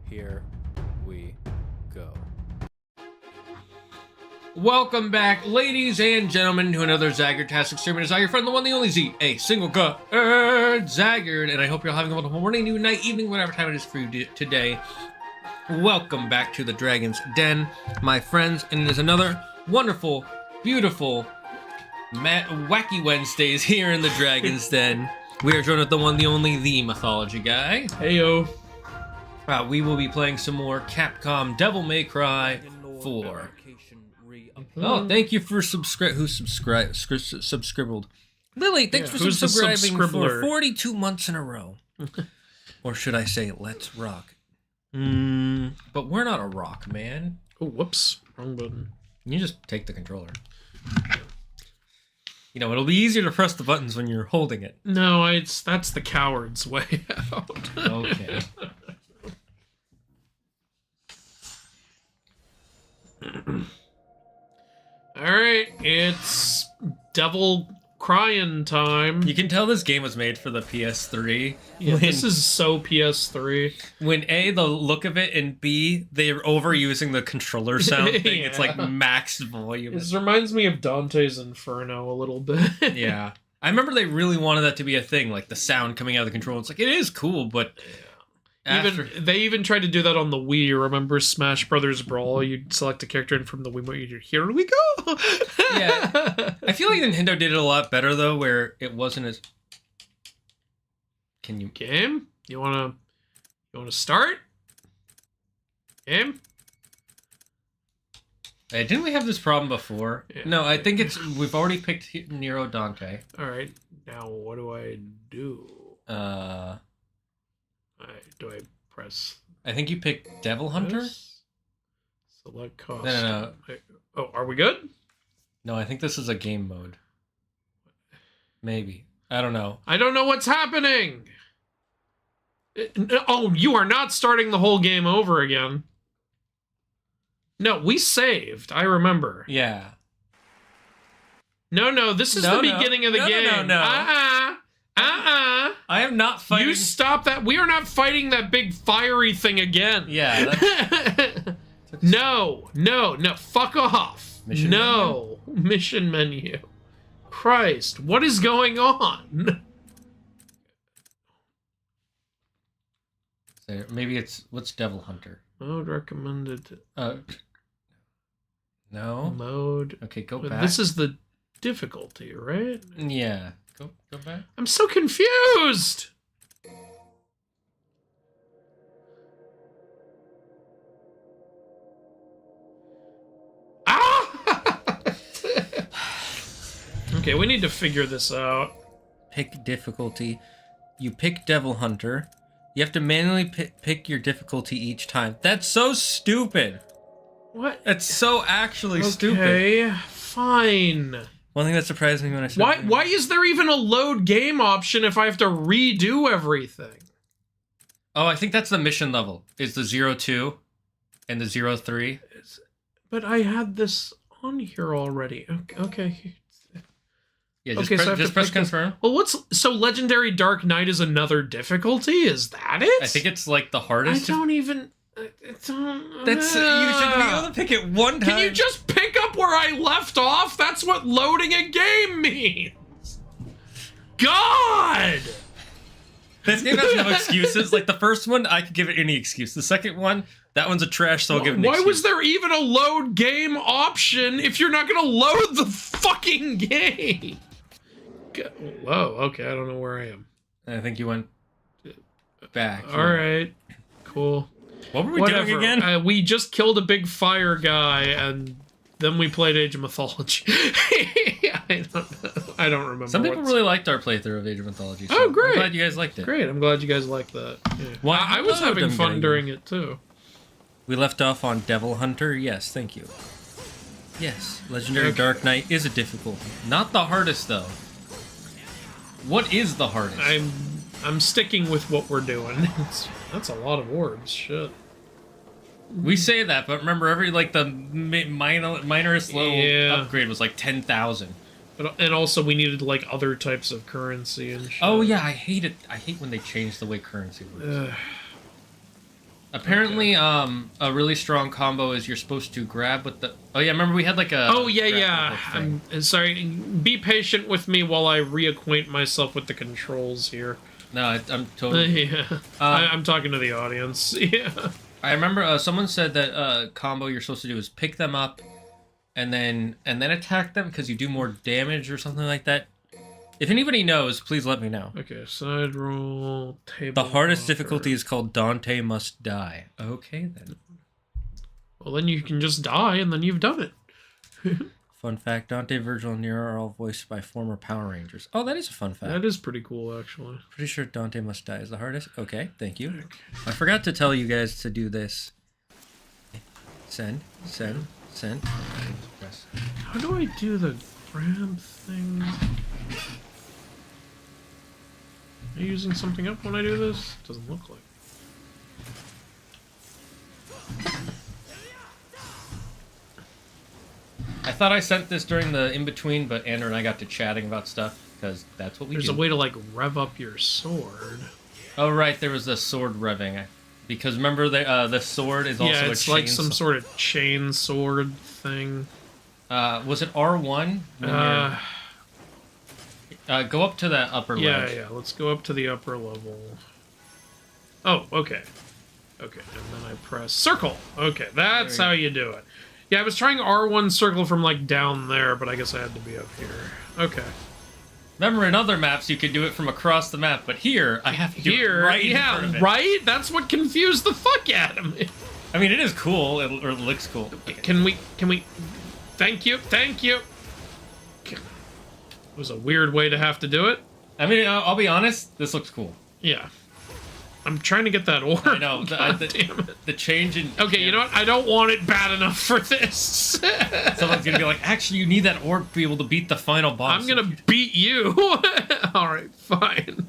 Here we go. Welcome back, ladies and gentlemen, to another Zagger-tastic experiment. It's your friend, the one, the only Z, a single Zaggard, and I hope you're having a wonderful morning, noon, night, evening, whatever time it is for you today. Welcome back to the Dragon's Den, my friends, and it is another wonderful, beautiful, wacky Wednesdays here in the Dragon's Den. We are joined with the one, the only, the Mythology Guy. Heyo. We will be playing some more Capcom Devil May Cry 4. Oh, thank you for who subscribed. Lily, thanks for subscribing for Scribbler? 42 months in a row. Or should I say, let's rock. But we're not a rock, man. Oh, whoops. Wrong button. You just take the controller. You know, it'll be easier to press the buttons when you're holding it. No, that's the coward's way out. Okay. Alright, it's devil crying time. You can tell this game was made for the PS3. Yeah, this is so PS3. When A, the look of it, and B, they're overusing the controller sound thing. Yeah. It's like max volume. This reminds me of Dante's Inferno a little bit. Yeah. I remember they really wanted that to be a thing, like the sound coming out of the controller. It's like, it is cool, but... They even tried to do that on the Wii. Remember Smash Brothers Brawl? You'd select a character, and from the Wii, you'd here we go. Yeah, I feel like Nintendo did it a lot better though, where it wasn't as. Can you game? You wanna start? Game? didn't we have this problem before? Yeah. No, I think we've already picked Nero Dante. All right. Now what do I do? Do I press? I think you picked Devil Hunter. This? Select cost. No. Oh, are we good? No, I think this is a game mode. Maybe. I don't know. I don't know what's happening. Oh, you are not starting the whole game over again. No, we saved. I remember. Yeah. No, this is the beginning of the game. No. I am not fighting. You stop that. We are not fighting that big fiery thing again. Yeah. No. Fuck off. Mission Mission menu. Christ, what is going on? So maybe what's Devil Hunter? Mode recommended. No. Mode. Okay, go back. This is the difficulty, right? Yeah. Go back. I'm so confused. Okay, we need to figure this out. Pick difficulty. You pick Devil Hunter. You have to manually pick your difficulty each time. That's so stupid. What? That's so actually stupid. Okay, fine. One thing that surprised me when I started. Why is there even a load game option if I have to redo everything? Oh, I think that's the mission level. Is the 02 and the 03. But I had this on here already. Okay. Yeah, just press confirm. Well, so Legendary Dark Knight is another difficulty? Is that it? I think it's like the hardest. I don't even. You should be able to pick it one time. Can you just pick up where I left off? That's what loading a game means. God! This game has no excuses. Like the first one, I could give it any excuse. The second one, that one's a trash, so I'll give it an excuse. Why was there even a load game option if you're not gonna load the fucking game? Whoa, okay, I don't know where I am. I think you went back. Alright, cool. What were we doing again? We just killed a big fire guy, and then we played Age of Mythology. I don't remember. Some people really liked our playthrough of Age of Mythology. So oh, great! I'm glad you guys liked it. Great, I'm glad you guys liked that. Yeah. Well, I was having fun during it too. We left off on Devil Hunter. Yes, thank you. Yes, Legendary Dark Knight is a difficulty. Not the hardest though. What is the hardest? I'm sticking with what we're doing. That's a lot of orbs. Shit. We say that, but remember, the minorest level upgrade was like 10,000. And also, we needed like other types of currency and shit. Oh yeah, I hate it. I hate when they change the way currency works. Apparently, a really strong combo is you're supposed to grab with the. Oh yeah, remember we had like a. Oh yeah. I'm sorry. Be patient with me while I reacquaint myself with the controls here. No, I'm totally. Yeah. I'm talking to the audience. Yeah. I remember someone said that combo you're supposed to do is pick them up, and then attack them because you do more damage or something like that. If anybody knows, please let me know. Okay, side roll, table. The hardest difficulty is called Dante Must Die. Okay, then. Well, then you can just die, and then you've done it. Fun fact, Dante, Virgil, and Nero are all voiced by former Power Rangers. Oh, that is a fun fact. That is pretty cool, actually. Pretty sure Dante Must Die is the hardest. Okay, thank you. Okay. I forgot to tell you guys to do this. Send. Press. How do I do the grab thing? Am I using something up when I do this? Doesn't look like. I thought I sent this during the in-between, but Andrew and I got to chatting about stuff, because that's what we do. There's a way to, like, rev up your sword. Oh, right, there was a sword revving. Because remember, the sword is also a chain. Yeah, it's like some sort of chain sword thing. Was it R1? Go up to that upper ledge. Yeah, let's go up to the upper level. Oh, okay. Okay, and then I press circle. Okay, that's how you do it. Yeah, I was trying R1 circle from, like, down there, but I guess I had to be up here. Okay. Remember, in other maps, you could do it from across the map, but here, I have to do it right in front of it. Right? That's what confused the fuck out of me. I mean, it is cool, or it looks cool. Okay. Can we... Thank you. It was a weird way to have to do it. I mean, I'll be honest, this looks cool. Yeah. I'm trying to get that orb. I know. God damn it. The change in... Okay, you know what? I don't want it bad enough for this. Someone's gonna be like, actually, you need that orb to be able to beat the final boss. I'm gonna beat you. Alright, fine.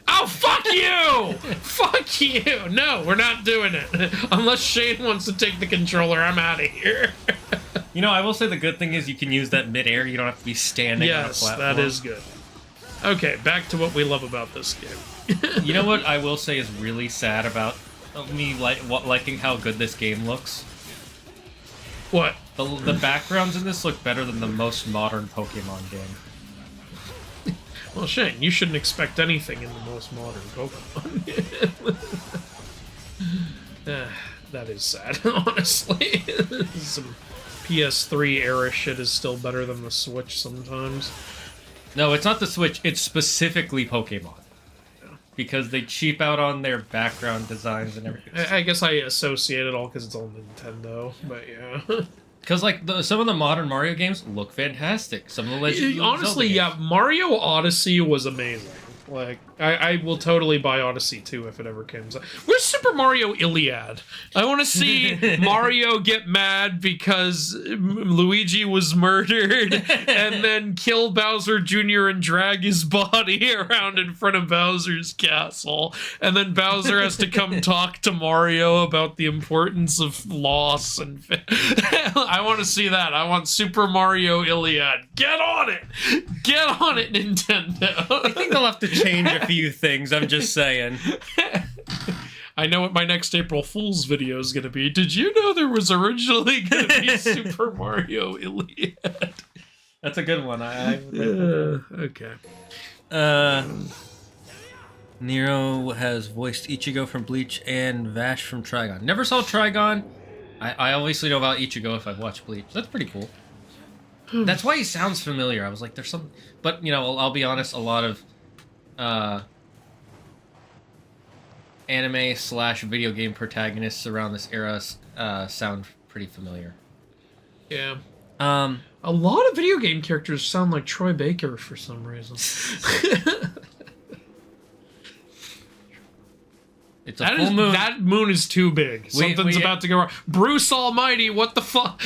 Oh, fuck you! Fuck you! No, we're not doing it. Unless Shane wants to take the controller, I'm out of here. You know, I will say the good thing is you can use that mid-air. You don't have to be standing on a platform. Yes, that is good. Okay, back to what we love about this game. You know what I will say is really sad about me liking how good this game looks? What? The backgrounds in this look better than the most modern Pokemon game. Well, Shane, you shouldn't expect anything in the most modern Pokemon. That is sad, honestly. Some PS3 era shit is still better than the Switch sometimes. No, it's not the Switch, it's specifically Pokemon. Because they cheap out on their background designs and everything. I guess I associate it all because it's all Nintendo, but yeah. Because, like, some of the modern Mario games look fantastic. Some of the Legend honestly, Zelda games. Mario Odyssey was amazing. Like, I will totally buy Odyssey 2 if it ever comes out. Where's Super Mario Iliad? I want to see Mario get mad because Luigi was murdered and then kill Bowser Jr. and drag his body around in front of Bowser's castle. And then Bowser has to come talk to Mario about the importance of loss. And I want to see that. I want Super Mario Iliad. Get on it! Get on it, Nintendo! I think they'll have to change a few things, I'm just saying. I know what my next April Fool's video is going to be. Did you know there was originally going to be Super Mario Iliad? That's a good one. Okay. Nero has voiced Ichigo from Bleach and Vash from Trigon. Never saw Trigon. I obviously know about Ichigo if I've watched Bleach. That's pretty cool. That's why he sounds familiar. I was like, there's some... But, you know, I'll be honest, a lot of... anime/video game protagonists around this era sound pretty familiar. Yeah. A lot of video game characters sound like Troy Baker for some reason. It's a full moon. That moon is too big. Something's about to go wrong. Bruce Almighty, what the fuck?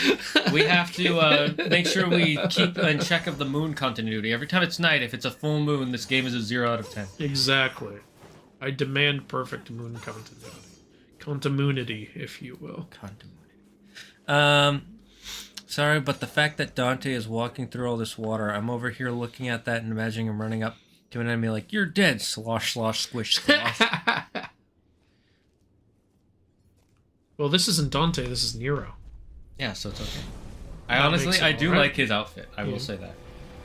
We have to make sure we keep in check of the moon continuity. Every time it's night, if it's a full moon, this game is a 0 out of 10. Exactly. I demand perfect moon continuity. Continuity, if you will. Continuity. Sorry, but the fact that Dante is walking through all this water, I'm over here looking at that and imagining him running up to an enemy like, you're dead, slosh, slosh, squish, slosh. Well, this isn't Dante, this is Nero. Yeah, so it's okay. I do like his outfit, I will say that.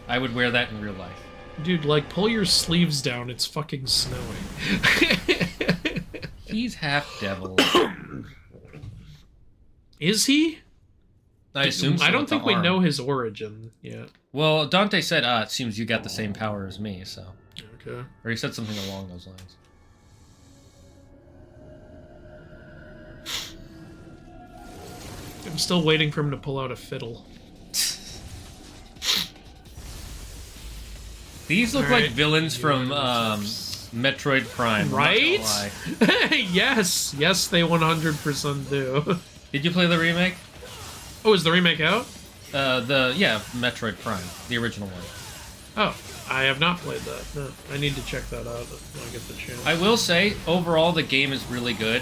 I would wear that in real life. Dude, like, pull your sleeves down, it's fucking snowing. He's half devil. Is he? I assume so. I don't think we know his origin yet. Well, Dante said, it seems you got the same power as me, so... Okay. Or he said something along those lines. I'm still waiting for him to pull out a fiddle. These look like villains from Metroid Prime. Right? Yes, they 100% do. Did you play the remake? Oh, is the remake out? Metroid Prime, the original one. Oh, I have not played that. No, I need to check that out when I get the chance. I will say, overall, the game is really good.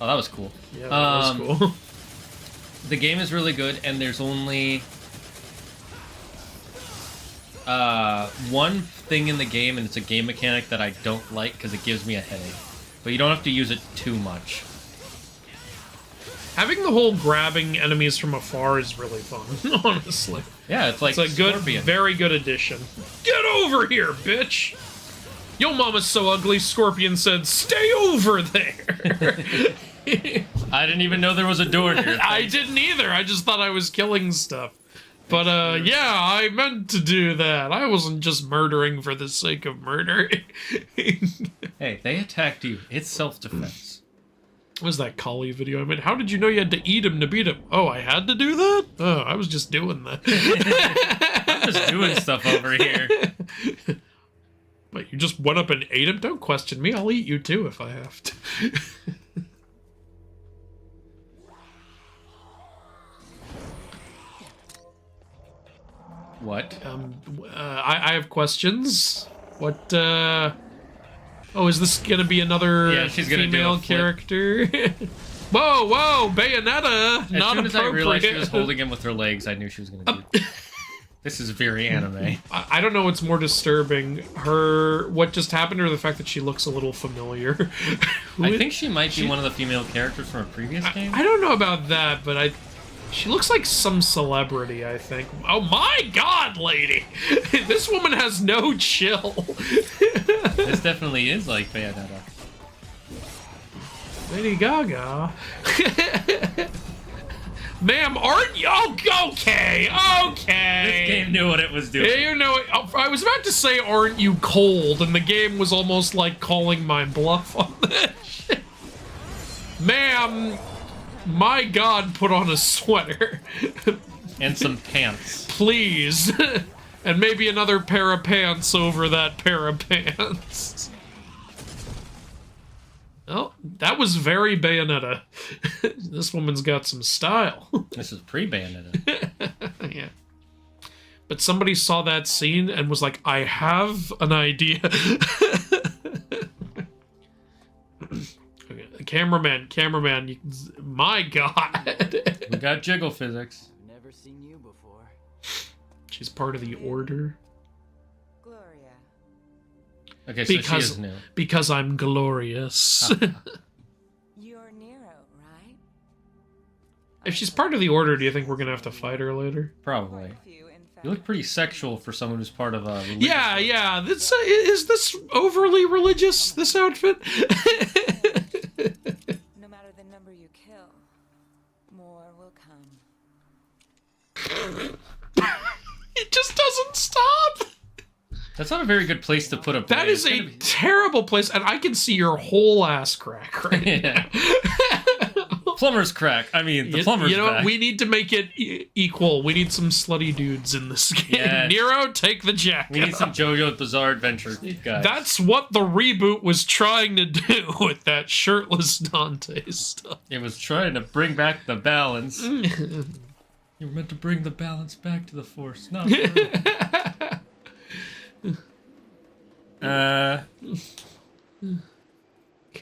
Oh, that was cool. Yeah, that was cool. The game is really good, and there's only one thing in the game, and it's a game mechanic that I don't like because it gives me a headache. But you don't have to use it too much. Having the whole grabbing enemies from afar is really fun, honestly. Yeah, it's like a good, Scorpion. very good addition. Get over here, bitch! Yo mama's so ugly, Scorpion said, stay over there! I didn't even know there was a door here. I didn't either, I just thought I was killing stuff. But, yeah, I meant to do that. I wasn't just murdering for the sake of murdering. Hey, they attacked you. It's self-defense. What was that Kali video I made? How did you know you had to eat him to beat him? Oh, I had to do that? Oh, I was just doing that. I'm just doing stuff over here. But you just went up and ate him? Don't question me. I'll eat you too if I have to. What? I have questions. What, Oh, is this gonna be another she's gonna female character? Whoa, Bayonetta! As Not soon as I realized she was appropriate. holding him with her legs, I knew she was gonna do it. This is very anime. I don't know what's more disturbing, what just happened, or the fact that she looks a little familiar. I think she might be one of the female characters from a previous game. I don't know about that, but she looks like some celebrity, I think. Oh my god, lady! This woman has no chill. This definitely is like Bayonetta. Lady Gaga. Ma'am, aren't you? Oh, okay. This game knew what it was doing. Yeah, you know, I was about to say, aren't you cold? And the game was almost like calling my bluff on this. Ma'am, my god, put on a sweater. And some pants. Please. And maybe another pair of pants over that pair of pants. Oh, that was very Bayonetta. This woman's got some style. This is pre-Bayonetta. Yeah. But somebody saw that scene and was like, I have an idea. Okay, cameraman, my god. We got jiggle physics. Never seen you before. She's part of the order. Gloria. Okay, so she is new. Because I'm glorious. You're Nero, right? If she's part of the order, do you think we're gonna have to fight her later? Probably. You look pretty sexual for someone who's part of a religious Yeah. This, is this overly religious, this outfit? No matter the number you kill, more will come. It just doesn't stop. That's not a very good place to put a That is a terrible place, and I can see your whole ass crack right now. Plumber's crack. I mean, the plumber's You know, back. we need to make it equal. We need some slutty dudes in this game. Yes. Nero, take the jacket. We need some JoJo's Bizarre Adventure guys. That's what the reboot was trying to do with that shirtless Dante stuff. It was trying to bring back the balance. You were meant to bring the balance back to the Force, not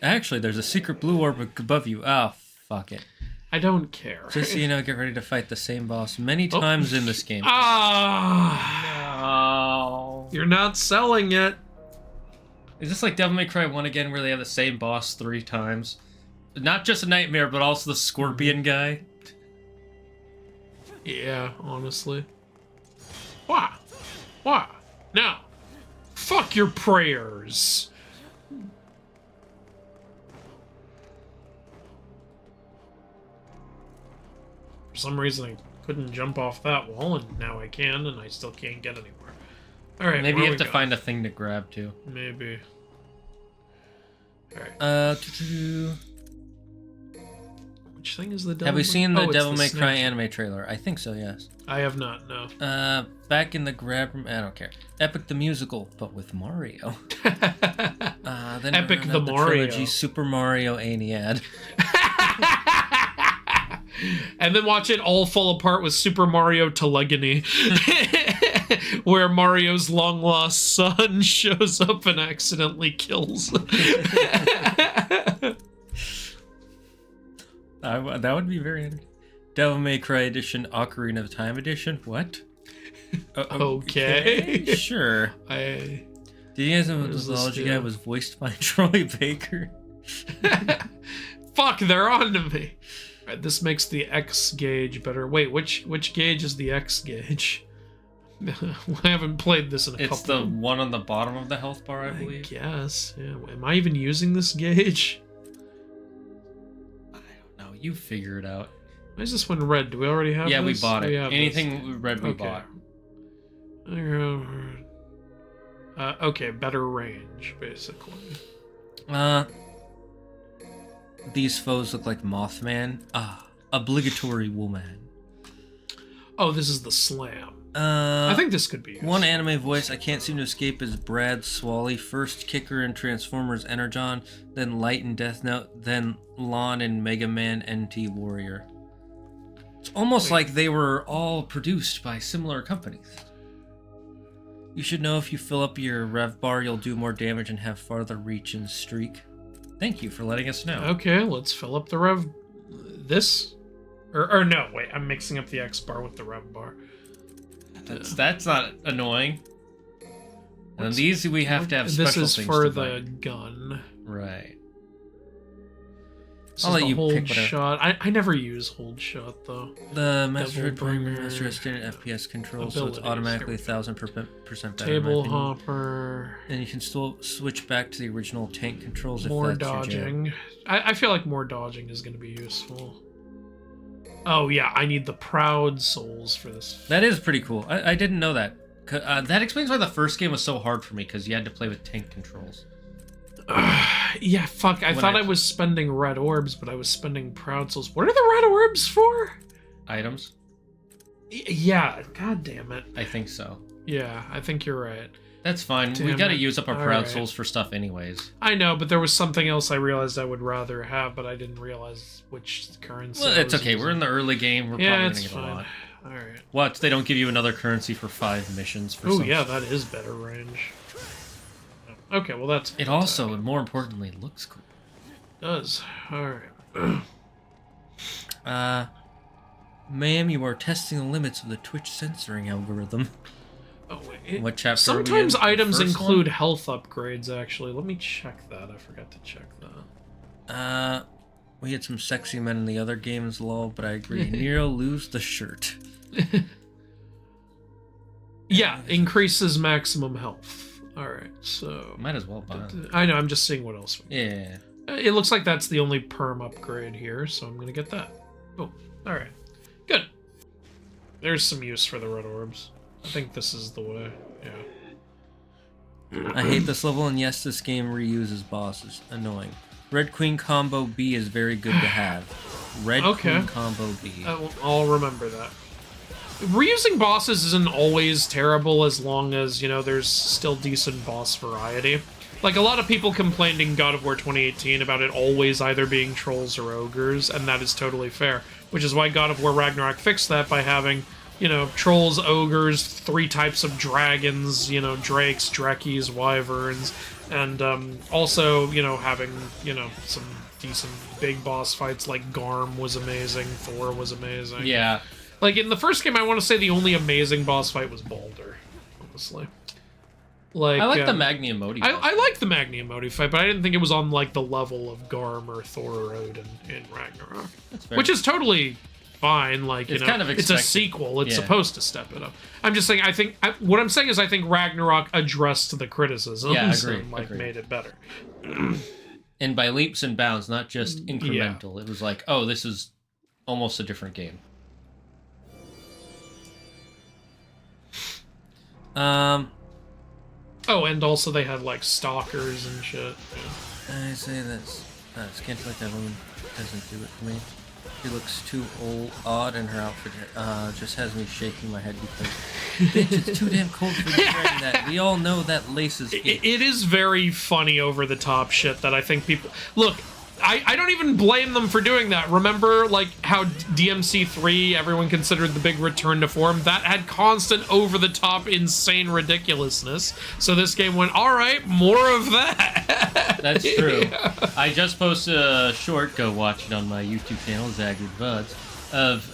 Actually, there's a secret blue orb above you. Oh, fuck it. I don't care. Just so you know, get ready to fight the same boss many times in this game. Ah! No. You're not selling it. Is this like Devil May Cry 1 again, where they have the same boss 3 times? Not just a nightmare, but also the scorpion guy? Yeah, honestly. Why? Now, fuck your prayers. For some reason, I couldn't jump off that wall, and now I can, and I still can't get anywhere. All right, Maybe where you we have to going? find a thing to grab, too. Maybe. All right. Which thing is the Devil Have we May- seen the Oh, it's Devil May Cry Snatch. anime trailer? I think so, yes. I have not, no. Back in the grab room, I don't care. Epic the Musical, but with Mario. Then Epic round the out Mario. trilogy, Super Mario Aeneid. And then watch it all fall apart with Super Mario Telegony, where Mario's long lost son shows up and accidentally kills. That would be very interesting. Devil May Cry Edition, Ocarina of Time Edition. What? Okay. Sure. I Did you guys know What the does this Mythology do? Guy was voiced by Troy Baker? Fuck, they're on to me. Alright, this makes the X gauge better. Wait, which gauge is the X gauge? I haven't played this in a couple. It's the one on the bottom of the health bar, I believe. I guess. Yeah. Am I even using this gauge? I don't know. You figure it out. Why is this one red? Do we already have Yeah, we this? bought it. have Anything red, we Okay. bought. this. Okay, better range, basically. These foes look like Mothman. Obligatory woman. Oh, this is the slam. I think this could be used. One anime voice I can't seem to escape is Brad Swally. First Kicker in Transformers Energon, then Light in Death Note, then Lon in Mega Man NT Warrior. It's almost like they were all produced by similar companies. You should know if you fill up your rev bar, you'll do more damage and have farther reach and streak. Thank you for letting us know. Okay, let's fill up the rev. This? Or no, wait, I'm mixing up the X bar with the rev bar. That's not annoying. And then these we have to have special This is things for to the buy. gun. Right. This I'll is let the you hold pick whatever. shot. I never use hold shot though. The Master Double Master Bringer, standard FPS control, so it's abilities, automatically there we go. 1000% better. Table in my opinion. hopper. And you can still switch back to the original tank controls More if that's your jam. dodging. I feel like more dodging is going to be useful. Oh yeah, I need the Proud Souls for this. That is pretty cool. I didn't know that. That explains why the first game was so hard for me, because you had to play with tank controls. Yeah, fuck. I When thought I- I was spending red orbs, but I was spending Proud Souls. What are the red orbs for? Items? Yeah, god damn it. I think so. Yeah, I think you're right. That's fine. We Damn got to it. use up our All Proud right. Souls for stuff anyways. I know, but there was something else I realized I would rather have, but I didn't realize which currency. Well, I it's was okay. We're in using. the early game. We're Yeah, probably it's going to get a fine. lot. Alright. What? They don't give you another currency for 5 missions for Oh, some yeah, that is better range. Okay, well, that's. It also, and more importantly, looks cool. does. Alright. Ma'am, you are testing the limits of the Twitch censoring algorithm. Oh, wait. What chapter are we Sometimes in? The items first include health upgrades, actually. Let me check that. I forgot to check that. We had some sexy men in the other games, lol, but I agree. Nero lose the shirt. Yeah, increases maximum health. Alright, so. Might as well buy them. I know, I'm just seeing what else. Yeah. It looks like that's the only perm upgrade here, so I'm gonna get that. Oh, alright. Good. There's some use for the red orbs. I think this is the way. Yeah. I hate this level, and yes, this game reuses bosses. Annoying. Red Queen combo B is very good to have. Red Okay. Queen combo B. I'll remember that. Reusing bosses isn't always terrible as long as, you know, there's still decent boss variety. Like, a lot of people complained in God of War 2018 about it always either being trolls or ogres, and that is totally fair. Which is why God of War Ragnarok fixed that by having, you know, trolls, ogres, 3 types of dragons, you know, drakes, drekkies, wyverns, and also, you know, having, you know, some decent big boss fights like Garm was amazing, Thor was amazing. Yeah. Like, in the first game, I want to say the only amazing boss fight was Baldur, honestly. Like, I like the Magni Emoti. I like the Magni Emoti fight, but I didn't think it was on, like, the level of Garm or Thor or Odin in Ragnarok. That's fair. Which is totally fine, like, you It's know, kind of it's a expected. sequel, it's Yeah. supposed to step it up. I'm just saying, what I'm saying is I think Ragnarok addressed the criticisms Yeah, agreed, and, like, agreed. made it better. And by leaps and bounds, not just Yeah. incremental. It was like, oh, this is almost a different game. Oh, and also they had, like, stalkers and shit. Yeah. I say this. Scanty like that woman doesn't do it for me. She looks too odd in her outfit. Just has me shaking my head because bitch, it's too damn cold for you wearing that. We all know that lace is. It is very funny, over the top shit that I think people look. I don't even blame them for doing that. Remember, like, how DMC3, everyone considered the big return to form? That had constant over-the-top, insane ridiculousness. So this game went, all right, more of that. That's true. Yeah. I just posted a short, go watch it on my YouTube channel, Zaggered Buds, of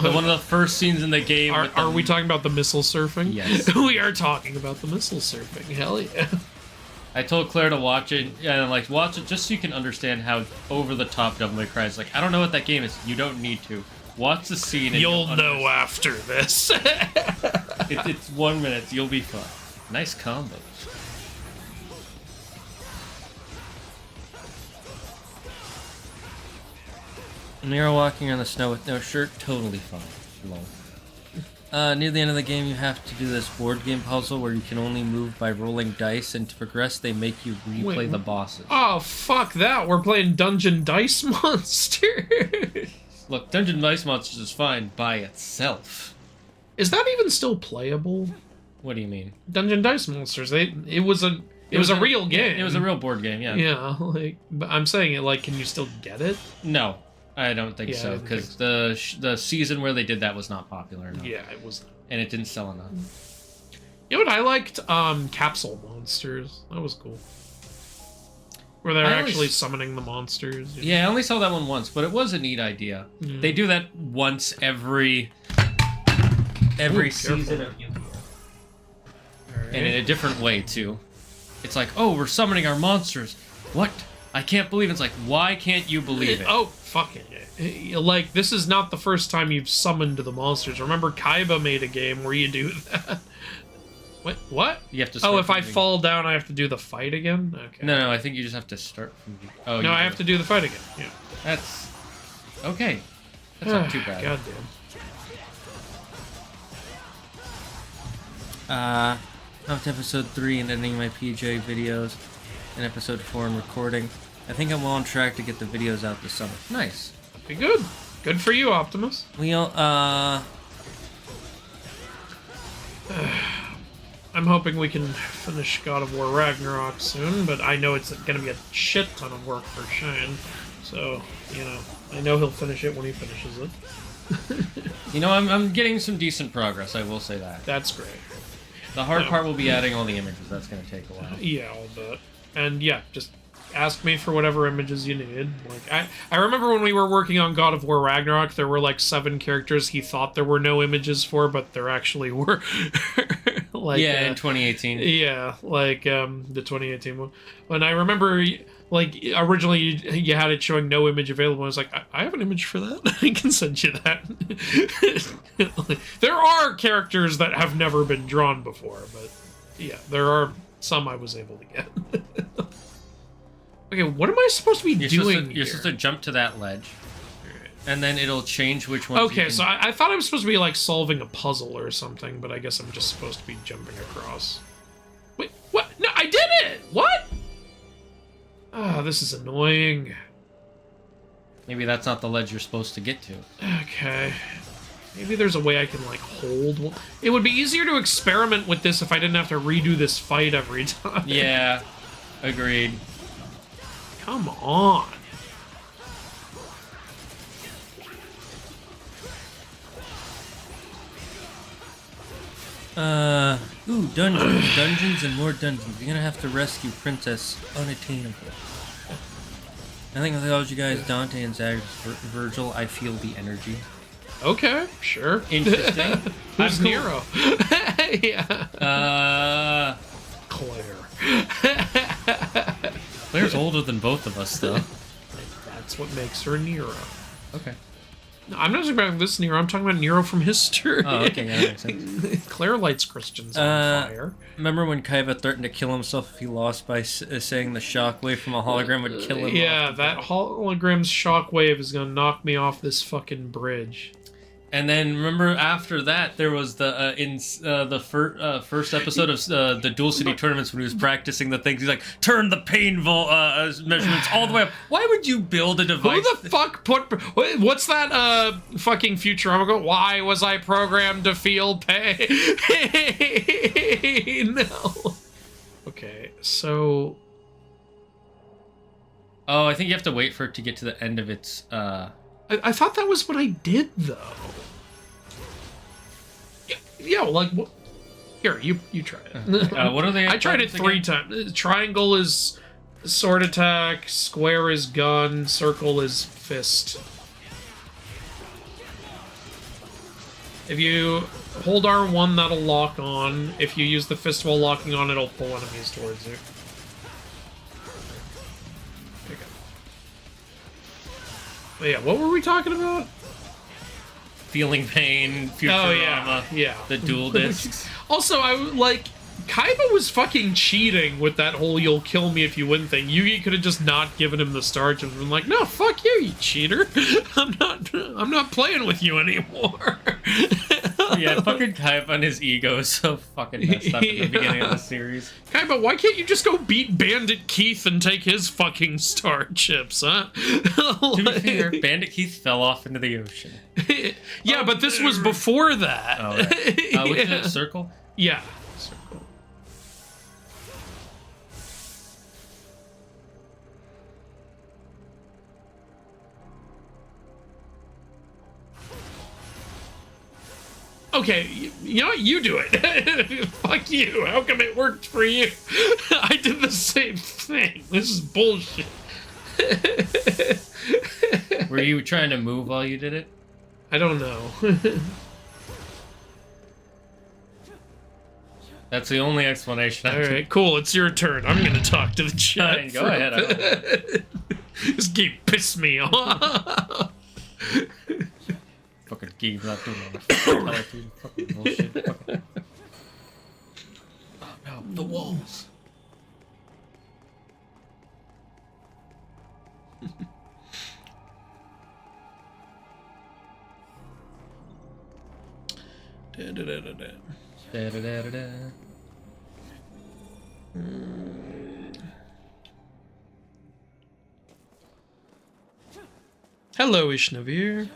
one of the first scenes in the game. Are we talking about the missile surfing? Yes. We are talking about the missile surfing. Hell yeah. I told Claire to watch it, and I'm like, watch it just so you can understand how over-the-top Devil May Cry is. Like, I don't know what that game is. You don't need to. Watch the scene and you'll know after this. It's 1 minute. You'll be fine. Nice combo. Nero walking on the snow with no shirt, totally fine. Lol. Near the end of the game, you have to do this board game puzzle where you can only move by rolling dice, and to progress, they make you replay the bosses. Oh, fuck that. We're playing Dungeon Dice Monster. Look, Dungeon Dice Monsters is fine by itself. Is that even still playable? What do you mean? Dungeon Dice Monsters. It was a real game. It was a real board game, yeah. Yeah, like, but I'm saying it, like, can you still get it? No. I don't think so, because the season where they did that was not popular enough. Yeah, it was. And it didn't sell enough. You know what I liked? Capsule Monsters. That was cool. Where they're actually summoning the monsters. You know? Yeah, I only saw that one once, but it was a neat idea. They do that once every season of Yu-Gi-Oh! Right. And in a different way, too. It's like, oh, we're summoning our monsters. What? I can't believe it. It's like, why can't you believe it? Oh, fuck it. Like, this is not the first time you've summoned the monsters. Remember, Kaiba made a game where you do that. What? You have to if I fall down, I have to do the fight again? Okay. No, I think you just have to start from... Oh, no, I have to do the fight again. Yeah. That's... Okay. That's not too bad. Goddamn. Up to episode 3 and editing my PJ videos, and episode 4 and recording. I think I'm well on track to get the videos out this summer. Nice. Be good. Good for you, Optimus. I'm hoping we can finish God of War Ragnarok soon, but I know it's going to be a shit ton of work for Shane. So, you know, I know he'll finish it when he finishes it. You know, I'm getting some decent progress, I will say that. That's great. The hard part will be adding all the images. That's going to take a while. Yeah, I'll bet. And yeah, just ask me for whatever images you need. Like, I remember when we were working on God of War Ragnarok, there were like 7 characters he thought there were no images for, but there actually were. Like, yeah, in 2018. Yeah, like the 2018 one. And I remember, like, originally you had it showing no image available. I was like, I have an image for that. I can send you that. There are characters that have never been drawn before, but yeah, there are some I was able to get. Okay, what am I supposed to be doing You're supposed to jump to that ledge, and then it'll change which one. Okay, so I thought I was supposed to be, like, solving a puzzle or something, but I guess I'm just supposed to be jumping across. Wait, what? No, I did it! What? Ah, this is annoying. Maybe that's not the ledge you're supposed to get to. Okay. Maybe there's a way I can, like, hold one. It would be easier to experiment with this if I didn't have to redo this fight every time. Yeah, agreed. Come on. Ooh, dungeons. Dungeons and more dungeons. You're gonna have to rescue Princess Unattainable. I think MythologyGuy, Dante, and Zag's Virgil. I feel the energy. Okay, sure. Interesting. Who's cool. Nero? Yeah. Claire. Claire's older than both of us, though. That's what makes her Nero. Okay. No, I'm not talking about this Nero. I'm talking about Nero from history. Oh, okay, yeah, that makes sense. Claire lights Christians on fire. Remember when Kaiba threatened to kill himself if he lost by saying the shockwave from a hologram would kill him? Yeah, that hologram's shockwave is gonna knock me off this fucking bridge. And then remember after that there was the first episode of the Dual City tournaments when he was practicing the things. He's like, turn the pain measurements all the way up. Why would you build a device? Who the fuck put... What's that fucking Futurama go? Why was I programmed to feel pain? No. Okay, so... Oh, I think you have to wait for it to get to the end of its... I thought that was what I did, though. Yeah, like... Here, you try it. What are they? I tried it 3 times. Triangle is sword attack, square is gun, circle is fist. If you hold R1, that'll lock on. If you use the fist while locking on, it'll pull enemies towards you. But yeah, what were we talking about? Feeling pain, Futurama, Oh, yeah. the dual discs. Also, Kaiba was fucking cheating with that whole "you'll kill me if you win" thing. Yugi could have just not given him the starch and been like, "No, fuck you, you cheater. I'm not playing with you anymore." Yeah, fucking Kaiba and his ego is so fucking messed up in the beginning of the series. Kaiba, why can't you just go beat Bandit Keith and take his fucking star chips, huh? To be fair, Bandit Keith fell off into the ocean. Yeah, but this was before that. Oh, right. Which is it, Circle? Yeah. Circle. Okay, you know what? You do it. Fuck you. How come it worked for you? I did the same thing. This is bullshit. Were you trying to move while you did it? I don't know. That's the only explanation. Alright, cool. It's your turn. I'm gonna talk to the chat. Fine, go ahead. I don't know. This game pissed me off. Fucking game's not doing all the fucking bullshit. Fucking... Oh no, the walls. Hello, Ishnavir.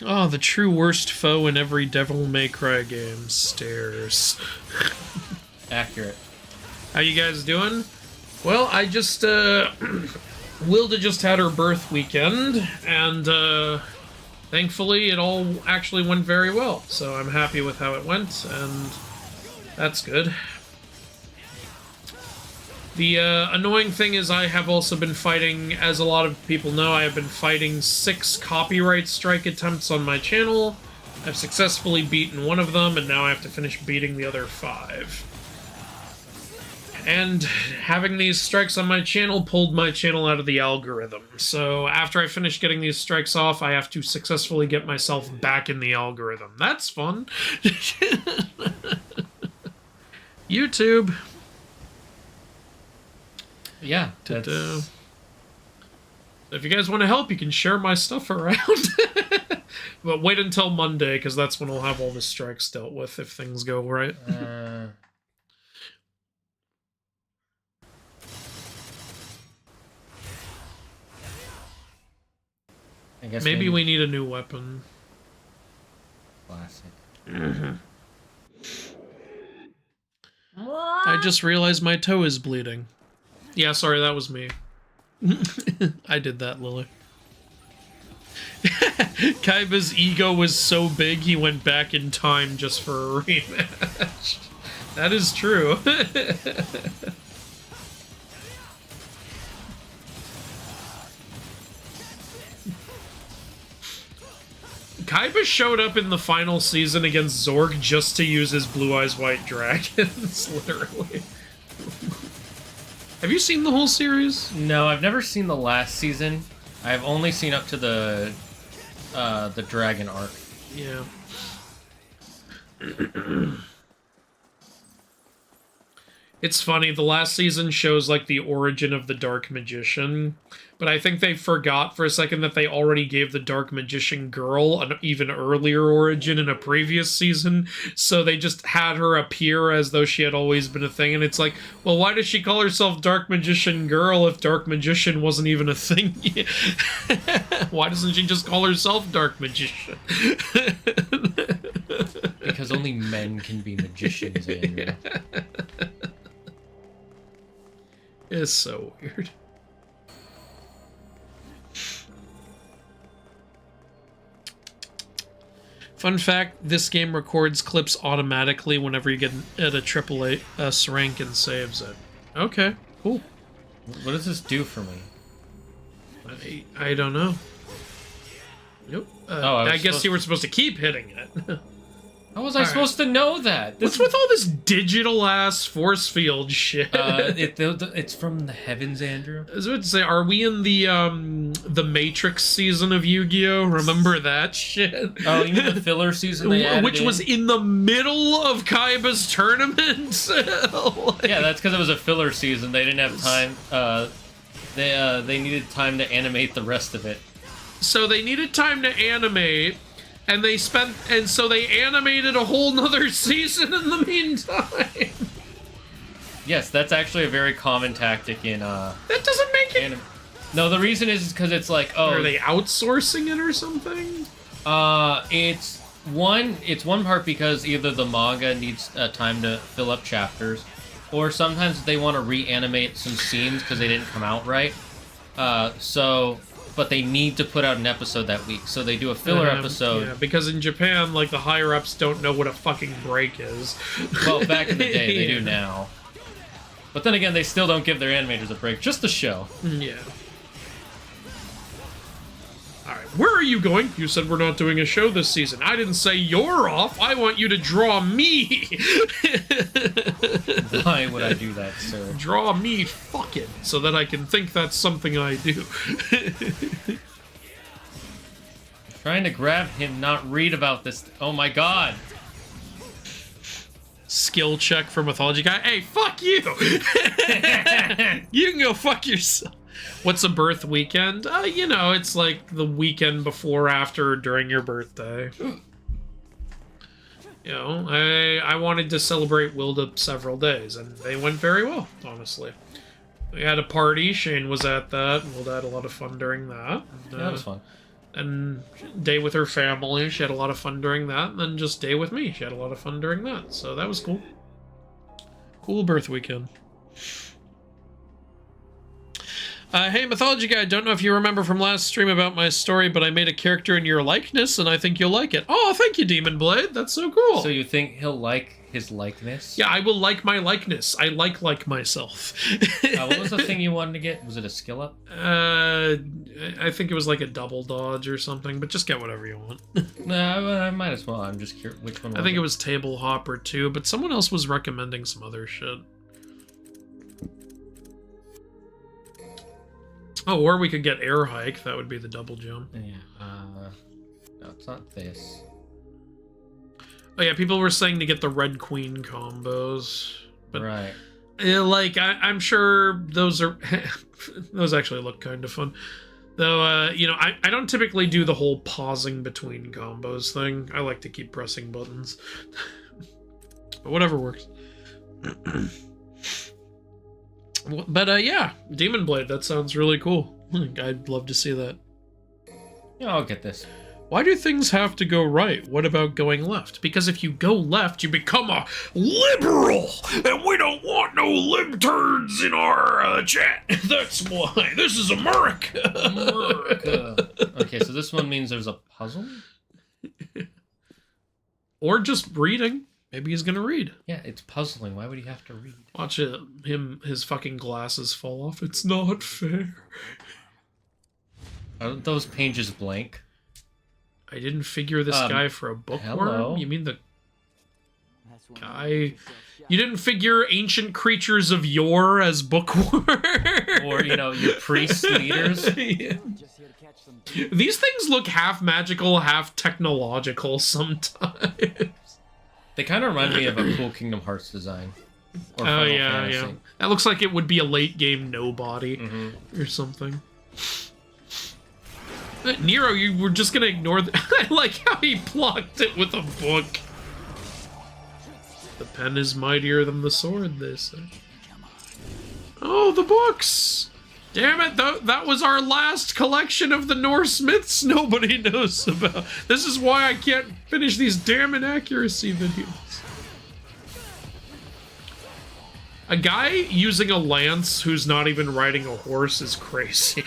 Oh, the true worst foe in every Devil May Cry game. Stairs. Accurate. How you guys doing? Well, I just, Wilda just had her birth weekend, and, thankfully it all actually went very well. So I'm happy with how it went, and that's good. The annoying thing is I have also been fighting, as a lot of people know, I have been fighting 6 copyright strike attempts on my channel. I've successfully beaten one of them, and now I have to finish beating the other 5. And having these strikes on my channel pulled my channel out of the algorithm. So after I finish getting these strikes off, I have to successfully get myself back in the algorithm. That's fun. YouTube. Yeah, that's... If you guys want to help, you can share my stuff around. But wait until Monday, because that's when I'll have all the strikes dealt with, if things go right. I guess maybe we need a new weapon. Classic. I just realized my toe is bleeding. Yeah, sorry, that was me. I did that, Lily. Kaiba's ego was so big he went back in time just for a rematch. That is true. Kaiba showed up in the final season against Zorg just to use his Blue Eyes White Dragons, literally. Have you seen the whole series? No, I've never seen the last season. I've only seen up to the dragon arc. Yeah. It's funny, the last season shows, like, the origin of the Dark Magician, but I think they forgot for a second that they already gave the Dark Magician girl an even earlier origin in a previous season, so they just had her appear as though she had always been a thing, and it's like, well, why does she call herself Dark Magician Girl if Dark Magician wasn't even a thing yet? Why doesn't she just call herself Dark Magician? Because only men can be magicians, Andrew. It's so weird. Fun fact, this game records clips automatically whenever you get at a AAA rank and saves it. Okay, cool. What does this do for me? I don't know. Nope. I guess you were supposed to keep hitting it. How was I supposed to know that? What's with all this digital-ass force field shit? It's from the heavens, Andrew. I was about to say, are we in the Matrix season of Yu-Gi-Oh? Remember that shit? Oh, you mean the filler season they added Which was in the middle of Kaiba's tournament? Yeah, that's because it was a filler season. They didn't have time. They needed time to animate the rest of it. So they needed time to animate... And so they animated a whole nother season in the meantime. Yes, that's actually a very common tactic in, That doesn't make it... No, the reason is because it's like, oh... Are they outsourcing it or something? It's one part because either the manga needs time to fill up chapters, or sometimes they want to reanimate some scenes because they didn't come out right. But they need to put out an episode that week, so they do a filler episode. Yeah, because in Japan, like, the higher-ups don't know what a fucking break is. Well, back in the day, they do now. But then again, they still don't give their animators a break, just the show. Yeah. Alright, where are you going? You said we're not doing a show this season. I didn't say you're off. I want you to draw me. Why would I do that, sir? Draw me fucking, so that I can think that's something I do. Trying to grab him, not read about this. Oh my god. Skill check for Mythology Guy. Hey, fuck you! You can go fuck yourself. What's a birth weekend? You know, it's like the weekend before, after, or during your birthday. You know, I wanted to celebrate Wilda several days, and they went very well, honestly. We had a party, Shane was at that, and Wilda had a lot of fun during that. Yeah, that was fun. And day with her family, she had a lot of fun during that, and then just day with me, she had a lot of fun during that, so that was cool. Cool birth weekend. Hey, Mythology Guy, I don't know if you remember from last stream about my story, but I made a character in your likeness, and I think you'll like it. Oh, thank you, Demon Blade. That's so cool. So you think he'll like his likeness? Yeah, I will like my likeness. I like myself. What was the thing you wanted to get? Was it a skill up? I think it was like a double dodge or something, but just get whatever you want. No, I might as well. I'm just curious which one was I think it was Table Hopper too, but someone else was recommending some other shit. Oh, or we could get Air Hike. That would be the double jump. Yeah. No, it's not this. Oh yeah, people were saying to get the Red Queen combos. But, right. Like, I'm sure those are... those actually look kind of fun. Though, you know, I don't typically do the whole pausing between combos thing. I like to keep pressing buttons. But whatever works. But, yeah, Demon Blade, that sounds really cool. I'd love to see that. Yeah, I'll get this. Why do things have to go right? What about going left? Because if you go left, you become a liberal! And we don't want no libturds in our chat. That's why. This is America! America. Okay, so this one means there's a puzzle? Or just reading. Maybe he's gonna read. Yeah, it's puzzling. Why would he have to read? Watch it, his fucking glasses fall off. It's not fair. Aren't those pages blank? I didn't figure this guy for a bookworm. Hello? You mean the guy? You didn't figure ancient creatures of yore as bookworm? Or, you know, your priest leaders? Yeah. These things look half magical, half technological sometimes. They kind of remind me of a cool Kingdom Hearts design. Or Oh, Final yeah, Fantasy. yeah. That looks like it would be a late game nobody or something. Nero, you were just gonna ignore I like how he blocked it with a book. The pen is mightier than the sword, they say. Oh, the books! Damn it, that was our last collection of the Norse myths nobody knows about. This is why I can't finish these damn inaccuracy videos. A guy using a lance who's not even riding a horse is crazy.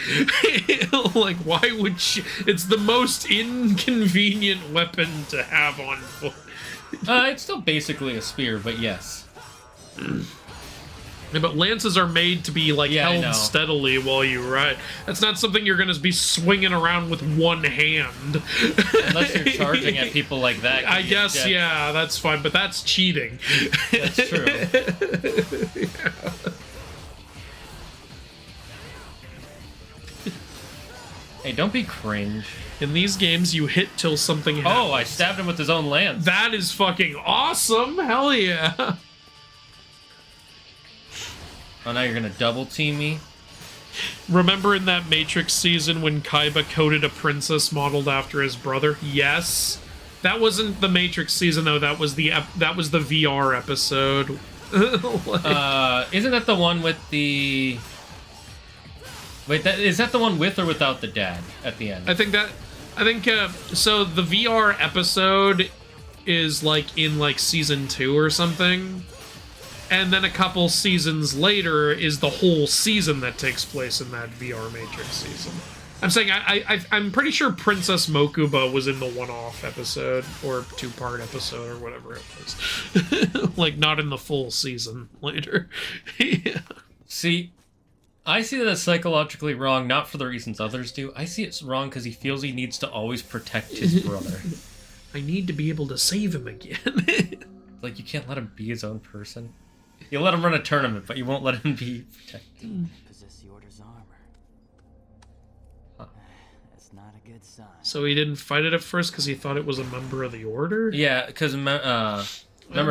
Like, why would you? It's the most inconvenient weapon to have on foot. It's still basically a spear, but yes. Yeah, but lances are made to be, like, held steadily while you ride. That's not something you're going to be swinging around with one hand. Unless you're charging at people like that. I guess, yeah, that's fine, but that's cheating. That's true. Yeah. Hey, don't be cringe. In these games, you hit till something happens. Oh, I stabbed him with his own lance. That is fucking awesome! Hell yeah! Oh, now you're gonna double team me? Remember in that Matrix season when Kaiba coded a princess modeled after his brother? Yes. That wasn't the Matrix season though. That was the VR episode. Like, isn't that the one with the? Wait, is that the one with or without the dad at the end? I think so. The VR episode is like in like season 2 or something. And then a couple seasons later is the whole season that takes place in that VR Matrix season. I'm saying I'm pretty sure Princess Mokuba was in the one-off episode or 2-part episode or whatever it was. Like not in the full season later. Yeah. See, I see that as psychologically wrong, not for the reasons others do. I see it's wrong because he feels he needs to always protect his brother. I need to be able to save him again. Like, you can't let him be his own person. You'll let him run a tournament, but you won't let him be protected. Possess the Order's armor. Huh. That's not a good sign. So he didn't fight it at first because he thought it was a member of the Order? Yeah, because remember,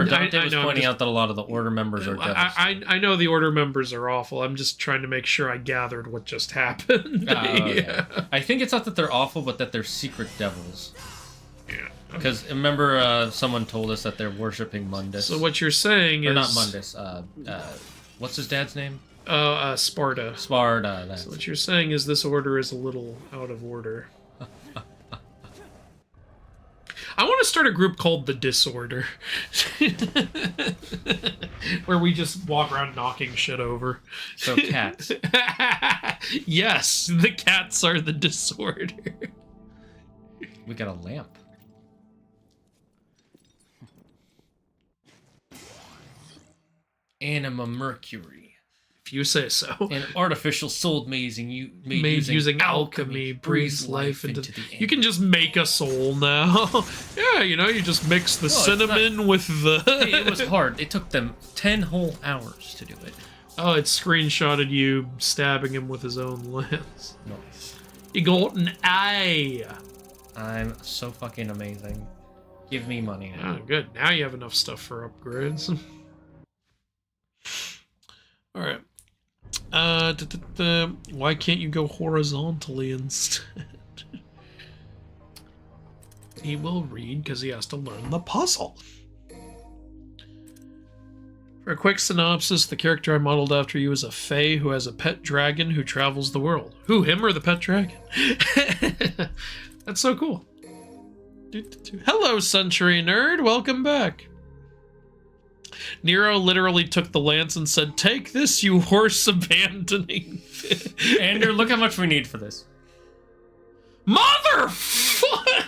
Dante was pointing out that a lot of the Order members are devils. I know the Order members are awful. I'm just trying to make sure I gathered what just happened. Okay. Yeah. I think it's not that they're awful, but that they're secret devils. Yeah. Because remember, someone told us that they're worshipping Mundus. So what you're saying or is... not Mundus. What's his dad's name? Sparta. Sparta. That's... So what you're saying is this order is a little out of order. I want to start a group called The Disorder. Where we just walk around knocking shit over. So cats. Yes, the cats are the disorder. We got a lamp. Anima Mercury. If you say so. An artificial soul made using alchemy breathes life into the You can just make a soul now. Yeah, you know, you just mix the cinnamon with the... Hey, it was hard. It took them 10 whole hours to do it. Oh, it screenshotted you stabbing him with his own lance. Nice. You got an eye. I'm so fucking amazing. Give me money now. Oh, good. Now you have enough stuff for upgrades. Alright. Why can't you go horizontally instead? He will read because he has to learn the puzzle. For a quick synopsis, the character I modeled after you is a fae who has a pet dragon who travels the world. Who, him or the pet dragon? That's so cool. Hello, Century Nerd. Welcome back. Nero literally took the lance and said, "Take this, you horse abandoning." Andrew, look how much we need for this. Motherfucker!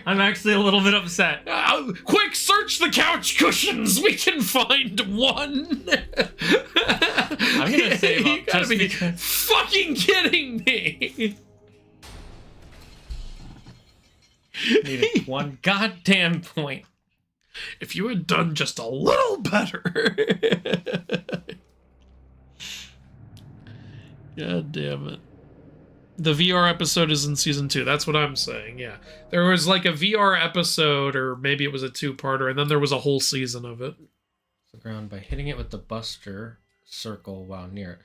I'm actually a little bit upset. Quick, search the couch cushions. We can find one. I'm gonna save up. You gotta be fucking kidding me. Needed one goddamn point. If you had done just a little better. God damn it. The VR episode is in season 2. That's what I'm saying, yeah. There was like a VR episode, or maybe it was a 2-parter, and then there was a whole season of it. The ground by hitting it with the Buster circle while near it.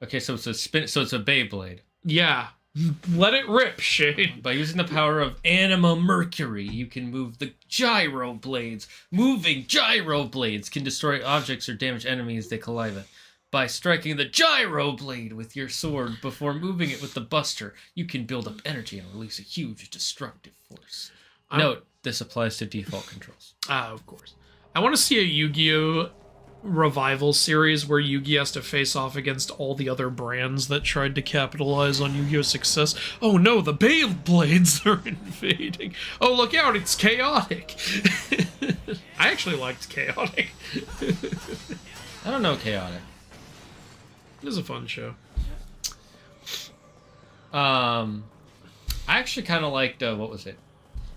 Okay, so it's a spin. So it's a Beyblade. Yeah. Let it rip, Shane. By using the power of Anima Mercury, you can move the gyro blades. Moving gyro blades can destroy objects or damage enemies they collide with. By striking the gyro blade with your sword before moving it with the Buster, you can build up energy and release a huge destructive force. Note, this applies to default controls. Of course. I want to see a Yu-Gi-Oh! Revival series where Yu-Gi has to face off against all the other brands that tried to capitalize on Yu-Gi-Oh's success. Oh no, the Beyblades are invading. Oh, look out, it's chaotic. I actually liked chaotic. I don't know chaotic. It was a fun show. I actually kind of liked, what was it?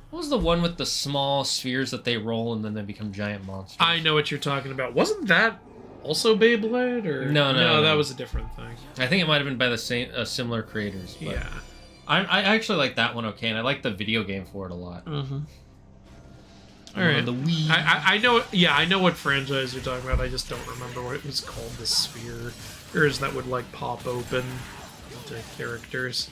What was the one with the small spheres that they roll and then they become giant monsters? I know what you're talking about. Wasn't that also Beyblade? Or No, that was a different thing. I think it might have been by the same similar creators. But Yeah. I actually like that one okay, and I like the video game for it a lot. Mm-hmm. All right. The Wii. I know. Yeah, I know what franchise you're talking about. I just don't remember what it was called. The spheres that would like pop open into characters.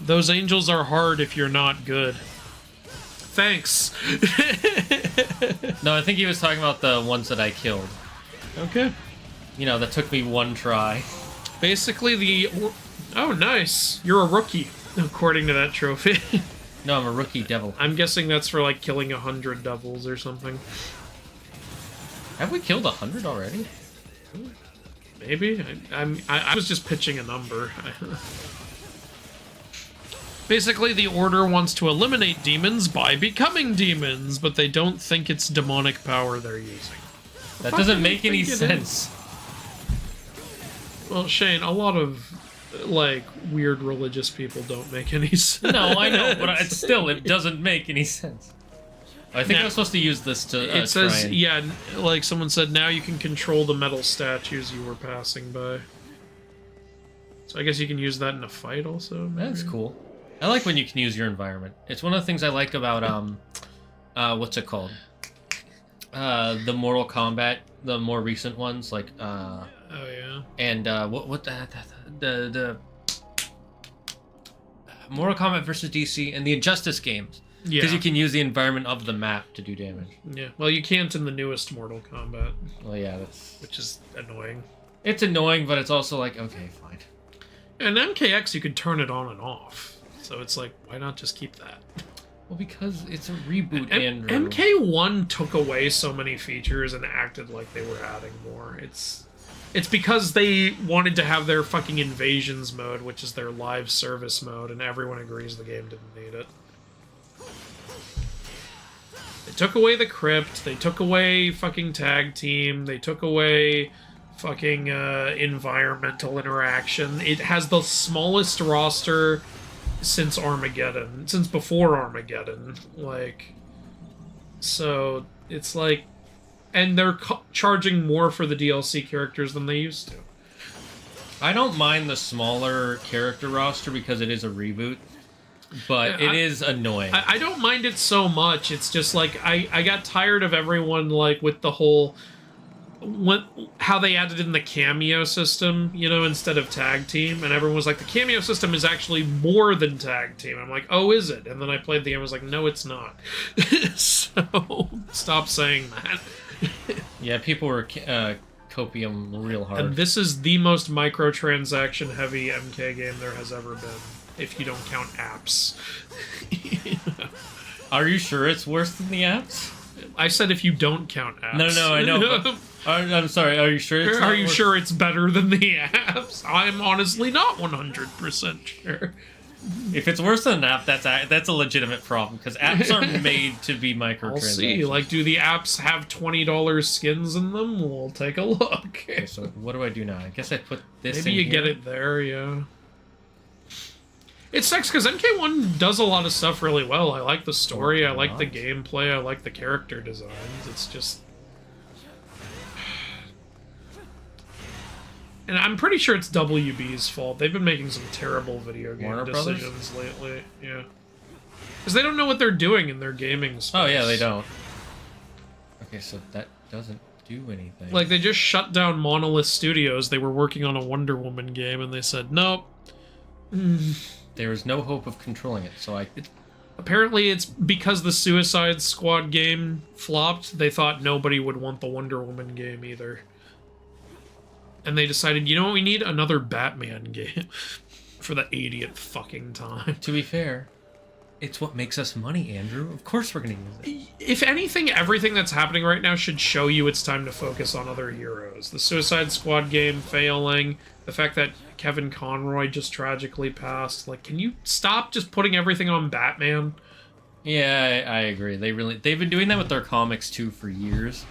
Those angels are hard if you're not good. Thanks. No, I think he was talking about the ones that I killed. Okay. You know, that took me one try. Basically, oh, nice. You're a rookie, according to that trophy. No, I'm a rookie devil. I'm guessing that's for like killing 100 devils or something. Have we killed 100 already? Maybe. I was just pitching a number. Basically, the Order wants to eliminate demons by becoming demons, but they don't think it's demonic power they're using. That doesn't make any sense. Well, Shane, a lot of, like, weird religious people don't make any sense. No, I know, but it doesn't make any sense. I think I was supposed to use this to It says, yeah, like someone said, now you can control the metal statues you were passing by. So I guess you can use that in a fight also, maybe? That's cool. I like when you can use your environment. It's one of the things I like about, what's it called? The Mortal Kombat, the more recent ones, like, oh, yeah. And, the Mortal Kombat versus DC and the Injustice games. Yeah. Because you can use the environment of the map to do damage. Yeah, well, you can't in the newest Mortal Kombat. Well, yeah, that's... Which is annoying. It's annoying, but it's also like, okay, fine. And MKX, you could turn it on and off. So it's like, why not just keep that? Well, because it's a reboot, Andrew. MK1 took away so many features and acted like they were adding more. It's because they wanted to have their fucking invasions mode, which is their live service mode, and everyone agrees the game didn't need it. They took away the crypt, they took away fucking tag team, they took away fucking environmental interaction. It has the smallest roster since Armageddon, since before Armageddon, like, so it's like, and they're charging more for the DLC characters than they used to. I don't mind the smaller character roster because it is a reboot, but it is annoying. I don't mind it so much. It's just like I got tired of everyone like with the whole how they added in the cameo system, you know, instead of tag team, and everyone was like, the cameo system is actually more than tag team. I'm like, oh, is it? And then I played the game, I was like, no, it's not. So stop saying that. Yeah, people were copium real hard. And this is the most microtransaction heavy MK game there has ever been, if you don't count apps. Are you sure it's worse than the apps? I said if you don't count apps. No, I know. But, I'm sorry. Are you sure? Are you sure it's better than the apps? I'm honestly not 100% sure. If it's worse than an app, that's a legitimate problem because apps are made to be microtransactions. I'll see. Like, do the apps have $20 skins in them? We'll take a look. Okay, so what do I do now? I guess I put this. Maybe you in get here. it there. Yeah. It sucks because MK1 does a lot of stuff really well. I like the story, I like the gameplay, I like the character designs. It's just... And I'm pretty sure it's WB's fault. They've been making some terrible video game Warner decisions lately. Yeah. Because they don't know what they're doing in their gaming space. Oh, yeah, they don't. Okay, so that doesn't do anything. Like, they just shut down Monolith Studios. They were working on a Wonder Woman game, and they said, nope. There is no hope of controlling it, so Apparently, it's because the Suicide Squad game flopped, they thought nobody would want the Wonder Woman game either. And they decided, you know what we need? Another Batman game. For the 80th fucking time. To be fair, it's what makes us money, Andrew. Of course we're gonna use it. If anything, everything that's happening right now should show you it's time to focus on other heroes. The Suicide Squad game failing, the fact that Kevin Conroy just tragically passed. Like, can you stop just putting everything on Batman? Yeah, I agree. They've been doing that with their comics too for years.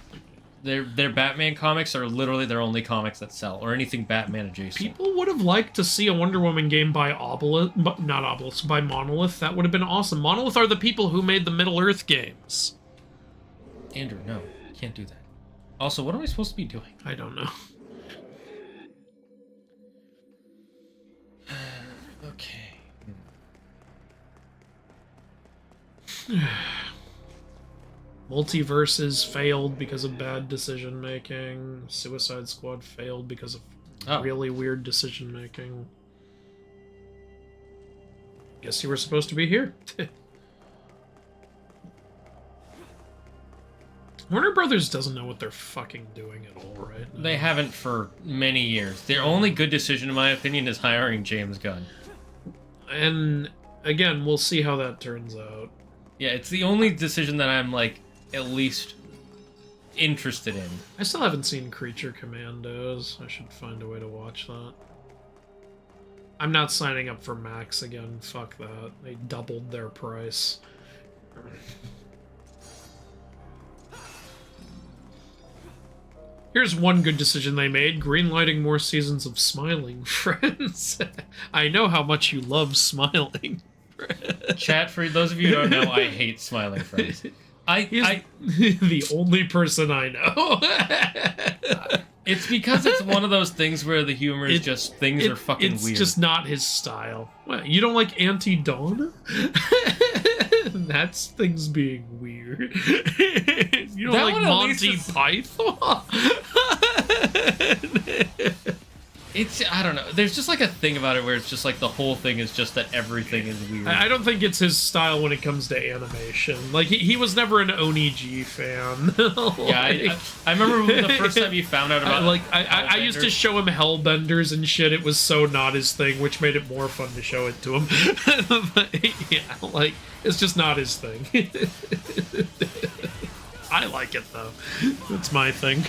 Their Batman comics are literally their only comics that sell, or anything Batman adjacent. People would have liked to see a Wonder Woman game by by Monolith. That would have been awesome. Monolith are the people who made the Middle-earth games. Andrew, no, you can't do that. Also, what am I supposed to be doing? I don't know. Okay. Multiverses failed because of bad decision making. Suicide Squad failed because of really weird decision making. Guess you were supposed to be here. Warner Brothers doesn't know what they're fucking doing at all, right? They haven't for many years. Their only good decision, in my opinion, is hiring James Gunn. And again, we'll see how that turns out. Yeah, it's the only decision that I'm, like, at least interested in. I still haven't seen Creature Commandos. I should find a way to watch that. I'm not signing up for Max again. Fuck that. They doubled their price. Here's one good decision they made. Greenlighting more seasons of Smiling Friends. I know how much you love Smiling. Chat, for those of you who don't know, I hate Smiling Friends. He's the only person I know. It's because it's one of those things where the humor is just things are fucking it's weird. It's just not his style. What, you don't like Auntie Donna? That's things being weird. You don't That like one at least Monty is- Python? It's, I don't know. There's just like a thing about it where it's just like the whole thing is just that everything is weird. I don't think it's his style when it comes to animation. Like, he was never an Onigi fan. Yeah, I remember the first time you found out about I used to show him Hellbenders and shit. It was so not his thing, which made it more fun to show it to him. But, yeah, like, it's just not his thing. I like it, though. That's my thing.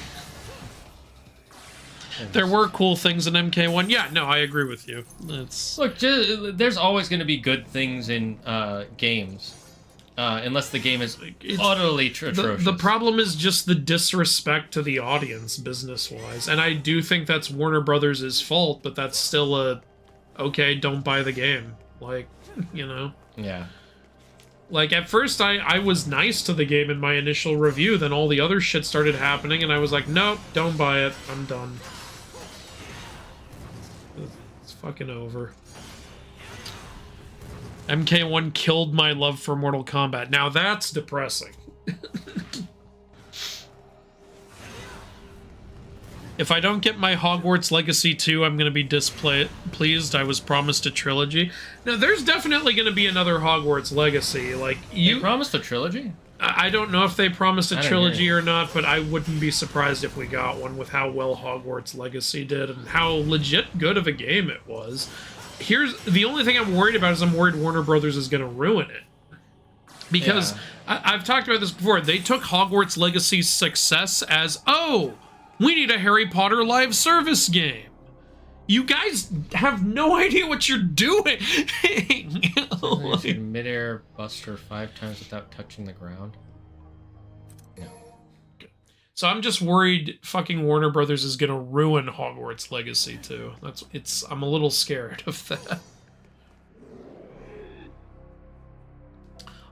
There were cool things in MK1. Yeah, no, I agree with you. Look, there's always going to be good things in games, unless the game is utterly atrocious. The problem is just the disrespect to the audience, business-wise. And I do think that's Warner Brothers' fault, but that's still okay, don't buy the game. Like, you know? Yeah. Like, at first, I was nice to the game in my initial review, then all the other shit started happening, and I was like, nope, don't buy it. I'm done. It's fucking over. MK1 killed my love for Mortal Kombat. Now that's depressing. If I don't get my Hogwarts Legacy 2, I'm going to be displeased. I was promised a trilogy. Now, there's definitely going to be another Hogwarts Legacy. Like, You promised a trilogy? I don't know if they promised a I didn't trilogy hear or not, but I wouldn't be surprised if we got one with how well Hogwarts Legacy did and how legit good of a game it was. Here's the only thing I'm worried about is I'm worried Warner Brothers is going to ruin it. Because I've talked about this before. They took Hogwarts Legacy's success as, oh, we need a Harry Potter live service game. You guys have no idea what you're doing. Mid-air buster 5 times without touching the ground. No. So I'm just worried fucking Warner Brothers is gonna ruin Hogwarts Legacy too. I'm a little scared of that.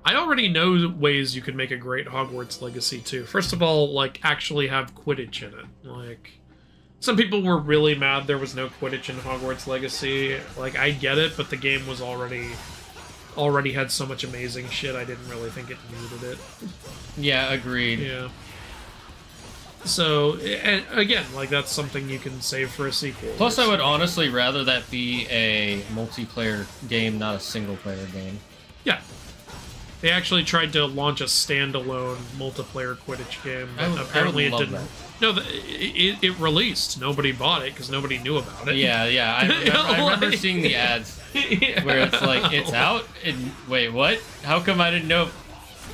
I already know ways you could make a great Hogwarts Legacy too. First of all, like, actually have Quidditch in it. Like, Some people were really mad there was no Quidditch in Hogwarts Legacy. Like, I get it, but the game was already had so much amazing shit, I didn't really think it needed it. Yeah, agreed. Yeah. So, and again, like, that's something you can save for a sequel. Plus, I would honestly rather that be a multiplayer game, not a single-player game. Yeah. They actually tried to launch a standalone multiplayer Quidditch game, but apparently it didn't. That. No, it released. Nobody bought it because nobody knew about it. Yeah. I remember seeing the ads where it's like, it's out, and wait, what? How come I didn't know?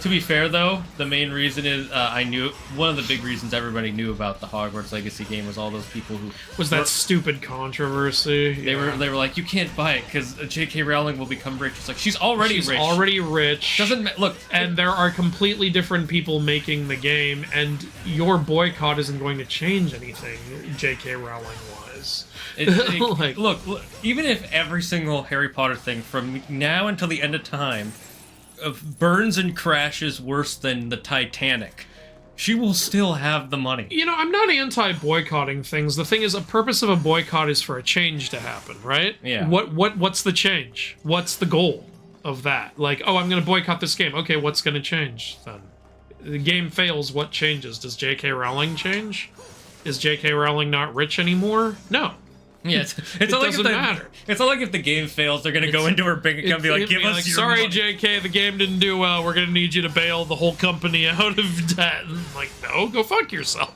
To be fair, though, the main reason is I knew one of the big reasons everybody knew about the Hogwarts Legacy game was all those people who was that stupid controversy. They were like, you can't buy it because J.K. Rowling will become rich. It's like she's already rich. Doesn't look, and there are completely different people making the game, and your boycott isn't going to change anything. J.K. Rowling was. Look, even if every single Harry Potter thing from now until the end of time burns and crashes worse than the Titanic, she will still have the money. You know, I'm not anti-boycotting things. The thing is, a purpose of a boycott is for a change to happen, right? Yeah. What's the change? What's the goal of that? Like, oh, I'm going to boycott this game. Okay, what's going to change then? The game fails, what changes? Does J.K. Rowling change? Is J.K. Rowling not rich anymore? No. Yeah, it doesn't matter. It's not like if the game fails, they're gonna go into her bank account and be like, "Give us your sorry, money." JK, the game didn't do well. We're gonna need you to bail the whole company out of debt." And I'm like, no, go fuck yourself.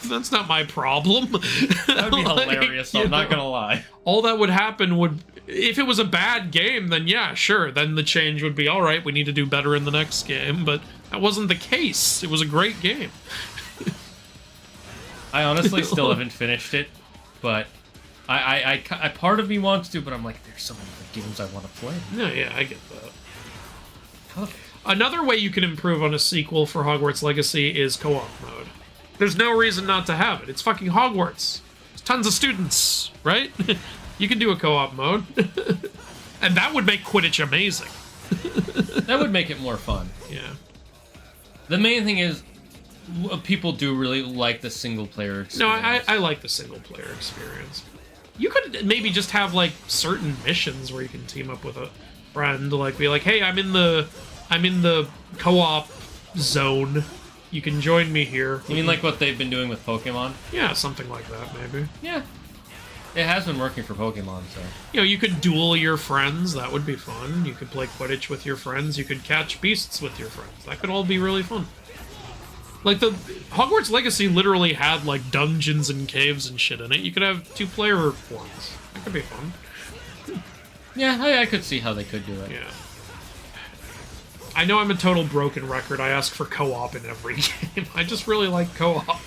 That's not my problem. That would be hilarious. I'm not gonna lie. All that would happen would, if it was a bad game, then yeah, sure. Then the change would be, all right, we need to do better in the next game. But that wasn't the case. It was a great game. I honestly still haven't finished it, but. I part of me wants to, but I'm like, there's so many other games I want to play. Yeah, I get that. Another way you can improve on a sequel for Hogwarts Legacy is co-op mode. There's no reason not to have it. It's fucking Hogwarts. There's tons of students, right? You can do a co-op mode. And that would make Quidditch amazing. That would make it more fun. Yeah. The main thing is, people do really like the single-player experience. No, I like the single-player experience. You could maybe just have, like, certain missions where you can team up with a friend, like, be like, hey, I'm in the co-op zone. You can join me here. You mean like what they've been doing with Pokemon? Yeah, something like that, maybe. Yeah. It has been working for Pokemon, so... You know, you could duel your friends. That would be fun. You could play Quidditch with your friends. You could catch beasts with your friends. That could all be really fun. Like, the Hogwarts Legacy literally had, like, dungeons and caves and shit in it. You could have 2-player ones. That could be fun. Yeah, I could see how they could do it. Yeah. I know I'm a total broken record. I ask for co-op in every game. I just really like co-op.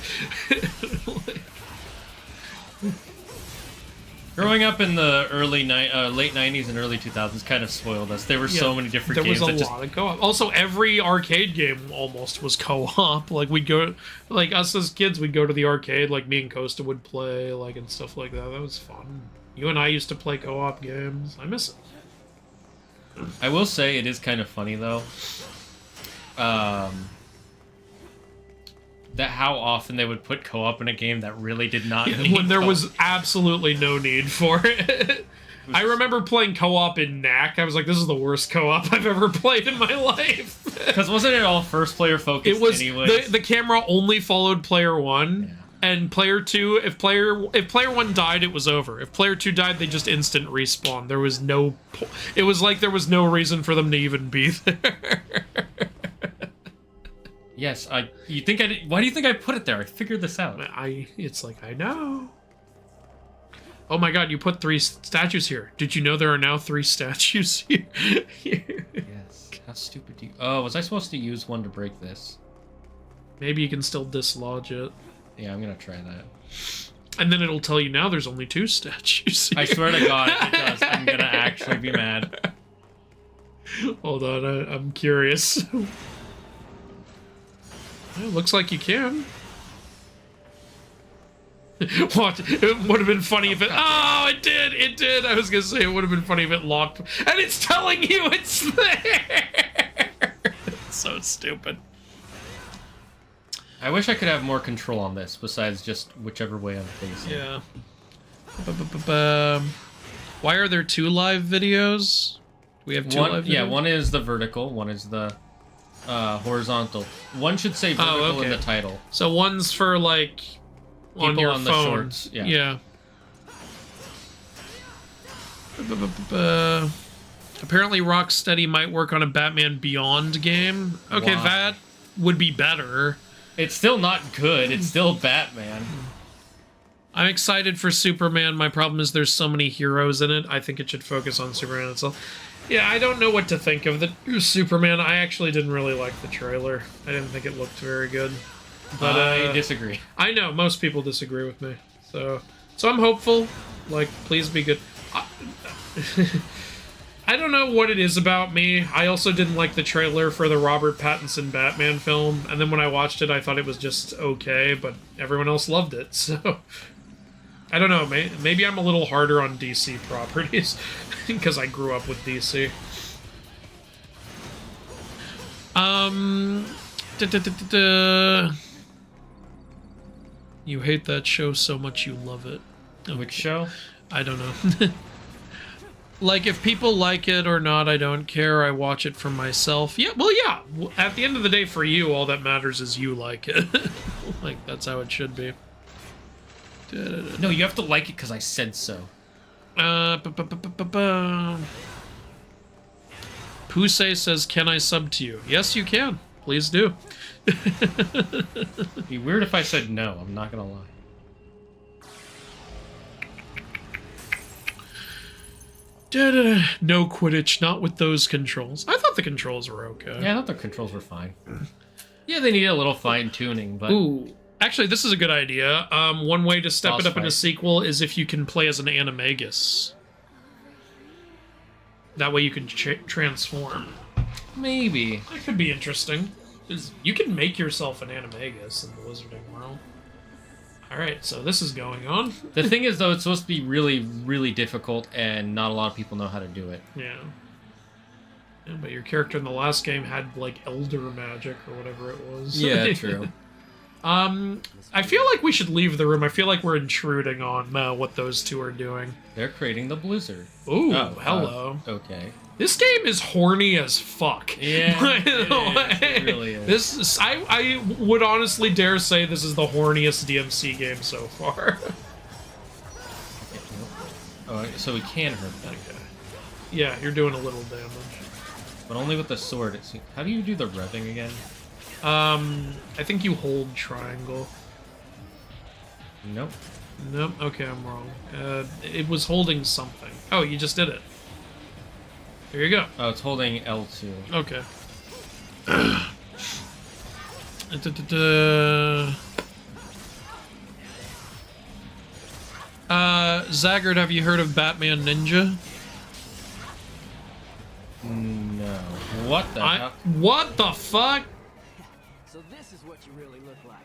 Growing up in the late 90s and early 2000s kind of spoiled us. There were so many different games. There was a lot of co-op. Also, every arcade game almost was co-op. Like, we'd go... Like, us as kids, we'd go to the arcade. Like, me and Costa would play, like, and stuff like that. That was fun. You and I used to play co-op games. I miss it. I will say it is kind of funny, though. That how often they would put co-op in a game that really did not need when there was absolutely no need for it. I remember playing co-op in Knack. I was like, this is the worst co-op I've ever played in my life. Because wasn't it all first player focused? It was anyways? The camera only followed player one, and player two. If player one died, it was over. If player two died, they just instant respawn. There was no. It was like there was no reason for them to even be there. Yes, you think I did? Why do you think I put it there? I figured this out. It's like, I know. Oh my god, you put 3 statues here. Did you know there are now 3 statues here? Yes. How stupid do you... Oh, was I supposed to use one to break this? Maybe you can still dislodge it. Yeah, I'm gonna try that. And then it'll tell you now there's only 2 statues here. I swear to god, it does. I'm gonna actually be mad. Hold on, I'm curious. Well, looks like you can. What? It would have been funny if it... Oh, it did! It did! I was gonna say it would have been funny if it locked... And it's telling you it's there! It's so stupid. I wish I could have more control on this besides just whichever way I'm facing. Yeah. Why are there 2 live videos? We have 2 live videos? Yeah, one is the vertical, one is the horizontal. One should say vertical in the title. So one's for, like, on People your on phone. the shorts, yeah. Apparently Rocksteady might work on a Batman Beyond game. Okay, Wow. that would be better. It's still not good. It's still Batman. I'm excited for Superman. My problem is there's so many heroes in it. I think it should focus on Superman itself. Yeah, I don't know what to think of the Superman. I actually didn't really like the trailer. I didn't think it looked very good. But I disagree. I know most people disagree with me. So I'm hopeful. Like, please be good. I don't know what it is about me. I also didn't like the trailer for the Robert Pattinson Batman film, and then when I watched it, I thought it was just okay, but everyone else loved it, so... I don't know, maybe I'm a little harder on DC properties, because I grew up with DC. You hate that show so much you love it. Which show? I don't know. Like, if people like it or not, I don't care. I watch it for myself. Yeah, well, yeah. At the end of the day, for you, all that matters is you like it. Like, that's how it should be. No, you have to like it because I said so. Pusey says, can I sub to you? Yes, you can. Please do. It'd be weird if I said no. I'm not gonna lie. No Quidditch, not with those controls. I thought the controls were okay. Yeah, I thought the controls were fine. Yeah, they need a little fine tuning, but Ooh, actually, this is a good idea. One way to step Boss it up in a fight. sequel is if you can play as an animagus. That way you can transform. maybe. That could be interesting. 'Cause you can make yourself an animagus in the Wizarding world. Alright, so this is going on. The thing is, though, it's supposed to be really, really difficult, and not a lot of people know how to do it. Yeah. Yeah, but your character in the last game had, like, elder magic or whatever it was. Yeah, true. I feel like we should leave the room. I feel like we're intruding on what those two are doing. They're creating the blizzard. Ooh, Oh, hello. Okay. This game is horny as fuck. Yeah, By the it is. way. It really is. This is, I would honestly dare say this is the horniest DMC game so far. Oh, so we can hurt them, Okay. Yeah, you're doing a little damage. but only with the sword. It seems. How do you do the revving again? I think you hold triangle. Nope. Nope, okay, I'm wrong. It was holding something. Oh, you just did it. There you go. Oh, it's holding L2. Okay. Zaggard, have you heard of Batman Ninja? No. What the hell? What the fuck? So this is what you really look like.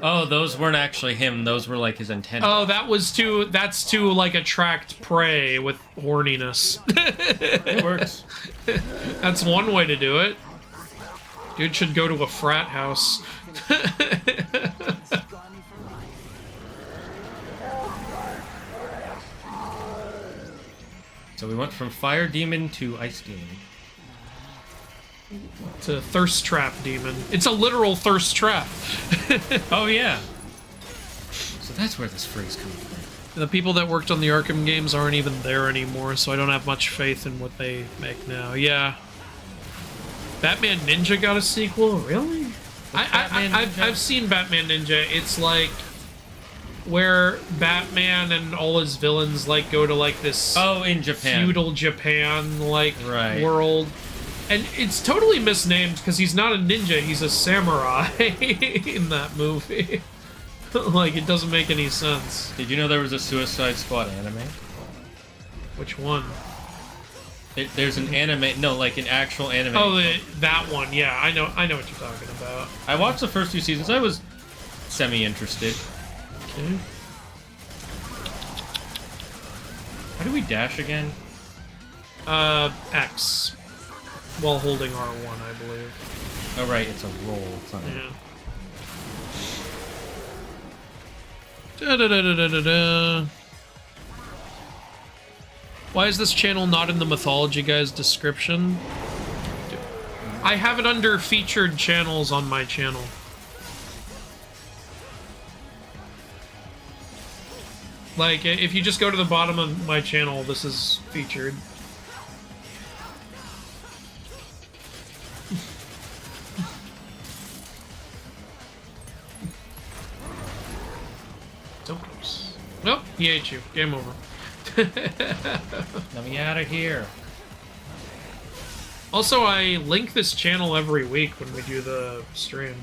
Oh, those weren't actually him. Those were like his antennas. Oh, that's to like attract prey with horniness. It works. That's one way to do it. Dude should go to a frat house. So we went from fire demon to ice demon. To thirst trap demon. It's a literal thirst trap. Oh yeah. So that's where this phrase comes from. The people that worked on the Arkham games aren't even there anymore, so I don't have much faith in what they make now. Yeah. Batman Ninja got a sequel? Really? I've seen Batman Ninja. It's like where Batman and all his villains like go to like this In Japan. feudal Japan like Right. world. And it's totally misnamed because he's not a ninja, he's a samurai in that movie. Like, it doesn't make any sense. Did you know there was a Suicide Squad anime? Which one? There's an anime, no, like an actual anime. Oh, that one. Yeah, I know what you're talking about. I watched the first 2 seasons. I was semi-interested. Okay. How do we dash again? X. While holding R1, I believe. Oh, right, it's a roll. It's not Yeah. Da-da-da-da-da-da. Why is this channel not in the Mythology Guy's description? I have it under featured channels on my channel. Like, if you just go to the bottom of my channel, this is featured. Nope, he ate you. Game over. Let me out of here. Also, I link this channel every week when we do the stream.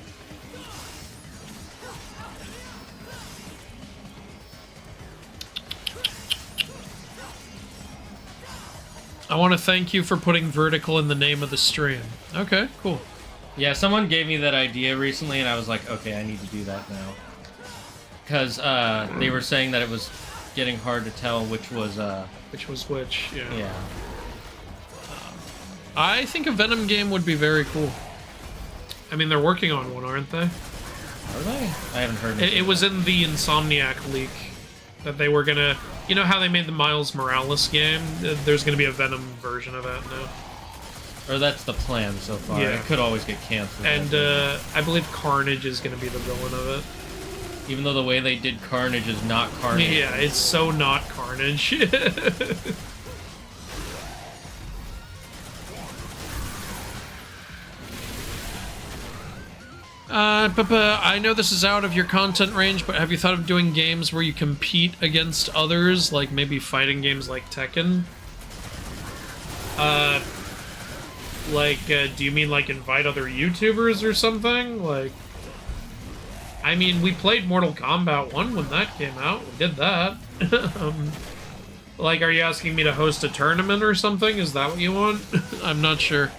I want to thank you for putting vertical in the name of the stream. Okay, cool. Yeah, someone gave me that idea recently, and I was like, okay, I need to do that now. Because they were saying that it was getting hard to tell which was which, yeah. Yeah. I think a Venom game would be very cool. I mean, they're working on one, aren't they? Are they? I haven't heard It was in the Insomniac leak that they were gonna... You know how they made the Miles Morales game? There's gonna be a Venom version of that now. Or that's the plan so far. Yeah. It could always get canceled. And I believe Carnage is gonna be the villain of it. Even though the way they did Carnage is not Carnage. Yeah, it's so not Carnage. I know this is out of your content range, but have you thought of doing games where you compete against others, like maybe fighting games like Tekken? Do you mean like invite other YouTubers or something? Like, I mean, we played Mortal Kombat 1 when that came out. We did that. Like, are you asking me to host a tournament or something? Is that what you want? I'm not sure.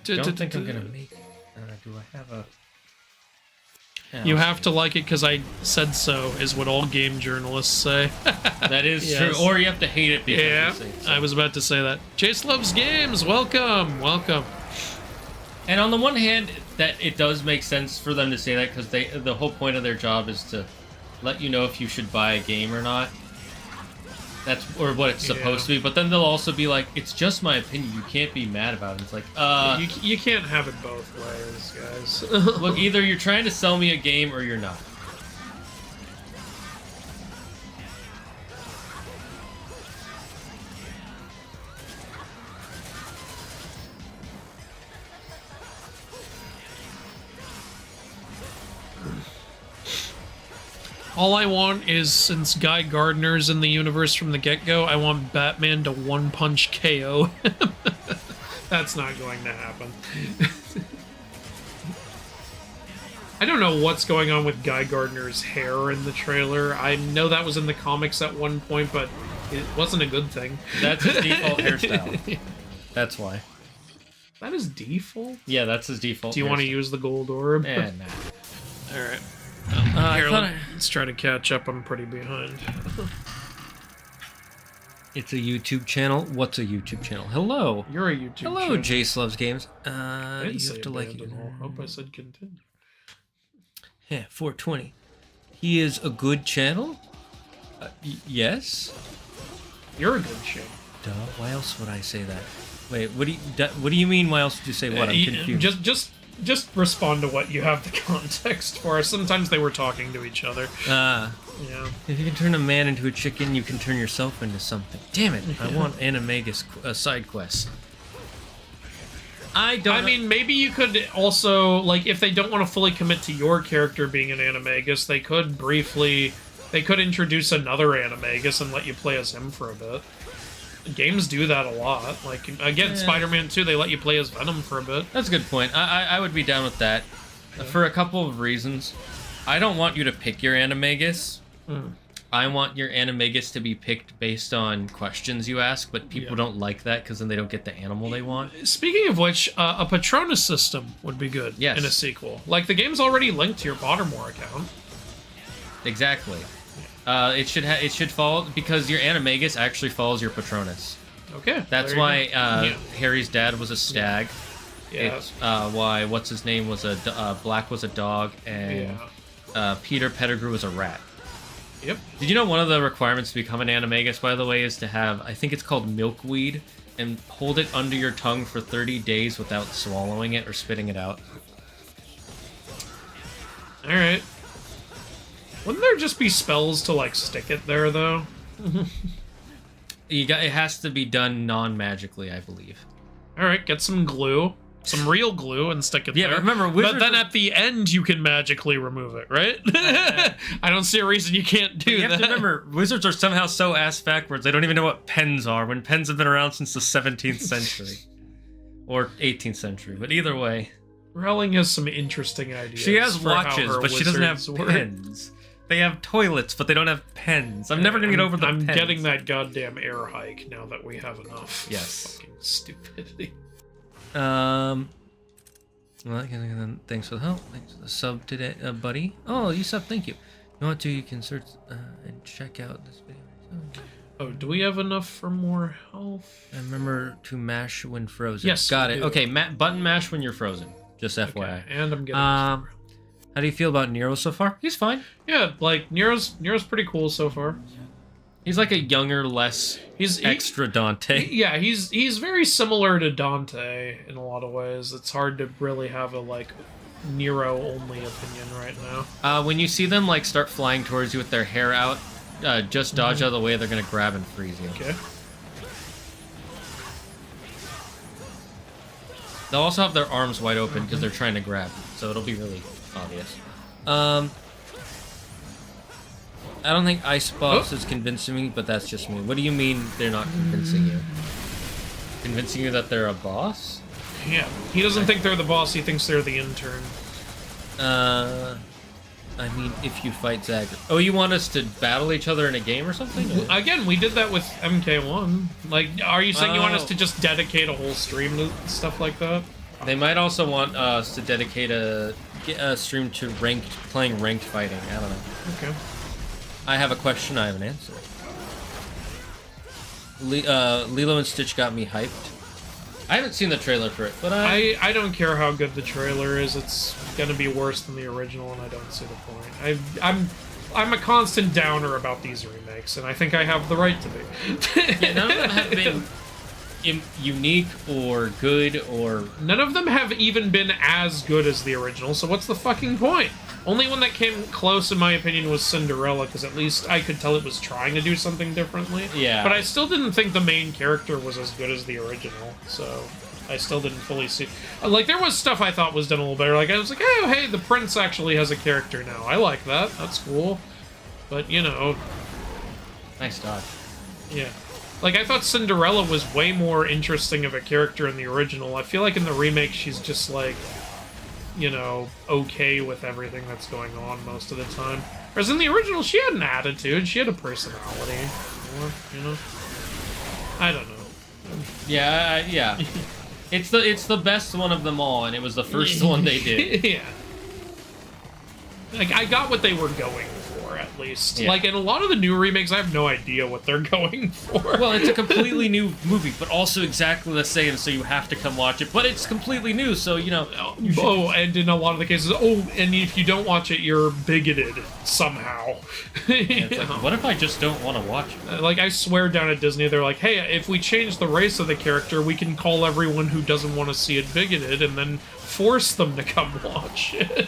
Don't think I'm gonna make it. Do I have a... Yeah, you have to like it because I said so, is what all game journalists say. That is Yes. true. Or you have to hate it because Yeah, you say so. I was about to say that. Jace loves games. Welcome, welcome. And on the one hand, that it does make sense for them to say that because the whole point of their job is to let you know if you should buy a game or not. That's or what it's supposed to be. But then they'll also be like, "It's just my opinion. You can't be mad about it." It's like, you can't have it both ways, guys. look, either you're trying to sell me a game or you're not. All I want is, since Guy Gardner's in the universe from the get-go, I want Batman to one-punch KO him. That's not going to happen. I don't know what's going on with Guy Gardner's hair in the trailer. I know that was in the comics at one point, but it wasn't a good thing. That's his default hairstyle. That's why. That is default? Yeah, that's his default. Do you want to use the gold orb? Nah. Alright. I thought Let's try to catch up. I'm pretty behind. it's a YouTube channel. What's a YouTube channel? Hello. You're a YouTube Hello, channel. Jace Loves Games. I didn't You say have to like it. abandon all. Hope I said continue. Yeah, 420. He is a good channel? Yes. You're a good channel. Duh. Why else would I say that? Wait, what do you mean? Why else would you say what? I'm confused. Just respond to what you have the context for. Sometimes they were talking to each other. Yeah. If you can turn a man into a chicken, you can turn yourself into something. Damn it! I want Animagus side quests. I mean, maybe you could also, like, if they don't want to fully commit to your character being an Animagus, they could introduce another Animagus and let you play as him for a bit. Games do that a lot. Like, again, Spider-Man 2, they let you play as Venom for a bit. That's a good point. I would be down with that for a couple of reasons. I don't want you to pick your Animagus. I want your Animagus to be picked based on questions you ask, but people don't like that because then they don't get the animal they want. Speaking of which, a Patronus system would be good in a sequel. Like, the game's already linked to your Pottermore account. Exactly. It should follow because your Animagus actually follows your Patronus. Okay. That's why Harry's dad was a stag. Yeah. It's why what's his name was Black was a dog, and Peter Pettigrew was a rat. Yep. Did you know one of the requirements to become an animagus, by the way, is to have, I think it's called milkweed, and hold it under your tongue for 30 days without swallowing it or spitting it out. Alright. Wouldn't there just be spells to, like, stick it there, though? It has to be done non-magically, I believe. Alright, get some glue. Some real glue and stick it there. Yeah, remember, wizards but then at the end, you can magically remove it, right? I don't see a reason you can't do You that. have to remember, wizards are somehow so ass backwards, they don't even know what pens are, when pens have been around since the 17th century. Or 18th century, but either way. Rowling has some interesting ideas. She has for how watches, her but she doesn't have wizards work. pens. They have toilets, but they don't have pens. I'm never gonna get over the I'm pens. getting that goddamn air hike now that we have enough. Yes. Fucking stupidity. Well, thanks for the help. Thanks for the sub today, buddy. Oh, you sub, thank you. You want to, you can search and check out this video. Oh, do we have enough for more health? And remember to mash when frozen. Yes, got we it. do. Okay, button mash when you're frozen. Just FYI. Okay, and I'm getting How do you feel about Nero so far? He's fine. yeah, like Nero's pretty cool so far. He's like a younger, less extra Dante. Yeah, he's very similar to Dante in a lot of ways. It's hard to really have a like Nero only opinion right now. When you see them like start flying towards you with their hair out, just dodge out of the way. They're gonna grab and freeze you. Okay. They'll also have their arms wide open because they're trying to grab, so it'll be really obvious. I don't think Ice Boss is convincing me, but that's just me. What do you mean they're not convincing you? Convincing you that they're a boss? Yeah, he doesn't think they're the boss. He thinks they're the intern. I mean, if you fight Zagger. Oh, you want us to battle each other in a game or something? Again, we did that with MK1. Like, are you saying you want us Oh. to just dedicate a whole stream to stuff like that? They might also want us to dedicate a stream to playing ranked fighting. I don't know. Okay. I have a question, I have an answer. Lilo and Stitch got me hyped. I haven't seen the trailer for it, but I don't care how good the trailer is. It's gonna be worse than the original, and I don't see the point. I'm a constant downer about these remakes, and I think I have the right to be. yeah, none of them have been unique or good or... None of them have even been as good as the original, so what's the fucking point? Only one that came close, in my opinion, was Cinderella, because at least I could tell it was trying to do something differently. Yeah. But I still didn't think the main character was as good as the original, so I still didn't fully see... Like, there was stuff I thought was done a little better. Like, I was like, oh, hey, the prince actually has a character now. I like that. That's cool. But, you know... Nice dodge. Yeah. Like, I thought Cinderella was way more interesting of a character in the original. I feel like in the remake, she's just, like, you know, okay with everything that's going on most of the time. Whereas in the original, she had an attitude. She had a personality. More, you know? I don't know. Yeah, yeah. It's the best one of them all, and it was the first one they did. Yeah. Like, I got what they were going for, at least. Yeah. Like, in a lot of the new remakes, I have no idea what they're going for. Well, it's a completely new movie, but also exactly the same, so you have to come watch it. But it's completely new, so, you know... You should... Oh, and in a lot of the cases, oh, and if you don't watch it, you're bigoted somehow. Yeah, it's like, what if I just don't want to watch it? Like, I swear down at Disney, they're like, hey, if we change the race of the character, we can call everyone who doesn't want to see it bigoted and then force them to come watch it.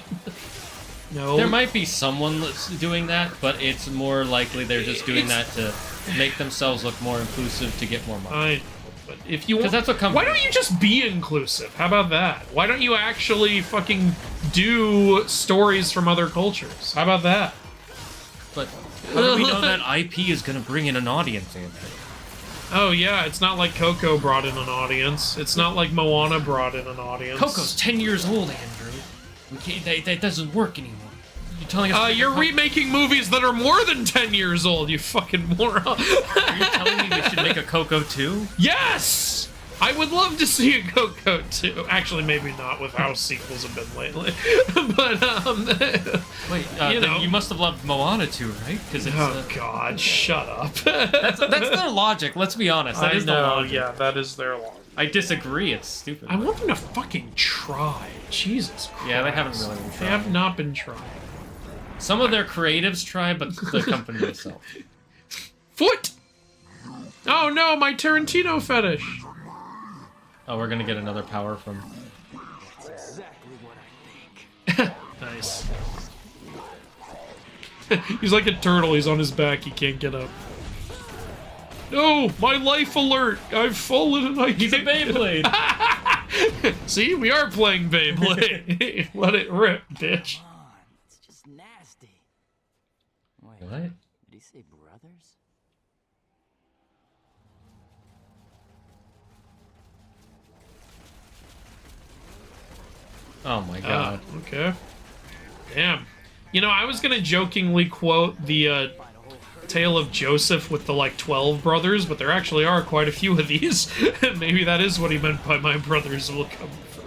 No. There might be someone that's doing that, but it's more likely they're just doing that to make themselves look more inclusive to get more money. I know, but if you want... that's what comes... Why don't you just be inclusive? How about that? Why don't you actually fucking do stories from other cultures? How about that? But how do we know that IP is going to bring in an audience, Anthony? Oh, yeah, it's not like Coco brought in an audience. It's not like Moana brought in an audience. Coco's 10 years old, Andrew. That doesn't work anymore. You're telling us... You're remaking movies that are more than 10 years old, you fucking moron. Are you telling me we should make a Coco 2? Yes! I would love to see a Coco 2. Actually, maybe not with how sequels have been lately. But, Wait, you know. you must have loved Moana 2, right? Because it's... Oh, God, shut up. That's their logic, let's be honest. That is the logic. Yeah, that is their logic. I disagree, it's stupid. I want them to fucking try. Jesus Christ. Yeah, they haven't really been They trying. have not been trying. Some of their creatives try, but the company itself. Foot! Oh no, my Tarantino fetish! Oh, we're gonna get another power from... That's exactly what I think. Nice. He's like a turtle, he's on his back, he can't get up. No, my life alert! I've fallen and I can't... He's a Beyblade! See, we are playing Beyblade. Let it rip, bitch. Come on, it's just nasty. Wait, What? did he say brothers? Oh my god. Okay. Damn. You know, I was gonna jokingly quote the tale of Joseph with the, like, 12 brothers, but there actually are quite a few of these. Maybe that is what he meant by my brothers will come from.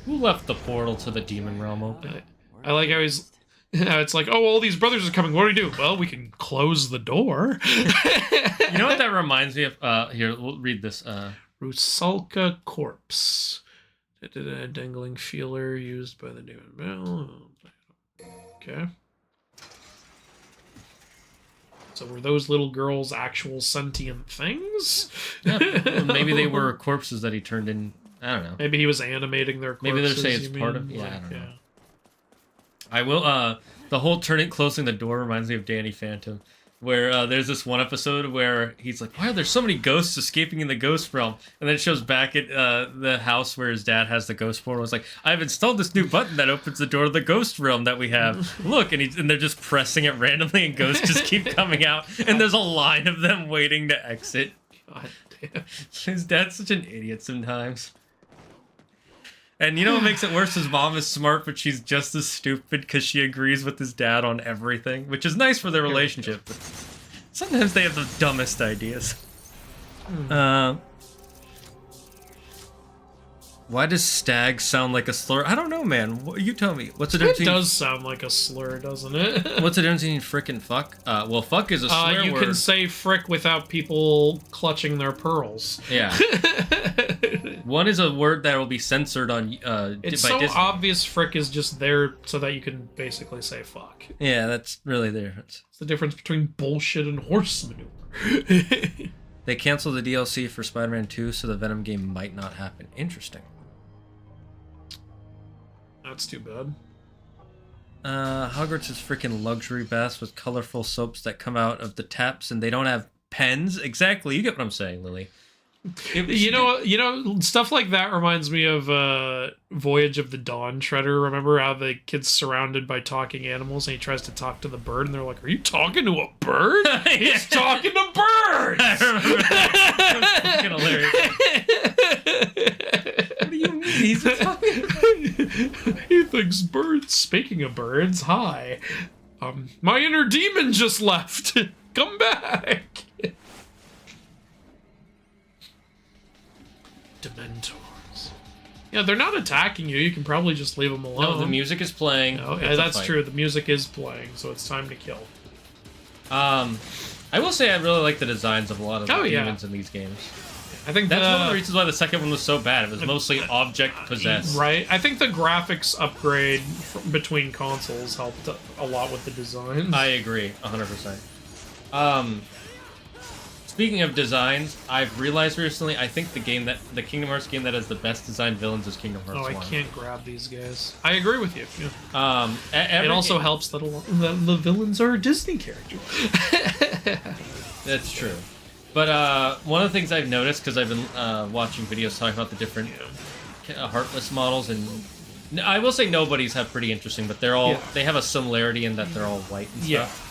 Who left the portal to the demon realm open? I like how he's... It's like, oh, all these brothers are coming. What do we do? Well, we can close the door. You know what that reminds me of? Here, we'll read this. Rusalka corpse. Dangling feeler used by the demon bell. Okay. So were those little girls actual sentient things? Yeah, maybe they were corpses that he turned in. I don't know. Maybe he was animating their corpses. Maybe they're saying it's part of. Yeah, I don't know. I will. The whole closing the door reminds me of Danny Phantom, where there's this one episode where he's like, "Why are there so many ghosts escaping in the ghost realm?" And then it shows back at the house where his dad has the ghost portal. It's like, "I've installed this new button that opens the door to the ghost realm that we have. Look," and they're just pressing it randomly, and ghosts just keep coming out. And there's a line of them waiting to exit. God damn. His dad's such an idiot sometimes. And you know what makes it worse? His mom is smart, but she's just as stupid because she agrees with his dad on everything, which is nice for their relationship. But sometimes they have the dumbest ideas. Why does stag sound like a slur? I don't know, man. You tell me. What's the difference? It does sound like a slur, doesn't it? What's the difference between frick and fuck? Well, fuck is a swear you word. can say frick without people clutching their pearls. Yeah. One is a word that will be censored on It's by so Disney. obvious frick is just there so that you can basically say fuck. Yeah, that's really the difference. It's the difference between bullshit and horse manure. They canceled the DLC for Spider-Man 2, so the Venom game might not happen. Interesting. That's too bad. Hogwarts is freaking luxury baths with colorful soaps that come out of the taps, and they don't have pens. Exactly, you get what I'm saying, Lily. You know, stuff like that reminds me of Voyage of the Dawn Treader. Remember how the kid's surrounded by talking animals and he tries to talk to the bird and they're like, "Are you talking to a bird?" He's talking to birds! I remember that. It was fucking hilarious. What do you mean? He's talking. He thinks birds. Speaking of birds, hi. My inner demon just left. Come back. Dementors. Yeah, they're not attacking you. You can probably just leave them alone. No, the music is playing. No, yeah, that's true. The music is playing, so it's time to kill. I will say I really like the designs of a lot of the demons in these games. I think that's one of the reasons why the second one was so bad. It was mostly object possessed. Right. I think the graphics upgrade between consoles helped a lot with the designs. I agree, 100%. Speaking of designs, I've realized recently, I think the Kingdom Hearts game that has the best designed villains is Kingdom Hearts 1. I can't grab these guys. I agree with you. Yeah. It also helps that the villains are Disney characters. That's true. But one of the things I've noticed, because I've been watching videos talking about the different Heartless models, and I will say Nobody's have pretty interesting, but they're all they have a similarity in that they're all white and stuff.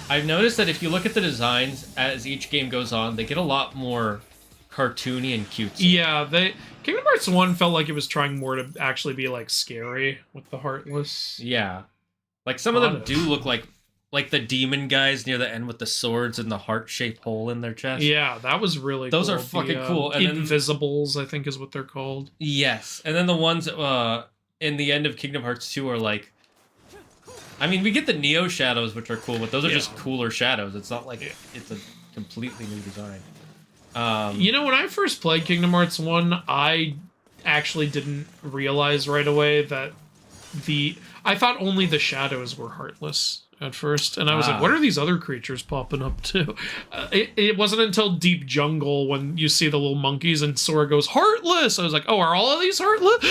I've noticed that if you look at the designs as each game goes on, they get a lot more cartoony and cutesy. Yeah, Kingdom Hearts 1 felt like it was trying more to actually be like scary with the Heartless. Yeah. Like some of them do look like the demon guys near the end with the swords and the heart-shaped hole in their chest. Yeah, that was really Those cool. are fucking cool. And Invisibles, I think is what they're called. Yes. And then the ones in the end of Kingdom Hearts 2 are like, I mean, we get the Neo shadows, which are cool, but those are just cooler shadows. It's not like it's a completely new design. You know, when I first played Kingdom Hearts 1, I actually didn't realize right away that I thought only the shadows were heartless at first, and I was like, what are these other creatures popping up to? It wasn't until Deep Jungle when you see the little monkeys and Sora goes, heartless! I was like, oh, are all of these heartless?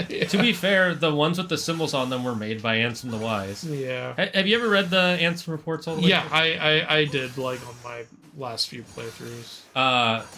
Yeah. To be fair, the ones with the symbols on them were made by Ansem the Wise. Yeah. Have you ever read the Ansem reports all the way? Yeah, I did, like, on my last few playthroughs.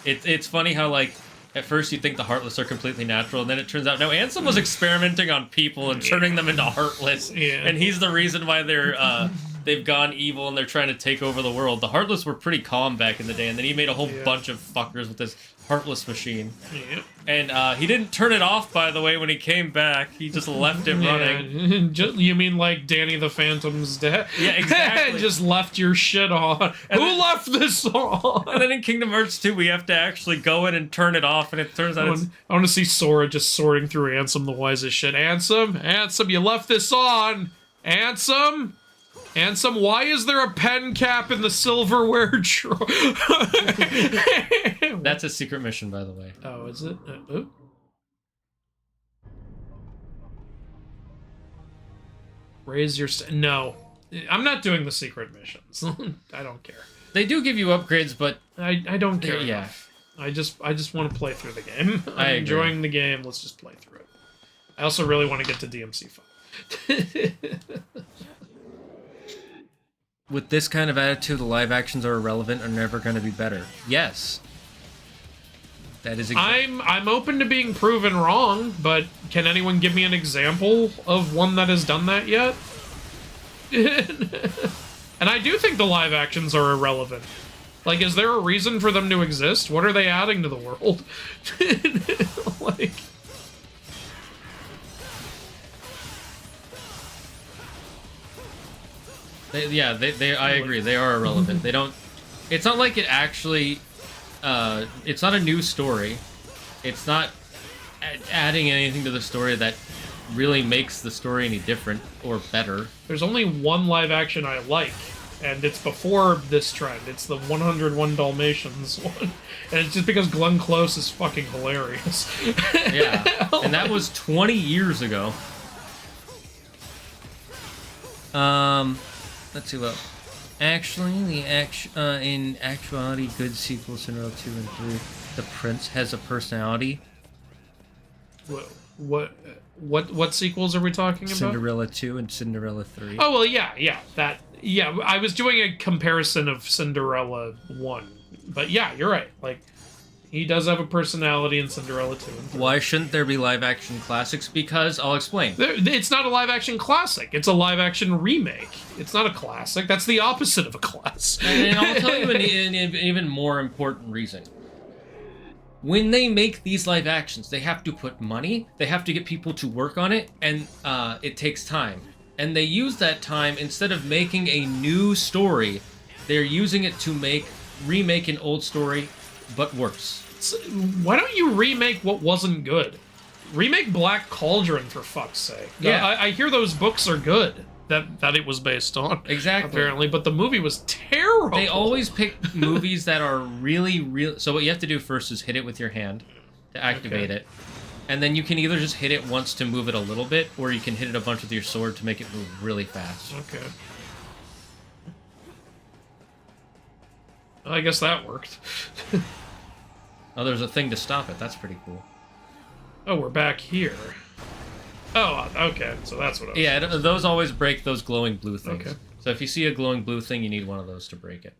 It's funny how, like, at first you think the Heartless are completely natural, and then it turns out, no, Ansem was experimenting on people and turning them into Heartless. Yeah. And he's the reason why they've gone evil and they're trying to take over the world. The Heartless were pretty calm back in the day, and then he made a whole bunch of fuckers with this Heartless machine. Yeah. And he didn't turn it off, by the way, when he came back. He just left it running. You mean like Danny the Phantom's dead? Yeah, exactly. Just left your shit on. And Who left this on? And then in Kingdom Hearts 2, we have to actually go in and turn it off, and it turns out I want to see Sora just sorting through Ansem the Wise's shit. Ansem, you left this on. Ansem, why is there a pen cap in the silverware drawer? That's a secret mission, by the way. Oh, is it? Raise your... No. I'm not doing the secret missions. I don't care. They do give you upgrades, but... I don't care. Yeah. Enough. I just want to play through the game. I agree. Enjoying the game. Let's just play through it. I also really want to get to DMC 5. With this kind of attitude, the live actions are irrelevant and never going to be better. Yes. That is I'm open to being proven wrong, but can anyone give me an example of one that has done that yet? And I do think the live actions are irrelevant. Like, is there a reason for them to exist? What are they adding to the world? Like... I agree. They are irrelevant. They don't... It's not like it actually... it's not a new story. It's not adding anything to the story that really makes the story any different or better. There's only one live action I like, and it's before this trend. It's the 101 Dalmatians one. And it's just because Glenn Close is fucking hilarious. Yeah. And that was 20 years ago. Let's see what. Actually, in actuality, good sequels, Cinderella 2 and 3, the prince has a personality. What sequels are we talking about? Cinderella 2 and Cinderella 3. Oh well, yeah. I was doing a comparison of Cinderella 1, but yeah, you're right. Like, he does have a personality in Cinderella 2 and 3. Why shouldn't there be live-action classics? Because, I'll explain. It's not a live-action classic. It's a live-action remake. It's not a classic. That's the opposite of a classic. And I'll tell you an even more important reason. When they make these live actions, they have to put money, they have to get people to work on it, and it takes time. And they use that time, instead of making a new story, they're using it to remake an old story, but worse. Why don't you remake what wasn't good? Remake Black Cauldron, for fuck's sake. Yeah. I hear those books are good, that it was based on. Exactly. Apparently, but the movie was terrible. They always pick movies that are really... So what you have to do first is hit it with your hand to activate it. And then you can either just hit it once to move it a little bit, or you can hit it a bunch with your sword to make it move really fast. Okay. I guess that worked. Oh, there's a thing to stop it. That's pretty cool. Oh, we're back here. Oh, okay. So that's what I was... Yeah, those always break those glowing blue things. Okay. So if you see a glowing blue thing, you need one of those to break it.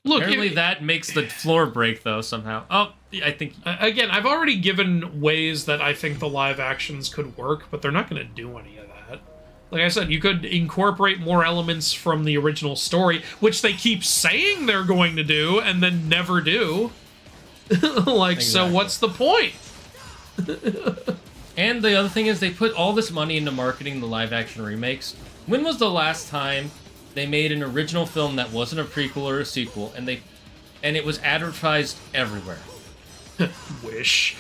Look, apparently that makes the floor break, though, somehow. Oh, I think... Again, I've already given ways that I think the live actions could work, but they're not going to do any of that. Like I said, you could incorporate more elements from the original story, which they keep saying they're going to do, and then never do. Like, exactly. So what's the point? And the other thing is, they put all this money into marketing the live-action remakes. When was the last time they made an original film that wasn't a prequel or a sequel, and it was advertised everywhere? Wish.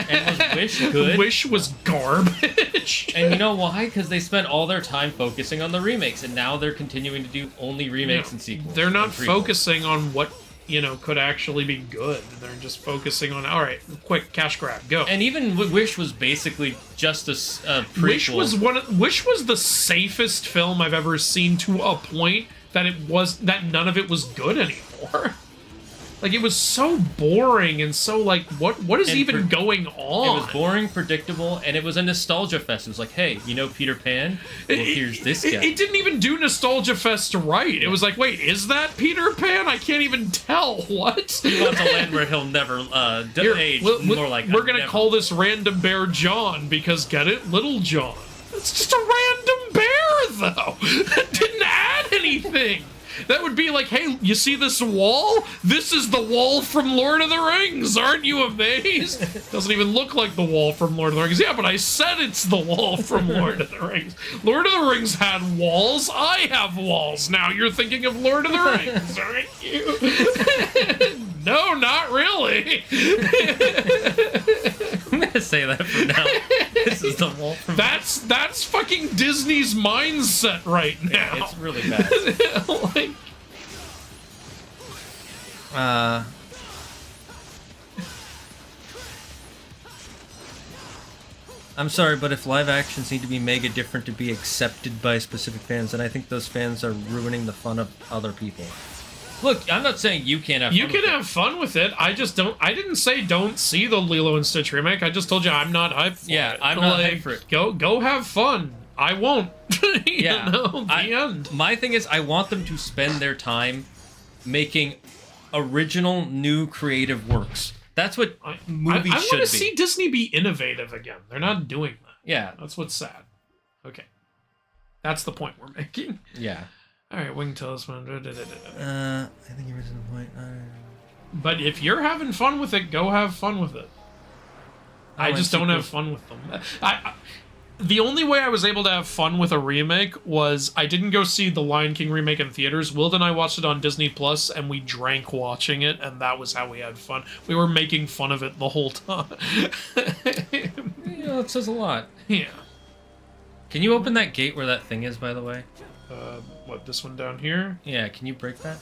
And was Wish good? Wish was garbage. And you know why? Because they spent all their time focusing on the remakes, and now they're continuing to do only remakes and sequels. They're not focusing on what you know, could actually be good. They're just focusing on, all right, quick cash grab, go. And even Wish was basically just a prequel. Wish was the safest film I've ever seen, to a point that none of it was good anymore. Like, it was so boring and so, like, what is even going on? It was boring, predictable, and it was a nostalgia fest. It was like, hey, you know Peter Pan? Well, here's this guy. It didn't even do Nostalgia Fest right. It was like, wait, is that Peter Pan? I can't even tell. What? He wants a land where he'll never age. More like, we're going to call this Random Bear John because, get it? Little John. It's just a random bear, though. That didn't add anything. That would be like, hey, you see this wall? This is the wall from Lord of the Rings. Aren't you amazed? Doesn't even look like the wall from Lord of the Rings. Yeah, but I said it's the wall from Lord of the Rings. Lord of the Rings had walls. I have walls. Now you're thinking of Lord of the Rings, aren't you? No, not really. I'm gonna say that from now. This is the wall from. That's fucking Disney's mindset right now. Yeah, it's really bad. Like, I'm sorry, but if live actions need to be mega different to be accepted by specific fans, then I think those fans are ruining the fun of other people. Look, I'm not saying you can't have fun. You can have fun with it. I just don't. I didn't say don't see the Lilo and Stitch remake. I just told you I'm not hyped for it. Yeah, I'm not hyped for it. Go have fun. I won't. Yeah. You know, the end. My thing is, I want them to spend their time making original, new, creative works. That's what movies I should be. want to see Disney be innovative again. They're not doing that. Yeah. That's what's sad. Okay. That's the point we're making. Yeah. All right, Wing tell us when. I think you're missing the point. But if you're having fun with it, go have fun with it. I just don't have fun with them. The only way I was able to have fun with a remake was I didn't go see the Lion King remake in theaters. Will and I watched it on Disney Plus, and we drank watching it, and that was how we had fun. We were making fun of it the whole time. You know, it says a lot. Yeah. Can you open that gate where that thing is, by the way? What, this one down here? Yeah, can you break that?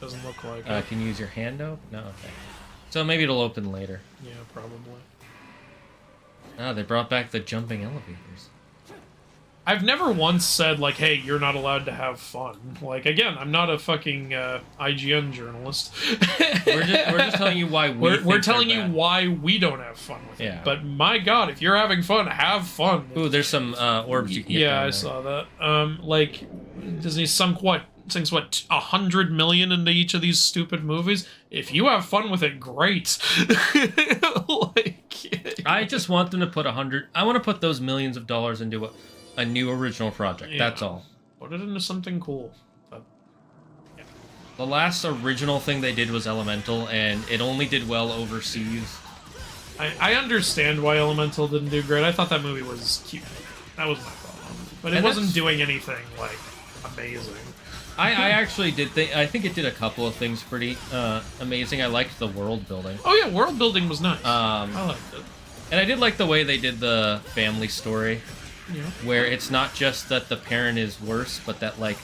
Doesn't look like it. Can you use your hand though? No, okay. So maybe it'll open later. Yeah, probably. Ah, they brought back the jumping elevators. I've never once said, like, hey, you're not allowed to have fun. Like, again, I'm not a fucking IGN journalist. We're just telling you why we're telling you why we don't have fun with it. But my god, if you're having fun, have fun. Ooh, there's some orbs you can get. Yeah, I saw that. Like, Disney sinks what, 100 million into each of these stupid movies? If you have fun with it, great. Like, I just want them to put I want to put those millions of dollars into a new original project. Yeah. That's all. Put it into something cool. But, yeah. The last original thing they did was Elemental, and it only did well overseas. I understand why Elemental didn't do great. I thought that movie was cute. That was my problem. But it wasn't doing anything, like, amazing. I actually did I think it did a couple of things pretty amazing. I liked the world building. Oh yeah, world building was nice. I liked it. And I did like the way they did the family story. Yeah. Where it's not just that the parent is worse, but that, like,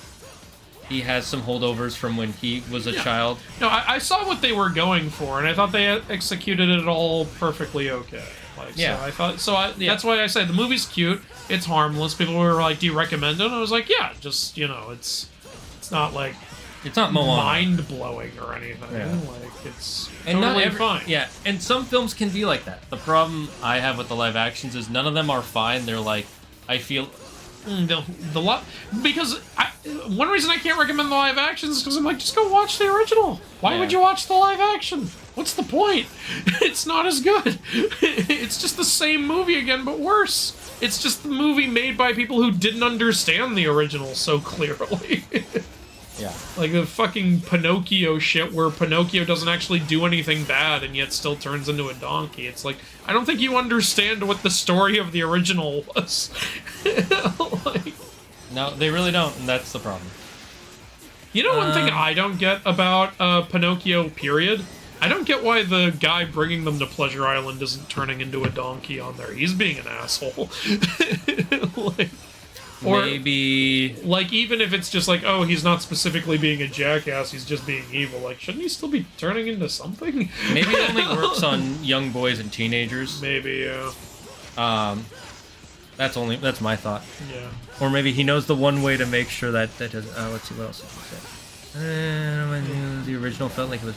he has some holdovers from when he was a child. No, I saw what they were going for, and I thought they executed it all perfectly okay. Like, yeah. So I thought, that's why I said the movie's cute, it's harmless. People were like, do you recommend it? And I was like, yeah, just, you know, it's not like... It's not mind-blowing or anything. Yeah. Like, it's and totally fine. Yeah, and some films can be like that. The problem I have with the live actions is none of them are fine. They're like, I feel... Because one reason I can't recommend the live actions is because I'm like, just go watch the original. Why would you watch the live action? What's the point? It's not as good. It's just the same movie again, but worse. It's just the movie made by people who didn't understand the original so clearly. Yeah. Like the fucking Pinocchio shit where Pinocchio doesn't actually do anything bad and yet still turns into a donkey. It's like, I don't think you understand what the story of the original was. Like, no, they really don't, and that's the problem. You know one thing I don't get about Pinocchio, period? I don't get why the guy bringing them to Pleasure Island isn't turning into a donkey on there. He's being an asshole. Like, Or maybe like even if it's just like, oh, he's not specifically being a jackass, he's just being evil. Like, shouldn't he still be turning into something? maybe it only works on young boys and teenagers. Maybe, yeah. That's my thought. Yeah. Or maybe he knows the one way to make sure that does. Let's see what else did he say. The original felt like it was.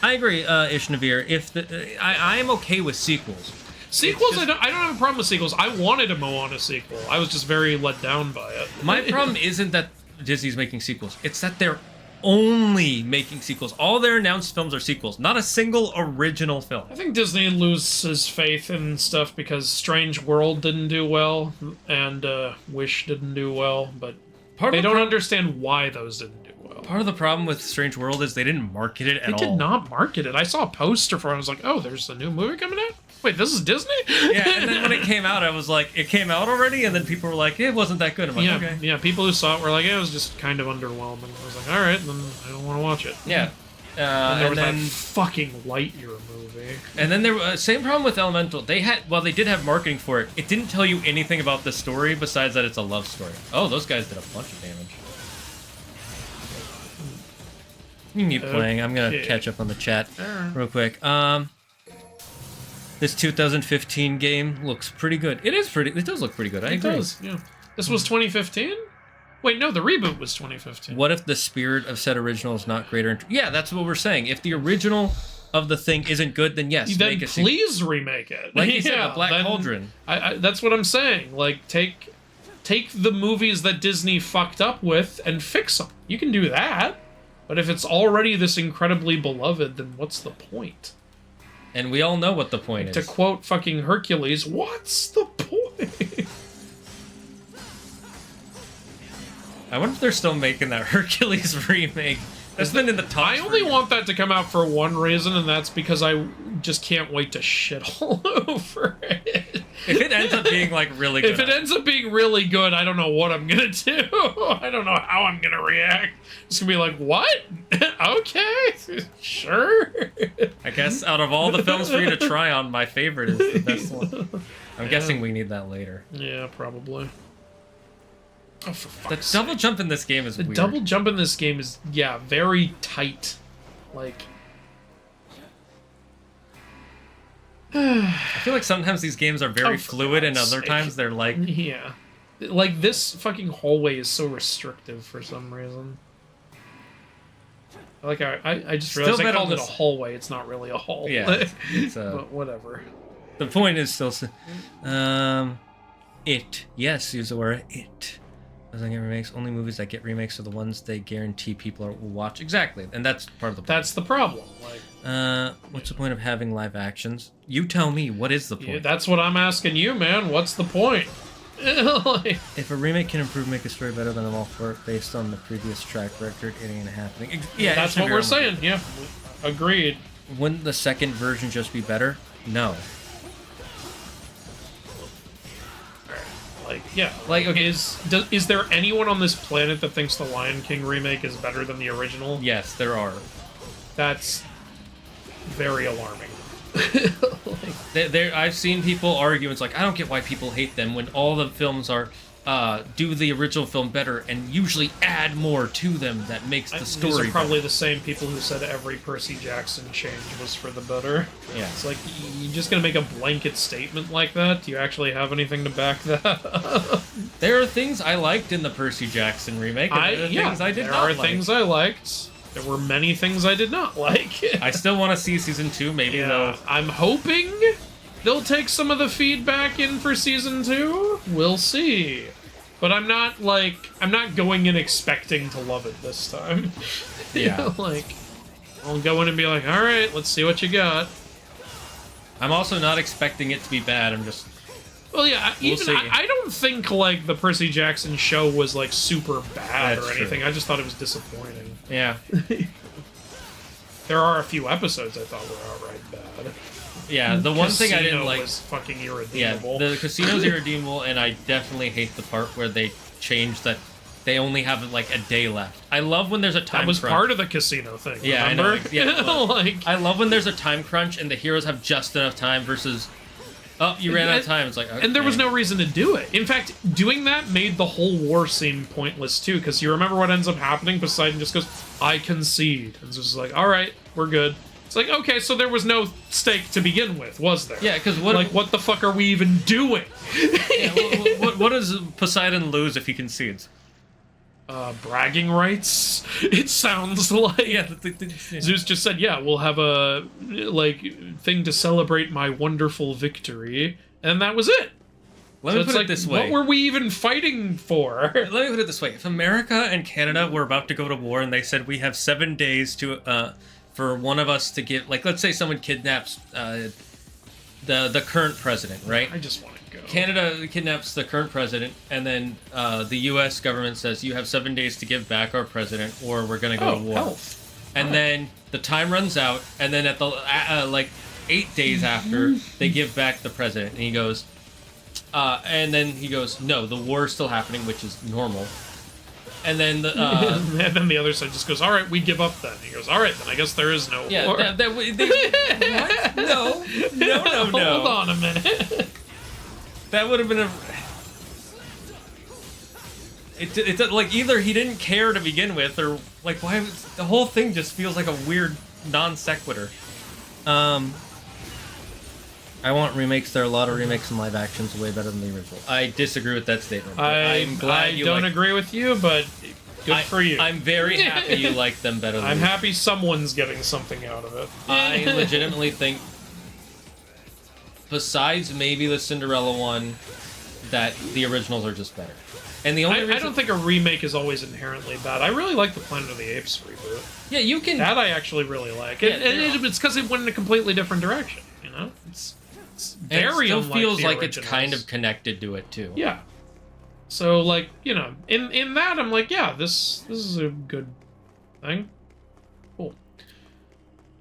I agree, Ishnavir. If I am okay with sequels. Sequels, I don't have a problem with sequels. I wanted a Moana sequel. I was just very let down by it. My problem isn't that Disney's making sequels. It's that they're only making sequels. All their announced films are sequels, not a single original film. I think Disney loses faith in stuff because Strange World didn't do well, and Wish didn't do well, but they don't understand why those didn't do well. Part of the problem with Strange World is they didn't market it at all. They did not market it. I saw a poster for it, and I was like, oh, there's a new movie coming out? Wait, this is Disney? Yeah, and then when it came out, I was like, it came out already? And then people were like, it wasn't that good. I'm like, yeah, okay. Yeah, people who saw it were like, yeah, it was just kind of underwhelming. I was like, all right, then I don't want to watch it. Yeah. And there was that fucking Lightyear movie. And then there was same problem with Elemental. They did have marketing for it. It didn't tell you anything about the story besides that it's a love story. Oh, those guys did a bunch of damage. You can keep playing. I'm gonna catch up on the chat real quick. This 2015 game looks pretty good. It does look pretty good. I agree. It does, yeah. This was 2015? Wait, no, the reboot was 2015. What if the spirit of said original is not greater? Yeah, that's what we're saying. If the original of the thing isn't good, then yes, then make it. Please remake it. Like you said, the Black Cauldron. That's what I'm saying. Like, take the movies that Disney fucked up with and fix them. You can do that. But if it's already this incredibly beloved, then what's the point? And we all know what the point is. To quote fucking Hercules, what's the point? I wonder if they're still making that Hercules remake. That's been in the talks. I only want that to come out for one reason, and that's because I just can't wait to shit all over it. If it ends up being like really good. If it ends up being really good, I don't know what I'm gonna do. I don't know how I'm gonna react. It's gonna be like, what? Okay, sure. I guess out of all the films for you to try on, my favorite is the best one. I'm guessing we need that later. Yeah, probably. Oh, for fuck's The sake. double jump in this game is weird. The double jump in this game is, yeah, very tight. Like... I feel like sometimes these games are very fluid, and other sake. times they're like... Yeah. Like, this fucking hallway is so restrictive for some reason. Like, I just realized I called it a hallway. It's not really a hall. Yeah. But whatever. The point is still... It. Yes, use the word it. Doesn't get remakes. Only movies that get remakes are the ones they guarantee people will watch. Exactly, and that's part of the problem. That's the problem. Like, what's the point of having live actions? You tell me. What is the point? Yeah, that's what I'm asking you, man. What's the point? Like, if a remake can make a story better than I'm all for it, based on the previous track record, it ain't happening. Yeah, that's what we're saying. Yeah, agreed. Wouldn't the second version just be better? No. Like, yeah. Like, okay, is there anyone on this planet that thinks the Lion King remake is better than the original? Yes, there are. That's very alarming. I've seen people argue. It's like, I don't get why people hate them when all the films are do the original film better and usually add more to them that makes the story These are probably better. the same people who said every Percy Jackson change was for the better. Yeah. It's like, you're just gonna make a blanket statement like that? Do you actually have anything to back that up? There are things I liked in the Percy Jackson remake, and there are things I did not like. There are things I liked. There were many things I did not like. I still want to see season 2, maybe though. I'm hoping they'll take some of the feedback in for season 2. We'll see. But I'm not going in expecting to love it this time. Yeah. Like, I'll go in and be like, all right, let's see what you got. I'm also not expecting it to be bad. I'm just... Well, yeah, We'll see. I don't think, like, the Percy Jackson show was, like, super bad That's or anything. true. I just thought it was disappointing. Yeah. There are a few episodes I thought were outright bad. Yeah, the one thing I didn't like... was fucking Yeah, irredeemable. the casino's irredeemable, and I definitely hate the part where they change that they only have, like, a day left. I love when there's a time That was crunch. part of the casino thing, Yeah, remember? I know. Yeah, well, like, I love when there's a time crunch and the heroes have just enough time versus Oh, you ran out of time. It's like, okay. And there was no reason to do it. In fact, doing that made the whole war seem pointless too, because you remember what ends up happening? Poseidon just goes, I concede. And it's just like, all right, we're good. It's like, okay, so there was no stake to begin with, was there? Yeah, because what the fuck are we even doing? Yeah, what does Poseidon lose if he concedes? Bragging rights? It sounds like. Yeah. Zeus just said, yeah, we'll have a, thing to celebrate my wonderful victory. And that was it. Let me put it this way. What were we even fighting for? Let me put it this way. If America and Canada were about to go to war and they said we have 7 days to, for one of us to give, like, let's say someone kidnaps, the current president, right? I just want to go. Canada kidnaps the current president, and then the U.S. government says you have 7 days to give back our president, or we're going to go to war. Health. And then the time runs out, and then at the 8 days after, they give back the president, and he goes, and then he goes, no, the war is still happening, which is normal. And then and then the other side just goes, all right, we give up then. He goes, all right, then I guess there is no war. What? No. Hold on a minute. That would have been It like either he didn't care to begin with, or like why the whole thing just feels like a weird non sequitur. I want remakes. There are a lot of remakes and live actions way better than the original. I disagree with that statement. I'm glad you don't agree with you, but good for you. I'm very happy you like them better than I'm me. happy someone's getting something out of it. I legitimately think, besides maybe the Cinderella one, that the originals are just better. And the only reason I don't think a remake is always inherently bad. I really like the Planet of the Apes reboot. Yeah, you can. That I actually really like. Yeah, It's because it went in a completely different direction. You know, it's very. It still unlike feels the like originals. it's kind of connected to it too. Yeah. So like, you know, in that I'm like, yeah, this is a good thing. Cool.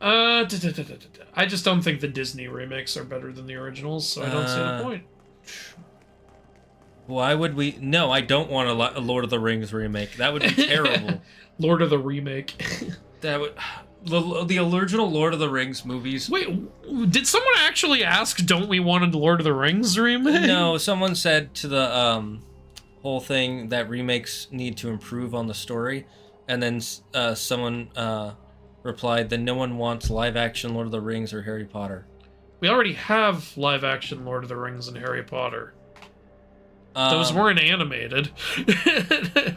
I just don't think the Disney remakes are better than the originals, so I don't see the point. Why would we? No, I don't want a Lord of the Rings remake. That would be terrible. Lord of the remake. That would. The original Lord of the Rings movies. Wait, did someone actually ask, don't we want a Lord of the Rings remake? No, someone said to the whole thing that remakes need to improve on the story, and then someone replied that no one wants live action Lord of the Rings or Harry Potter. We already have live action Lord of the Rings and Harry Potter. Those weren't animated.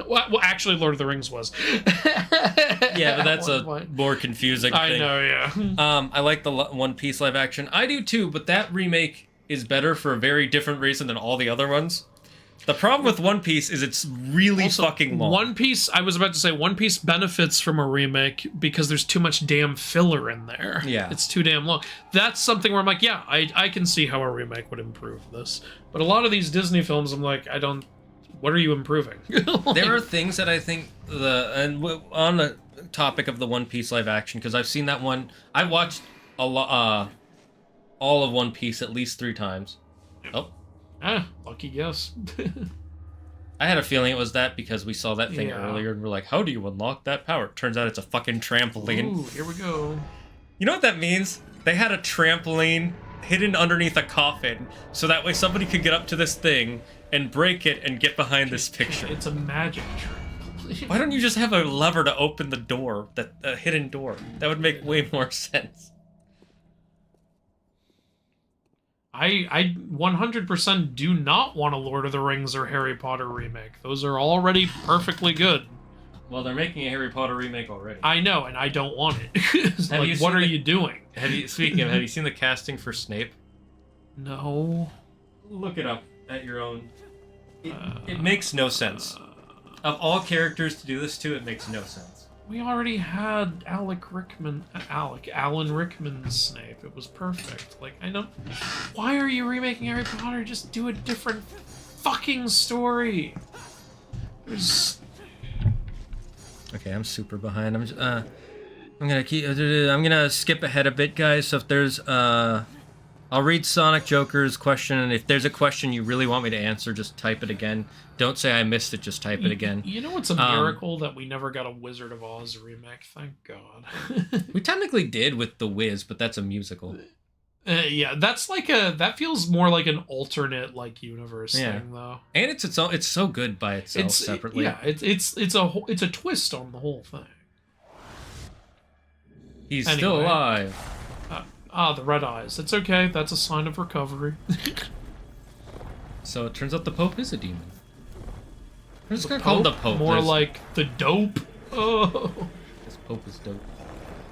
Well, actually, Lord of the Rings was. Yeah, but that's a more confusing thing. I know, yeah. I like the One Piece live action. I do too, but that remake is better for a very different reason than all the other ones. The problem with One Piece is it's really fucking long. One Piece, I was about to say, One Piece benefits from a remake because there's too much damn filler in there. Yeah. It's too damn long. That's something where I'm like, yeah, I can see how a remake would improve this. But a lot of these Disney films, I'm like, what are you improving? There are things that I think on the topic of the One Piece live action, because I've seen that one. I watched all of One Piece at least 3 times. Oh. Lucky guess. I had a feeling it was that because we saw that thing Yeah. earlier and we're like, how do you unlock that power? Turns out it's a fucking trampoline. Ooh, here we go. You know what that means? They had a trampoline hidden underneath a coffin, so that way somebody could get up to this thing and break it and get behind this picture. It's a magic trick. Why don't you just have a lever to open the door, that hidden door? That would make way more sense. I 100% do not want a Lord of the Rings or Harry Potter remake. Those are already perfectly good. Well, they're making a Harry Potter remake already. I know, and I don't want it. Like, what are you doing? Speaking of, have you seen the casting for Snape? No. Look it up at your own. It makes no sense. Of all characters to do this to, it makes no sense. We already had Alan Rickman's Snape. It was perfect. Like, I know. Why are you remaking Harry Potter? Just do a different fucking story. There's. Okay, I'm super behind. I'm gonna skip ahead a bit, guys. So if there's I'll read Sonic Joker's question, and if there's a question you really want me to answer, just type it again. Don't say I missed it, just type it again. You know what's a miracle that we never got a Wizard of Oz remake? Thank God. We technically did with The Wiz, but that's a musical. Yeah, that's like that feels more like an alternate like universe thing though. And it's so good by itself separately. Yeah, it's a twist on the whole thing. He's still alive. The red eyes. It's okay. That's a sign of recovery. So it turns out the Pope is a demon. I'm just gonna call him the Pope. More like the dope. Oh. This Pope is dope.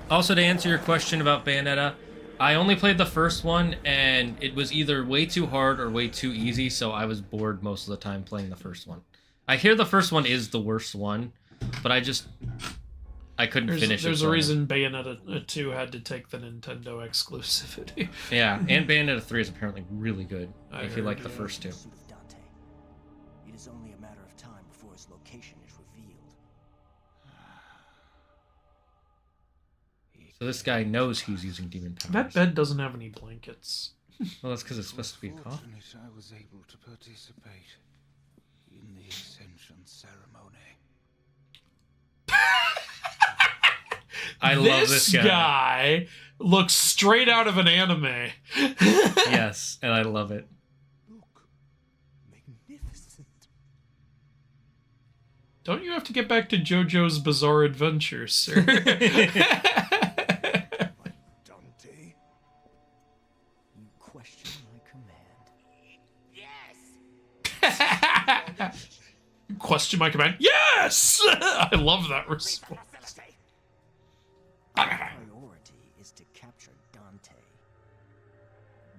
Also, to answer your question about Bayonetta, I only played the first one, and it was either way too hard or way too easy, so I was bored most of the time playing the first one. I hear the first one is the worst one, but I couldn't finish it. There's a reason Bayonetta 2 had to take the Nintendo exclusivity. Yeah, and Bayonetta 3 is apparently really good, if you like the first two. With Dante. It is only a matter of time before his location is revealed. So this guy knows he's using demon powers. That bed doesn't have any blankets. Well, that's because it's supposed to be a coffin. I was able to participate in the Ascension ceremony. I love this guy. This guy looks straight out of an anime. Yes, and I love it. Look, magnificent. Don't you have to get back to JoJo's Bizarre Adventures, sir? Dante, You question my command. Question my command. Yes! I love that response. Priority is to capture Dante.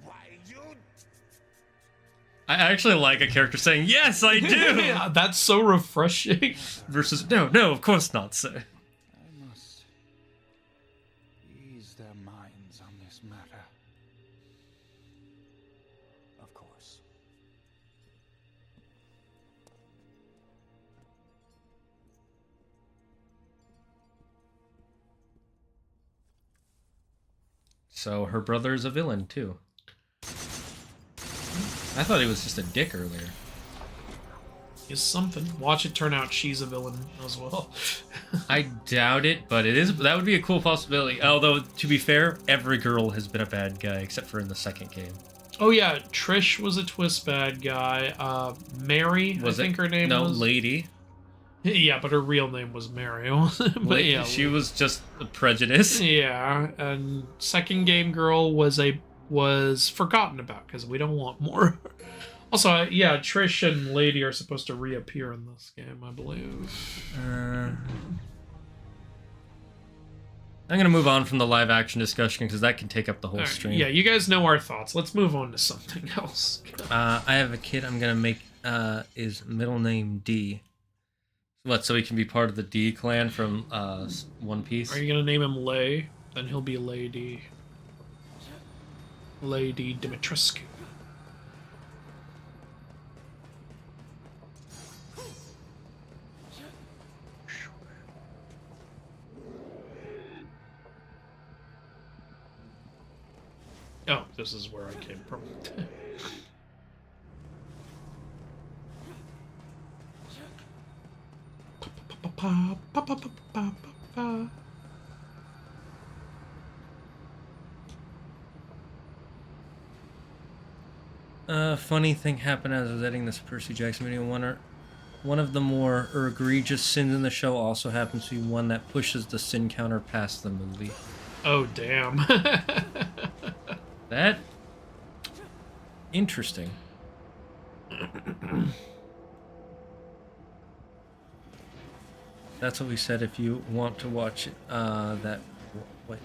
why you? I actually like a character saying, "Yes, I do!" Yeah, that's so refreshing. Versus, no, of course not, sir. I must ease their minds on this matter. Of course. So her brother is a villain, too. I thought he was just a dick earlier. Is something. Watch it turn out she's a villain as well. I doubt it, but that would be a cool possibility. Although, to be fair, every girl has been a bad guy, except for in the second game. Oh yeah, Trish was a twist bad guy. Mary, I think her name was. No, Lady. Yeah, but her real name was Mary. But yeah, She was just a prejudice. yeah, and second game girl was forgotten about because we don't want more. Also, yeah, Trish and Lady are supposed to reappear in this game, I believe. I'm gonna move on from the live action discussion because that can take up the whole All right, stream. yeah, you guys know our thoughts. Let's move on to something else. I have a kid I'm gonna make his middle name D. What, so he can be part of the D clan from One Piece? Are you gonna name him Lay? Then he'll be Lady Dimitrescu. Oh, this is where I came from. Funny thing happened as I was editing this Percy Jackson video. One of the more egregious sins in the show also happens to be one that pushes the sin counter past the movie. Oh, damn. That... Interesting. That's what we said if you want to watch it. Wait.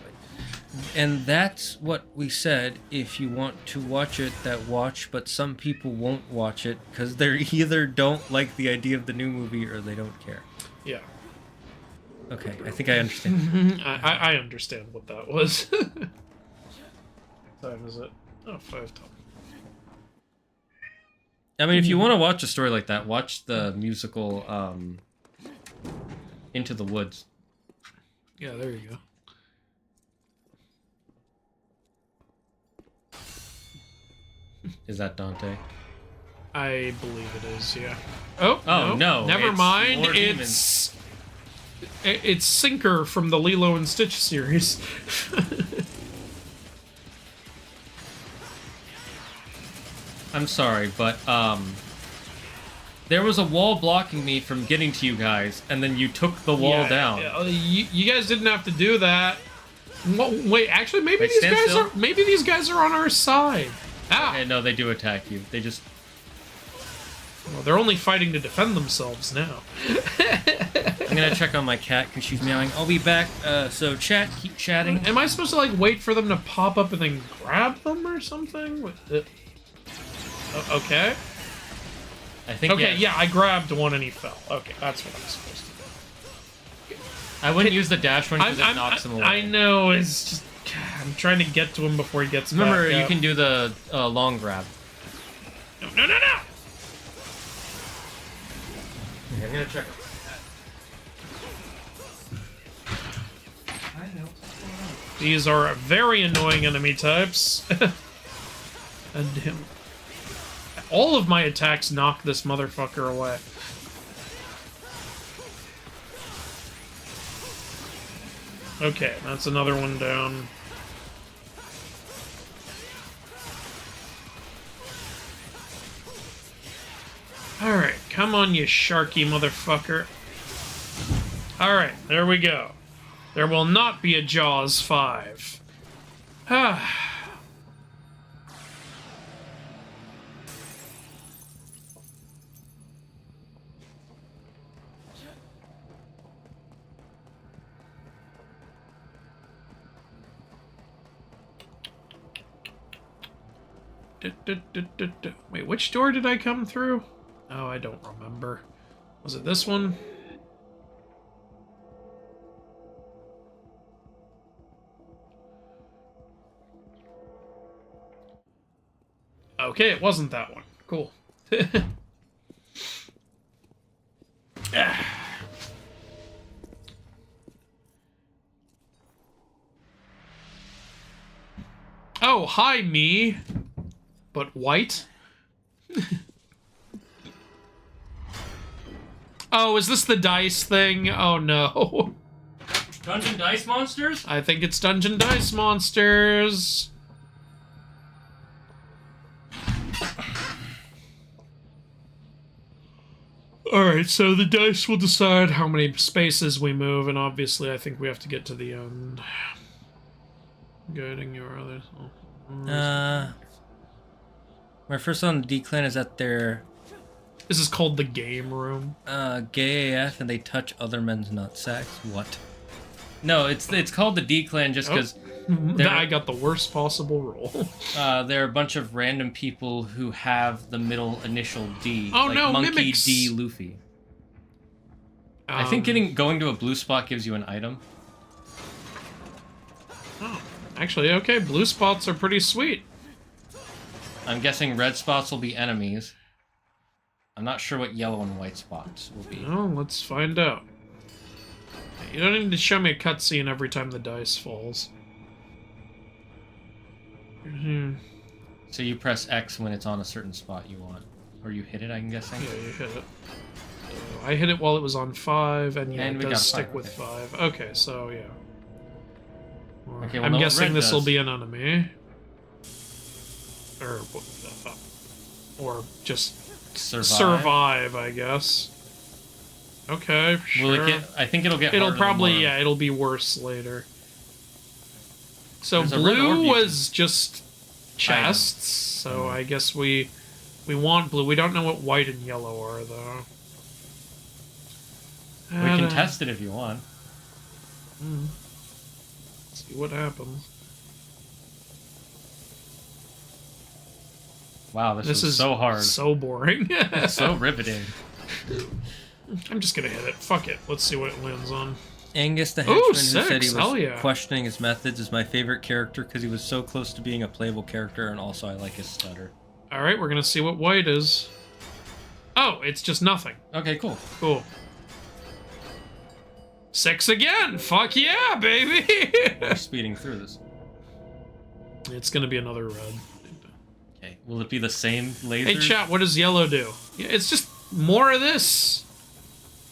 And that's what we said if you want to watch it, but some people won't watch it because they either don't like the idea of the new movie or they don't care. Yeah. Okay, I think I understand. I understand what that was. What time is it? Oh, 5 time. I mean, if you want to watch a story like that, watch the musical Into the Woods. Yeah, there you go. Is that Dante? I believe it is, yeah. Oh, no, never it's mind. more It's Sinker from the Lilo and Stitch series. I'm sorry, but there was a wall blocking me from getting to you guys, and then you took the wall down. You guys didn't have to do that. Wait, actually, maybe Wait, these guys are on our side. Ah, Okay, no, they do attack you. They just... well, they're only fighting to defend themselves now. I'm gonna check on my cat because she's meowing. I'll be back. So chat, keep chatting. Am I supposed to like wait for them to pop up and then grab them or something? Okay. I think. Okay, yeah, I grabbed one and he fell. Okay, that's what I'm supposed to do. I wouldn't use the dash one because it knocks him away. I know, it's just... I'm trying to get to him before he gets Remember, back you up. can do the long grab. No! Okay, I'm gonna check. These are very annoying enemy types. And him. All of my attacks knock this motherfucker away. Okay, that's another one down. Alright, come on, you sharky motherfucker. Alright, there we go. There will not be a Jaws 5. Ah. Wait, which door did I come through? Oh, I don't remember. Was it this one? Okay, it wasn't that one. Cool. Oh, hi, me. But white? Oh, is this the dice thing? Oh, no. Dungeon Dice Monsters? I think it's Dungeon Dice Monsters. Alright, so the dice will decide how many spaces we move, and obviously I think we have to get to the end. Guiding your others. My first on the D clan is at their This is called the game room. gay AF and they touch other men's nutsacks. What? No, it's called the D clan just because I got the worst possible roll. there are a bunch of random people who have the middle initial D. Oh, like no, Monkey mimics. D Luffy. I think going to a blue spot gives you an item. Oh, actually, okay, blue spots are pretty sweet. I'm guessing red spots will be enemies. I'm not sure what yellow and white spots will be. Well, let's find out. You don't need to show me a cutscene every time the dice falls. So you press X when it's on a certain spot you want. Or you hit it, I'm guessing? Yeah, you hit it. So I hit it while it was on 5, and yeah, And we it got does stick 5, with okay. 5. Okay, so yeah. Okay, well, I'm know what guessing red this will does. be an enemy. Or just survive, I guess. Okay, sure. Will it get? I think it'll get. It'll harder probably, the more- yeah, it'll be worse later. So There's a red orb blue you was just chests, so I guess we want blue. We don't know what white and yellow are, though. We can test it if you want. See what happens. Wow, this This is is so hard. so boring. So riveting. I'm just gonna hit it. Fuck it. Let's see what it lands on. Angus the Ooh, henchman who said he 6, hell was yeah. questioning his methods is my favorite character because he was so close to being a playable character, and also I like his stutter. All right, we're gonna see what white is. Oh, it's just nothing. Okay, cool. Cool. 6 again. Fuck yeah, baby. We're speeding through this. It's gonna be another red. Okay, will it be the same laser? Hey, chat. What does yellow do? Yeah, it's just more of this.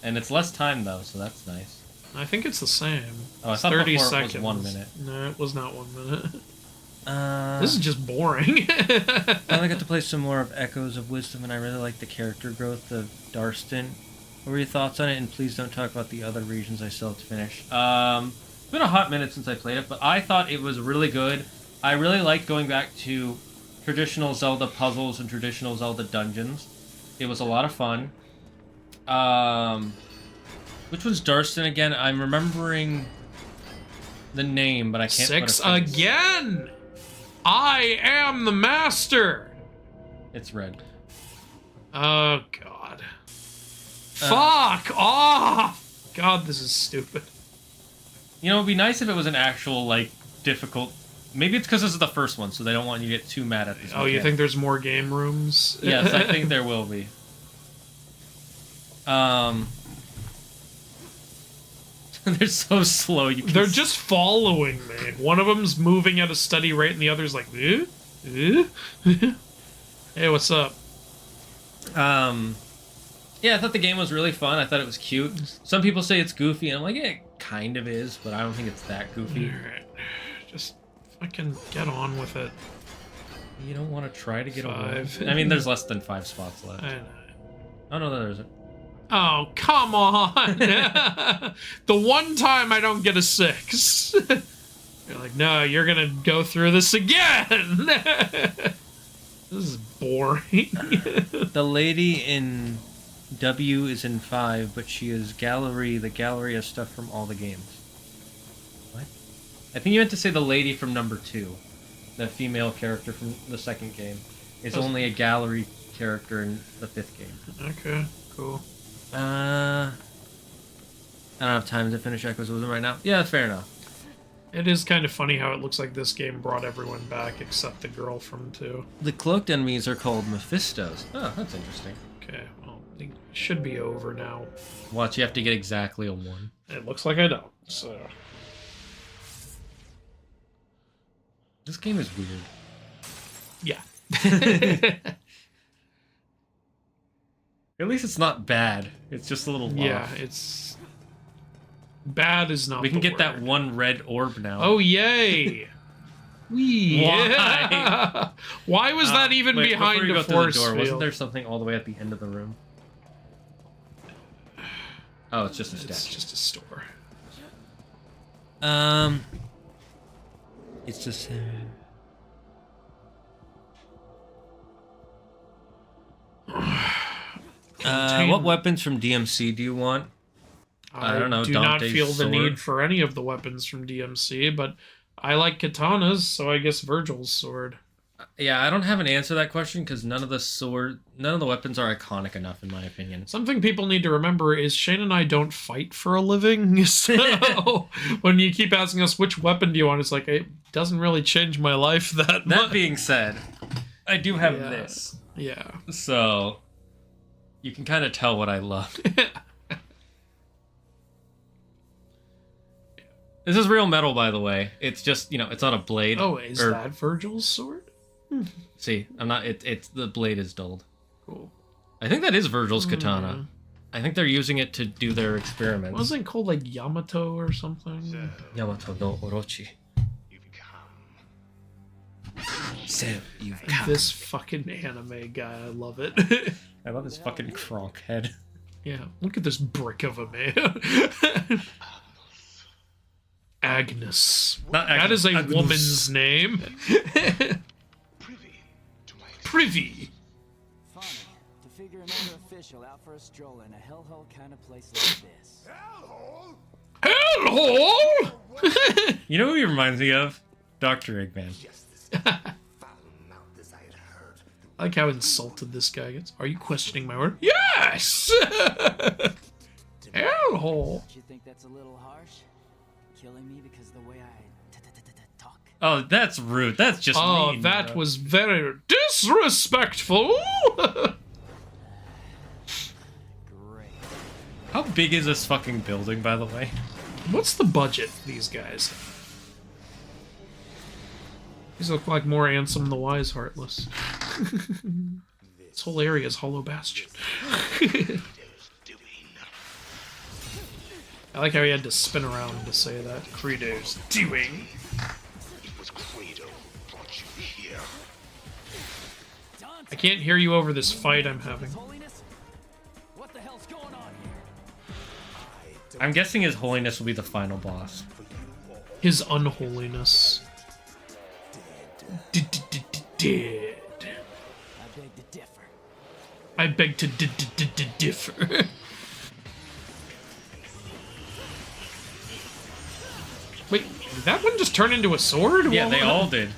And it's less time though, so that's nice. I think it's the same. Oh, I thought 30 before seconds. it was 1 minute. No, it was not 1 minute. This is just boring. I only got to play some more of Echoes of Wisdom, and I really like the character growth of Darstan. What were your thoughts on it? And please don't talk about the other regions I still have to finish. It's been a hot minute since I played it, but I thought it was really good. I really liked going back to traditional Zelda puzzles and traditional Zelda dungeons. It was a lot of fun. Which one's Darstan again? I'm remembering the name, but I can't. 6 again! I am the master! It's red. Oh, God. Fuck off! God, this is stupid. You know, it'd be nice if it was an actual, like, difficult... Maybe it's because this is the first one, so they don't want you to get too mad at this. Oh, you think there's more game rooms? Yes, I think there will be. They're so slow. They're just following me. One of them's moving at a steady rate, and the other's like, eh? Eh? Hey, what's up? Yeah, I thought the game was really fun. I thought it was cute. Some people say it's goofy, and I'm like, yeah, it kind of is, but I don't think it's that goofy. Alright. Just fucking get on with it. You don't want to try to get 5. away. I mean, there's less than 5 spots left. I know. Oh, no, there isn't. Oh, come on! The one time I don't get a 6. You're like, no, you're gonna go through this again! This is boring. The lady in W is in 5, but she is gallery. The gallery has stuff from all the games. What? I think you meant to say the lady from number 2. The female character from the second game. Is only a gallery character in the 5th game. Okay, cool. I don't have time to finish Echoes of Wisdom right now. Yeah, fair enough. It is kind of funny how it looks like this game brought everyone back except the girl from 2. The cloaked enemies are called Mephistos. Oh, that's interesting. Okay, well, it should be over now. Watch, you have to get exactly a 1. It looks like I don't, so... This game is weird. Yeah. At least it's not bad. It's just a little off. Yeah, it's... Bad is not We can the get that word. 1 red orb now. Oh, yay! Yeah. Why was that even wait, behind before you a go through the force door, field? wasn't there something all the way at the end of the room? Oh, it's just a It's statue. just a store. It's just... what weapons from DMC do you want? I don't know, do not Dante's feel the sword. need for any of the weapons from DMC, but I like katanas, so I guess Virgil's sword. Yeah, I don't have an answer to that question because none of the weapons are iconic enough, in my opinion. Something people need to remember is Shane and I don't fight for a living, so when you keep asking us which weapon do you want, it's like, it doesn't really change my life that much. That being said, I do have Yeah. this, Yeah. so you can kind of tell what I love. This is real metal, by the way. It's just, it's on a blade. Oh, is that Virgil's sword? See, I'm not. It's the blade is dulled. Cool. I think that is Virgil's katana. I think they're using it to do their experiments. Wasn't it called like Yamato or something? Yamato no Orochi. So you've come. This fucking anime guy, I love it. I love his fucking cronk head. Yeah, look at this brick of a man. Agnes. Not That Agnes, is a Agnes. woman's name. Privy. Funny to figure another official out for a stroll in a hellhole kind of place like this. Hellhole! You know who he reminds me of? Dr. Eggman. I like how insulted this guy gets. Are you questioning my word? Yes! Hellhole. Do you think that's a little harsh? Killing me because of the way I talk? Oh, that's rude. That's just Oh, mean. that bro. was very disrespectful. Great. How big is this fucking building, by the way? What's the budget for these guys? These look like more Ansem the Wise Heartless. This whole area is Hollow Bastion. I like how he had to spin around to say that. Credo's doing. It was Credo, I can't hear you over this fight I'm having. Holiness? What the hell's going on here? I'm guessing His Holiness will be the final boss. His unholiness. Dead. I beg to differ. I beg to differ. Wait, did that one just turn into a sword? Yeah, they all did.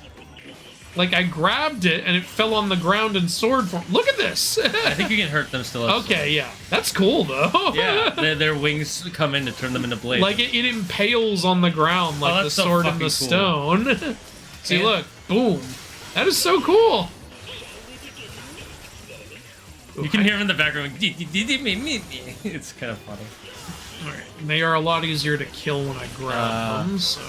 Like, I grabbed it, and it fell on the ground in sword form. Look at this! I think you can hurt them still. Okay, yeah. That's cool, though. Yeah, their wings come in to turn them into blades. Like, it impales on the ground like the that's so sword in the fucking stone. See, And- look. Boom. That is so cool. You can hear him in the background. It's kind of funny. Alright, they are a lot easier to kill when I grab them, so...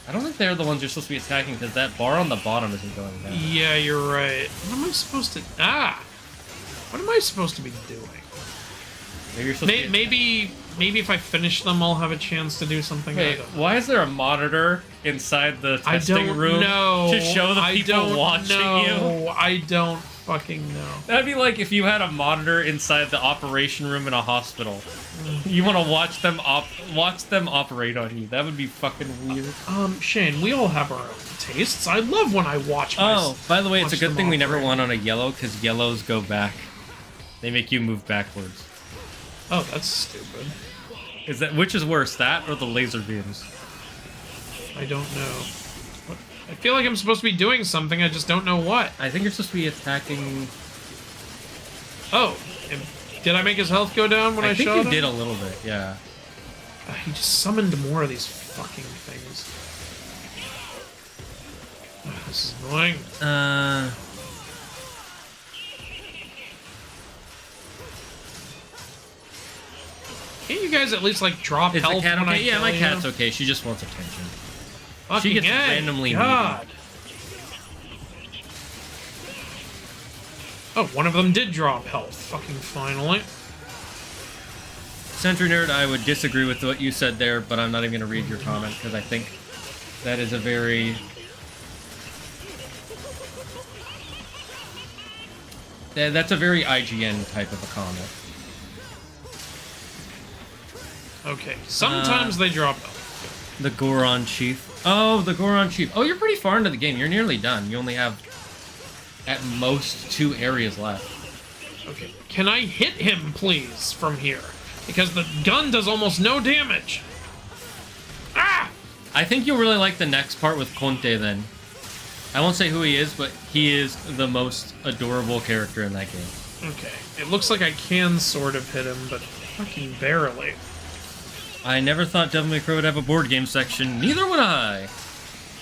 I don't think they're the ones you're supposed to be attacking because that bar on the bottom isn't going down. Yeah, you're right. What am I supposed to... Ah! What am I supposed to be doing? Maybe you're supposed to be... Maybe if I finish them, I'll have a chance to do something. Wait, why is there a monitor inside the I testing don't room know. to show the people watching you? I don't fucking know. That'd be like if you had a monitor inside the operation room in a hospital. You want to watch them operate on you. That would be fucking weird. Shane, we all have our own tastes. I love when I watch my... Oh, by the way, it's a watch good them thing we never operate. won on a yellow because yellows go back. They make you move backwards. Oh, that's stupid. Which is worse, that or the laser beams? I don't know. What? I feel like I'm supposed to be doing something, I just don't know what. I think you're supposed to be attacking. Oh, did I make his health go down when I, I think shot you him? did a little bit, yeah. He just summoned more of these fucking things. This is annoying. Can't you guys at least, like, drop Is the health cat when I okay? Yeah, kill my you? cat's okay. She just wants attention. Fucking She gets A. randomly God. Oh, one of them did drop health. Fucking finally. Sentry Nerd, I would disagree with what you said there, but I'm not even going to read your comment because I think that is a very... That's a very IGN type of a comment. Okay, sometimes they drop health. The Goron Chief. Oh, the Goron Chief. Oh, you're pretty far into the game. You're nearly done. You only have, at most, 2 areas left. Okay, can I hit him, please, from here? Because the gun does almost no damage. Ah! I think you'll really like the next part with Conte then. I won't say who he is, but he is the most adorable character in that game. Okay, it looks like I can sort of hit him, but fucking barely. I never thought Devil May Cry would have a board game section. Neither would I.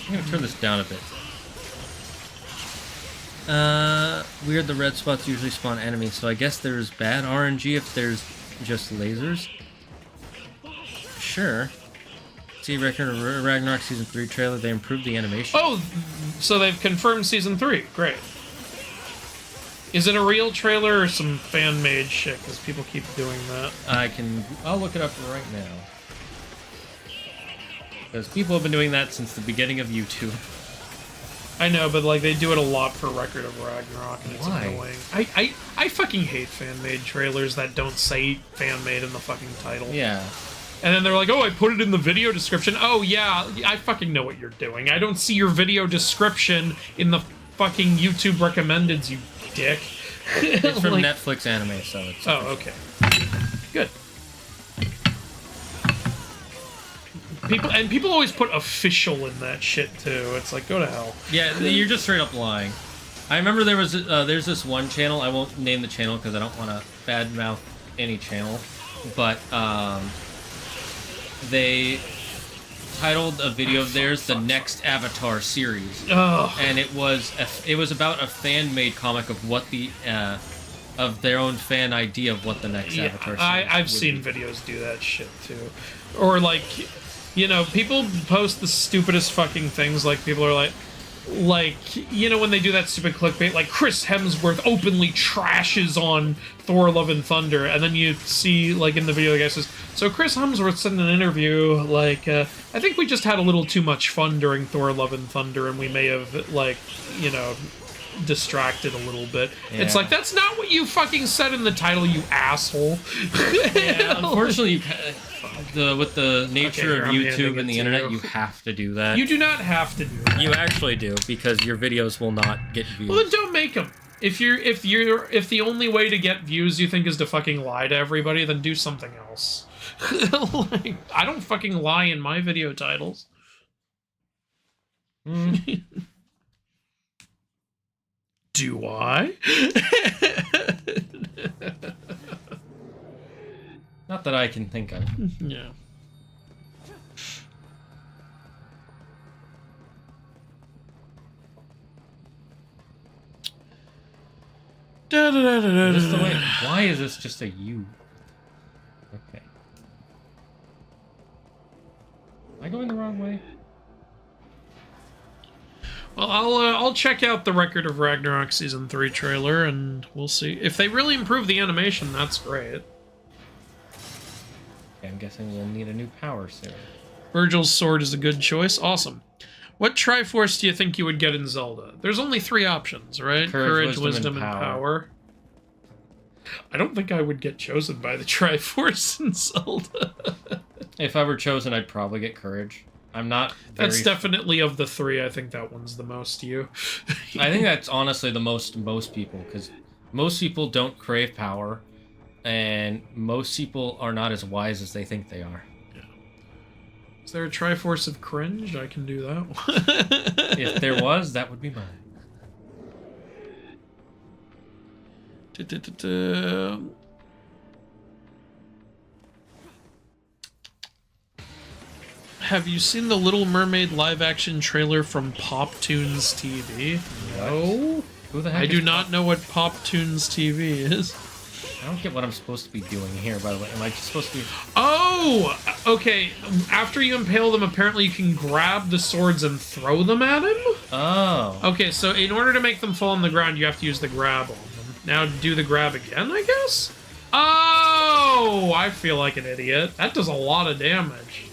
I'm gonna turn this down a bit. Weird, the red spots usually spawn enemies, so I guess there's bad RNG if there's just lasers. Sure. See record of Ragnarok Season 3 trailer, they improved the animation. Oh, so they've confirmed Season 3. Great. Is it a real trailer or some fan-made shit? Because people keep doing that. I'll look it up right now. Because people have been doing that since the beginning of YouTube. I know, but like they do it a lot for Record of Ragnarok, and it's Why? annoying. I fucking hate fan-made trailers that don't say fan-made in the fucking title. Yeah. And then they're like, oh, I put it in the video description. Oh, yeah, I fucking know what you're doing. I don't see your video description in the fucking YouTube recommendeds, you dick. It's from Like- Netflix anime, so it's... Oh, okay. Good. People always put official in that shit, too. It's like, go to hell. Yeah, you're just straight up lying. I remember there's this one channel, I won't name the channel because I don't want to badmouth any channel, but they titled a video of theirs The Next Avatar Series. Ugh. And it was about a fan-made comic of what the of their own fan idea of what the next Avatar series I've would seen be. videos do that shit too, or like, you know, people post the stupidest fucking things. Like people are like, you know, when they do that stupid clickbait, like Chris Hemsworth openly trashes on Thor: Love and Thunder, and then you see, like, in the video, the guy says, so Chris Hemsworth said in an interview, like, I think we just had a little too much fun during Thor: Love and Thunder, and we may have, like, you know, distracted a little bit. It's Yeah. like, that's not what you fucking said in the title, you asshole. Yeah, unfortunately, with the nature here, of I'm YouTube handing and it the to internet, you. you have to do that. You do not have to do that. You actually do, because your videos will not get views. Well, then don't make them. If the only way to get views you think is to fucking lie to everybody, then do something else. Like, I don't fucking lie in my video titles. Do I? Not that I can think of. Yeah. Is this the way? Why is this just a U? Okay. Am I going the wrong way? Well, I'll check out the Record of Ragnarok Season 3 trailer, and we'll see. If they really improve the animation, that's great. Okay, I'm guessing we'll need a new power soon. Virgil's sword is a good choice. Awesome. What Triforce do you think you would get in Zelda? There's only 3 options, right? Courage, wisdom, and power. I don't think I would get chosen by the Triforce in Zelda. If I were chosen, I'd probably get courage. I'm not very... That's definitely of the 3. I think that one's the most you. I think that's honestly the most people, because most people don't crave power, and most people are not as wise as they think they are. Is there a Triforce of cringe? I can do that one. If there was, that would be mine. Have you seen the Little Mermaid live-action trailer from Pop Tunes TV? No. Who the heck I do is not know what Pop Tunes TV is. I don't get what I'm supposed to be doing here, by the way. Am I just supposed to be... Oh! Okay, after you impale them, apparently you can grab the swords and throw them at him? Oh. Okay, so in order to make them fall on the ground, you have to use the grab on them. Now do the grab again, I guess? Oh! I feel like an idiot. That does a lot of damage.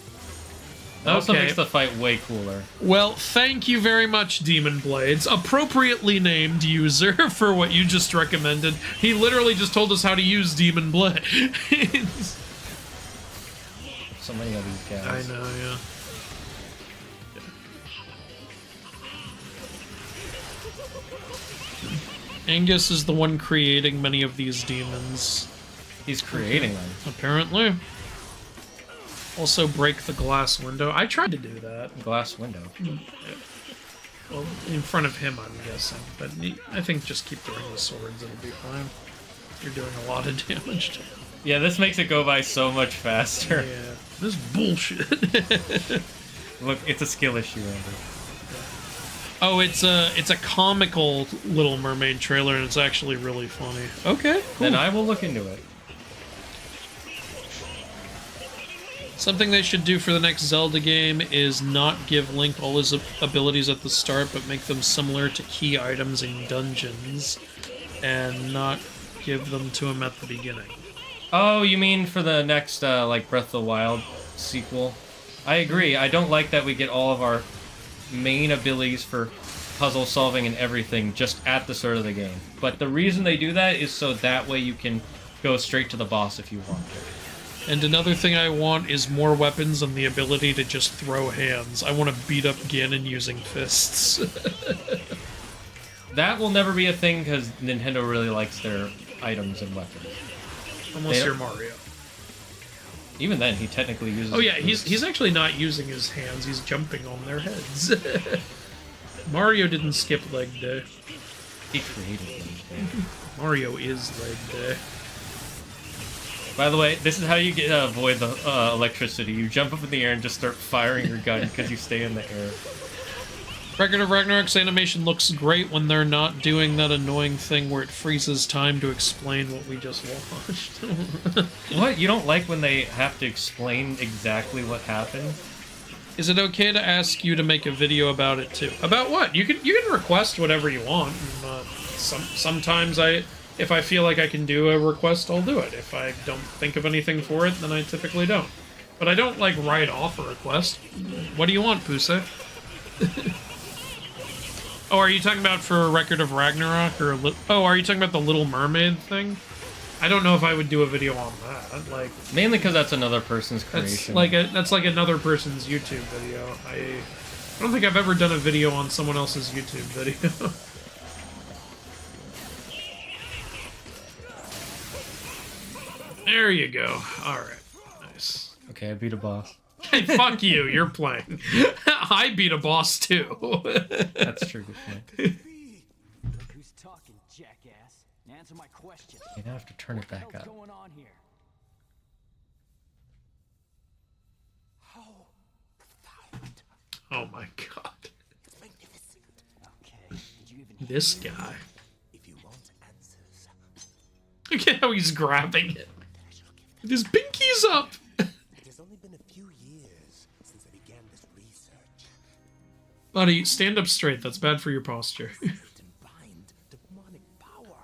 That also Okay. makes the fight way cooler. Well, thank you very much, Demon Blades, appropriately named user, for what you just recommended. He literally just told us how to use Demon Blades. So many of these guys. I know, yeah. Angus is the one creating many of these demons, He's creating them. apparently. Also, break the glass window. I tried to do that. Glass window. Well, in front of him, I'm guessing. But I think just keep throwing the swords, it'll be fine. You're doing a lot of damage to him. Yeah, this makes it go by so much faster. Yeah, this is bullshit. Look, it's a skill issue, Andrew. Oh, it's a comical Little Mermaid trailer, and it's actually really funny. Okay, cool. Then I will look into it. Something they should do for the next Zelda game is not give Link all his abilities at the start, but make them similar to key items in dungeons, and not give them to him at the beginning. Oh, you mean for the next, like, Breath of the Wild sequel? I agree. I don't like that we get all of our main abilities for puzzle solving and everything just at the start of the game. But the reason they do that is so that way you can go straight to the boss if you want to. And another thing I want is more weapons and the ability to just throw hands. I want to beat up Ganon using fists. That will never be a thing because Nintendo really likes their items and weapons. Unless you're Mario. Even then, he technically uses... Oh yeah, boots. he's actually not using his hands, he's jumping on their heads. Mario didn't skip leg day. He created them. Mario is leg day. By the way, this is how you get avoid the electricity. You jump up in the air and just start firing your gun because you stay in the air. Record of Ragnarok's animation looks great when they're not doing that annoying thing where it freezes time to explain what we just watched. What? You don't like when they have to explain exactly what happened? Is it okay to ask you to make a video about it too? About what? You can request whatever you want. Sometimes if I feel like I can do a request, I'll do it. If I don't think of anything for it, then I typically don't. But I don't, like, write off a request. What do you want, Pusa? Oh, are you talking about for a Record of Ragnarok or? Oh, are you talking about the Little Mermaid thing? I don't know if I would do a video on that. Like, Mainly because that's another person's that's creation. that's like another person's YouTube video. I don't think I've ever done a video on someone else's YouTube video. There you go. All right, nice. Okay, I beat a boss. Hey, fuck you. You're playing. I beat a boss too. That's true. Good point. Who's talking, jackass? Answer my question. You now have to turn it back What's up. going on here? Oh my god. Okay. Did you even hear This guy. If you want answers, Look at how he's grabbing it. With his pinkies up. it has only been a few years since I began this research. Buddy, stand up straight. That's bad for your posture. And bind demonic power.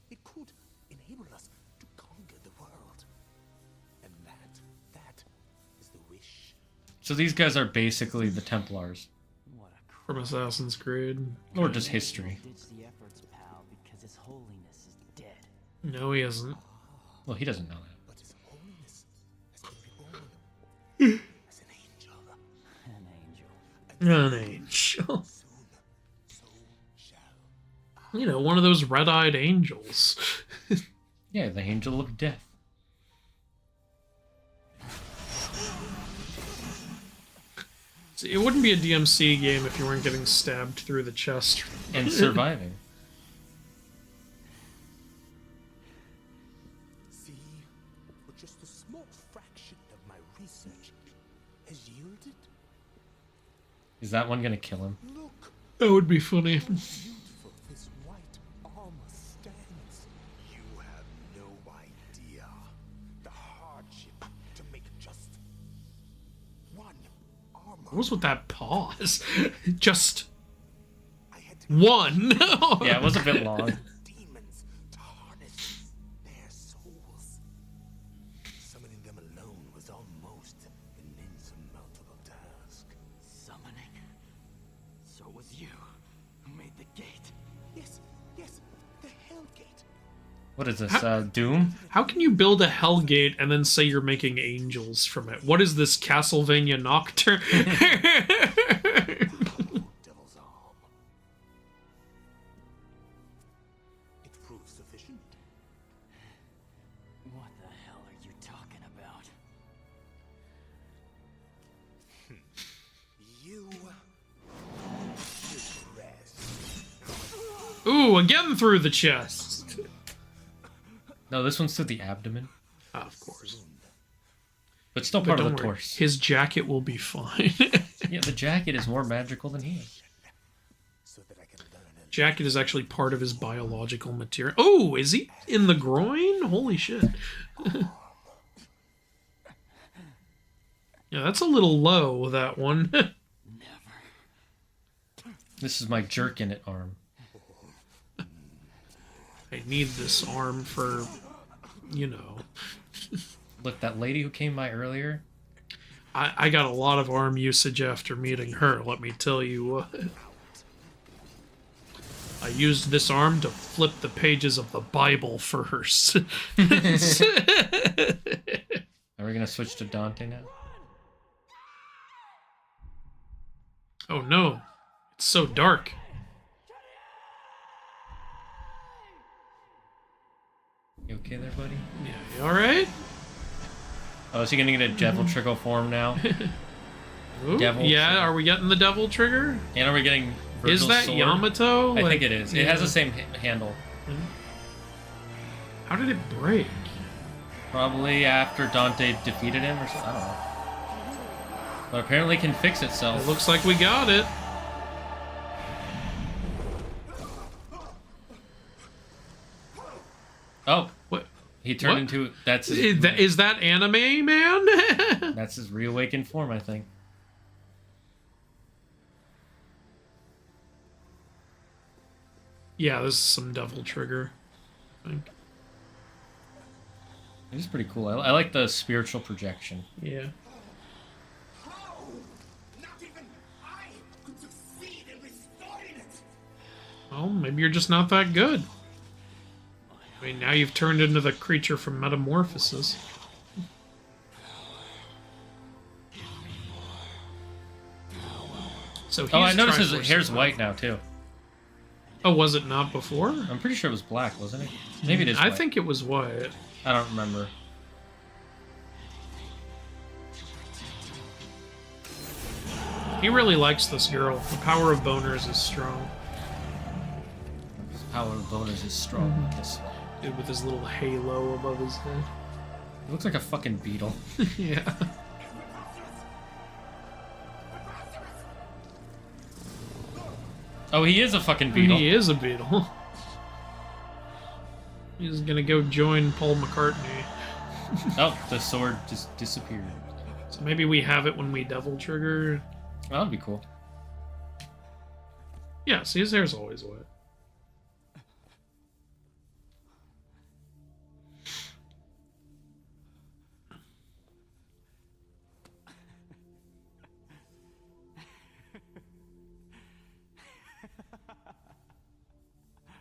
It could enable us to conquer the world. And that is the wish. So these guys are basically the Templars. what a crap. From Assassin's Creed. Or just history. Ditch the efforts, pal, because His Holiness is dead. No, he isn't. Well, he doesn't know that. But His Holiness has been reborn as an angel. An angel. An angel. Soon, so shall. You know, one of those red-eyed angels. Yeah, the Angel of Death. See, it wouldn't be a DMC game if you weren't getting stabbed through the chest. And surviving. See, but just a small fraction of my research has yielded. Is that one gonna kill him? Look, That would be funny. beautiful this white armor stands. You have no idea the hardship to make just one armor. What was with that pause? Just I had to one. Yeah, it was a bit long. demons to harness their souls. Summoning them alone was almost an insurmountable task. Summoning. So it was you who made the gate. Yes, the Hellgate. What is this, Doom? How can you build a Hellgate and then say you're making angels from it? What is this, Castlevania Nocturne? Devil's arm. It proves sufficient. What the hell are you talking about? You should rest. Ooh, again through the chest. No, this one's through the abdomen. Of course. But still But part of don't the worry, torso. his jacket will be fine. Yeah, the jacket is more magical than he is. So that I can learn and Jacket is actually part of his biological material. Oh, is he in the groin? Holy shit. Yeah, that's a little low, that one. Never. This is my jerk in it arm. I need this arm for, you know. Look, that lady who came by earlier, I got a lot of arm usage after meeting her, let me tell you what. I used this arm to flip the pages of the Bible first. are we gonna switch to Dante now? Oh no, it's so dark. You okay there, buddy? Yeah, you alright? Oh, is he gonna get a devil trickle form now? Ooh, Devil yeah, trigger. are we getting the devil trigger? And are we getting Virgil's Is that sword? Yamato? I Like, think it is. It has the same handle. How did it break? Probably after Dante defeated him or something. I don't know. But apparently it can fix itself. It looks like we got it. Oh, What? he turned What? into... That's his, Is that anime, man? that's his reawakened form, I think. Yeah, this is some devil trigger. I think. It is pretty cool. I like the spiritual projection. Yeah. how? Not even I could succeed in restoring it. Well, maybe you're just not that good. I mean, now you've turned into the creature from Metamorphosis. So Oh, I noticed Triforce his hair's Survivor. white now, too. Oh, was it not before? I'm pretty sure it was black, wasn't it? Maybe it is I white. think it was white. I don't remember. He really likes this girl. The power of boners is strong. His power of bonus is strong. Yes. Dude with his little halo above his head. He looks like a fucking beetle. Yeah. Oh, he is a fucking beetle. He is a beetle. He's gonna go join Paul McCartney. Oh, the sword just disappeared. So maybe we have it when we devil trigger. Well, that'd be cool. Yeah, see, his hair's always wet.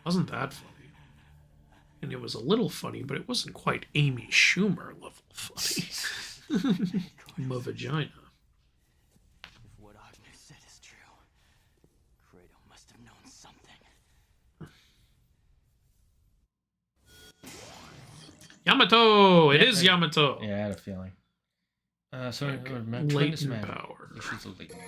Wasn't that funny? And it was a little funny, but it wasn't quite Amy Schumer level funny. My vagina. If what Agnes said is true, Kratos must have known something. Yamato! It Yeah, is right. Yamato. Yeah, I had a feeling. So Okay. tremendous Latent man. power. Issues of latent.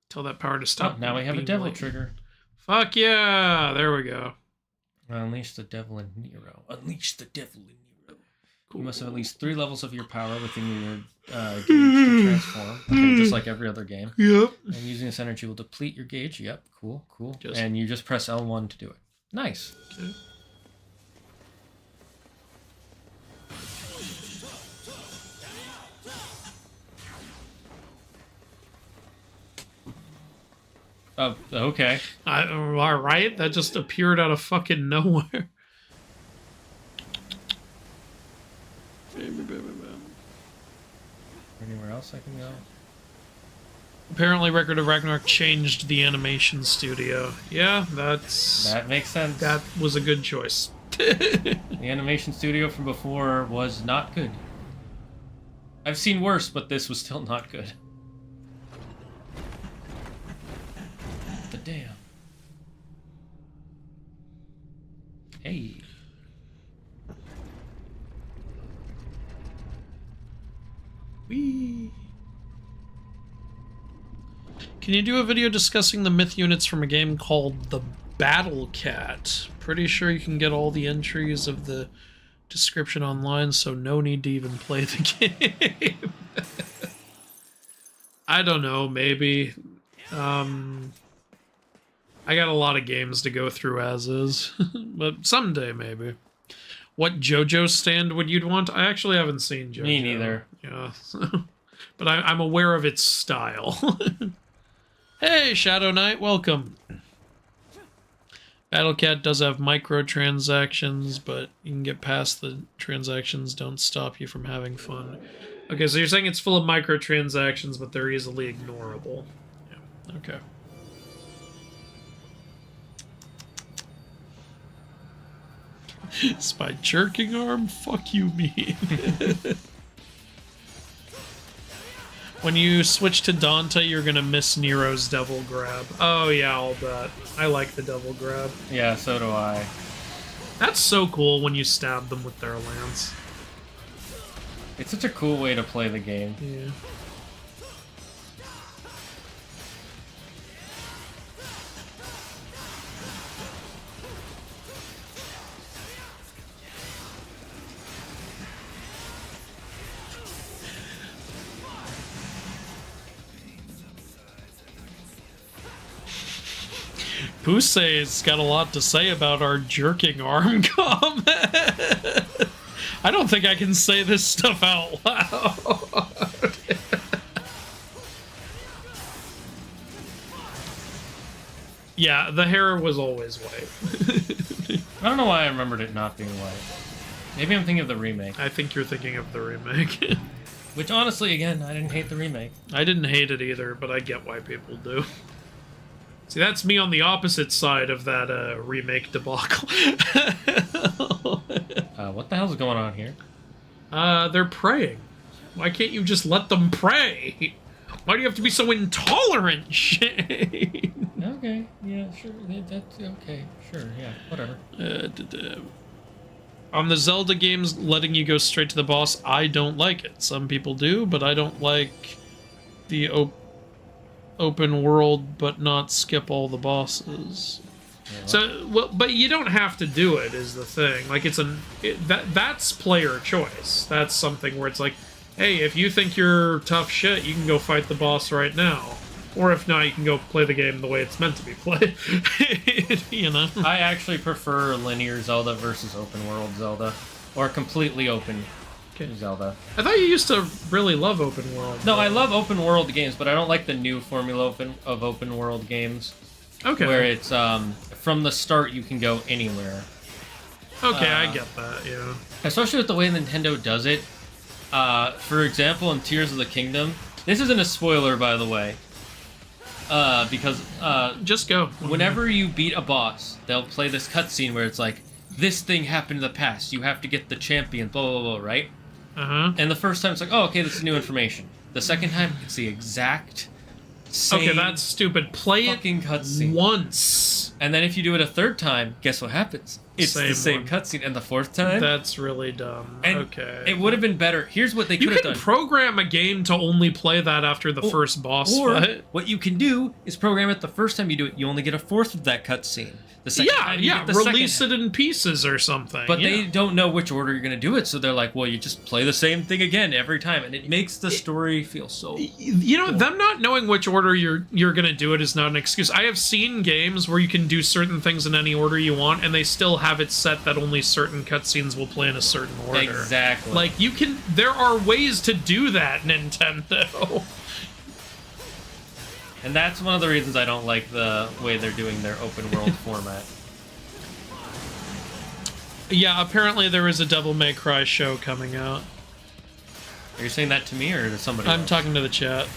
Tell that power to Oh, stop. now we have a being devil latent. trigger. Fuck yeah! There we go. Unleash the devil in Nero. Unleash the devil in Nero. Cool. You must have at least 3 levels of your power within your gauge to transform. Okay, just like every other game. Yep. And using this energy will deplete your gauge. Yep, cool, cool. Just- And you just press L1 to do it. Nice. Okay. Oh, okay. All right, that just appeared out of fucking nowhere. Anywhere else I can go? Apparently, Record of Ragnarok changed the animation studio. Yeah, that That makes sense. was a good choice. The animation studio from before was not good. I've seen worse, but this was still not good. The damn. Hey. Whee. Can you do a video discussing the myth units from a game called The Battle Cat? Pretty sure you can get all the entries of the description online, so no need to even play the game. I don't know, maybe. I got a lot of games to go through as is, but someday maybe. What JoJo stand would you want? I actually haven't seen JoJo. Me neither. Yeah, but I'm aware of its style. Hey, Shadow Knight, welcome. Battlecat does have microtransactions, but you can get past the transactions. Don't stop you from having fun. Okay, so you're saying it's full of microtransactions, but they're easily ignorable. Yeah, okay. Spy jerking arm? Fuck you, me. When you switch to Dante, you're gonna miss Nero's devil grab. Oh yeah, I'll bet. I like the devil grab. Yeah, so do I. That's so cool when you stab them with their lance. It's such a cool way to play the game. Yeah. Pusey's got a lot to say about our jerking arm comment. I don't think I can say this stuff out loud. Yeah, the hair was always white. I don't know why I remembered it not being white. Maybe I'm thinking of the remake. I think you're thinking of the remake. Which, honestly, again, I didn't hate the remake. I didn't hate it either, but I get why people do. See, that's me on the opposite side of that remake debacle. What the hell's going on here? They're praying. Why can't you just let them pray? Why do you have to be so intolerant, Shane? Okay, yeah, sure. That's okay. Sure, yeah, whatever. On the Zelda games, letting you go straight to the boss, I don't like it. Some people do, but I don't like the open world, but not skip all the bosses. Yeah. So, well, but you don't have to do it. Is the thing? Like, that's player choice. That's something where it's like, hey, if you think you're tough shit, you can go fight the boss right now. Or if not, you can go play the game the way it's meant to be played. You know? I actually prefer linear Zelda versus open world Zelda. Or completely open Zelda. I thought you used to really love open world. No, I love open world games, but I don't like the new formula of open world games. Okay. Where it's, from the start you can go anywhere. Okay, I get that, yeah. Especially with the way Nintendo does it. For example, in Tears of the Kingdom, this isn't a spoiler, by the way. Because just go. Whenever you beat a boss, they'll play this cutscene where it's like, this thing happened in the past. You have to get the champion, blah, blah, blah, right? And the first time it's like, oh, okay, this is new information. The second time, it's the exact same. Okay, that's stupid. Play fucking it cutscene once. And then if you do it a third time, guess what happens? It's the same cutscene. And the fourth time, that's really dumb. And okay, it would have been better. Here's what they could have done. You can program a game to only play that after the first boss fight. What you can do is program it the first time you do it. You only get a fourth of that cutscene. The second time you get the release it in pieces or something. But they don't know which order you're going to do it, so they're like, well, you just play the same thing again every time, and it makes the story feel so... You know, them not knowing which order you're going to do it is not an excuse. I have seen games where you can do certain things in any order you want, and they still have it set that only certain cutscenes will play in a certain order. Exactly. Like, you can... There are ways to do that, Nintendo. And that's one of the reasons I don't like the way they're doing their open world format. Yeah, apparently there is a Devil May Cry show coming out. Are you saying that to me or to somebody I'm else? talking to the chat.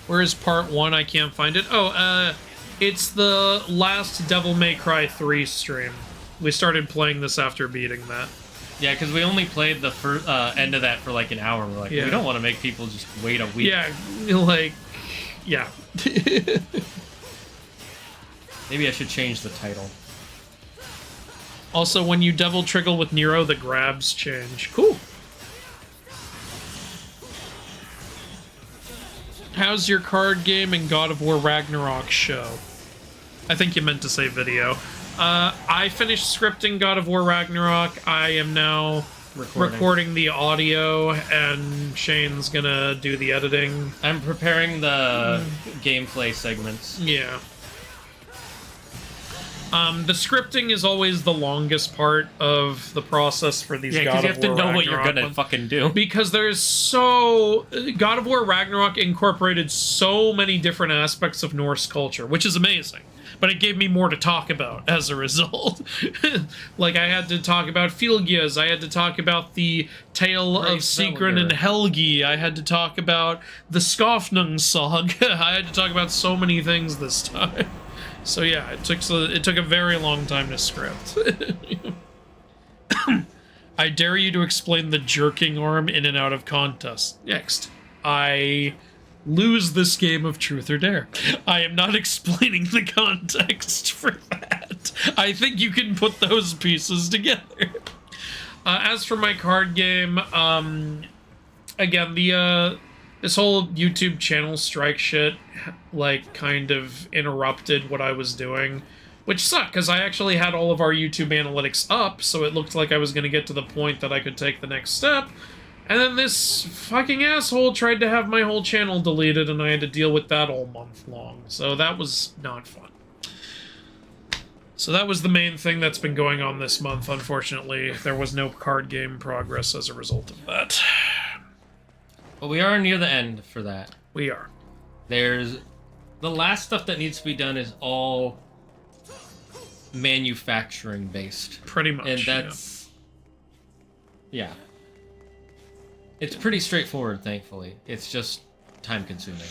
Where is part 1? I can't find it. Oh, it's the last Devil May Cry 3 stream. We started playing this after beating that. Yeah, because we only played the first end of that for like an hour. We're like, we don't want to make people just wait a week. Yeah, like... Yeah. Maybe I should change the title. Also, when you double trigger with Nero, the grabs change. Cool. How's your card game and God of War Ragnarok show? I think you meant to say video. I finished scripting God of War Ragnarok. I am now recording the audio, and Shane's gonna do the editing. I'm preparing the gameplay segments. Yeah. The scripting is always the longest part of the process for these God of War because you have to know what you're Ragnarok gonna fucking do. Because God of War Ragnarok incorporated so many different aspects of Norse culture, which is amazing. But it gave me more to talk about as a result. Like, I had to talk about Fylgjas, I had to talk about the tale of Sigrun and Helgi, I had to talk about the Skofnung saga, I had to talk about so many things this time. So yeah, it took a very long time to script. I dare you to explain the jerking arm in and out of contest. Next, I lose this game of truth or dare. I am not explaining the context for that. I think you can put those pieces together. As for my card game, again, this whole YouTube channel strike shit, like, kind of interrupted what I was doing, which sucked, because I actually had all of our YouTube analytics up, so it looked like I was going to get to the point that I could take the next step, and then this fucking asshole tried to have my whole channel deleted, and I had to deal with that all month long, so that was not fun. So that was the main thing that's been going on this month, unfortunately. There was no card game progress as a result of that. But we are near the end for that. We are. There's... The last stuff that needs to be done is all manufacturing based. Pretty much, and that's... Yeah. It's pretty straightforward, thankfully. It's just time consuming.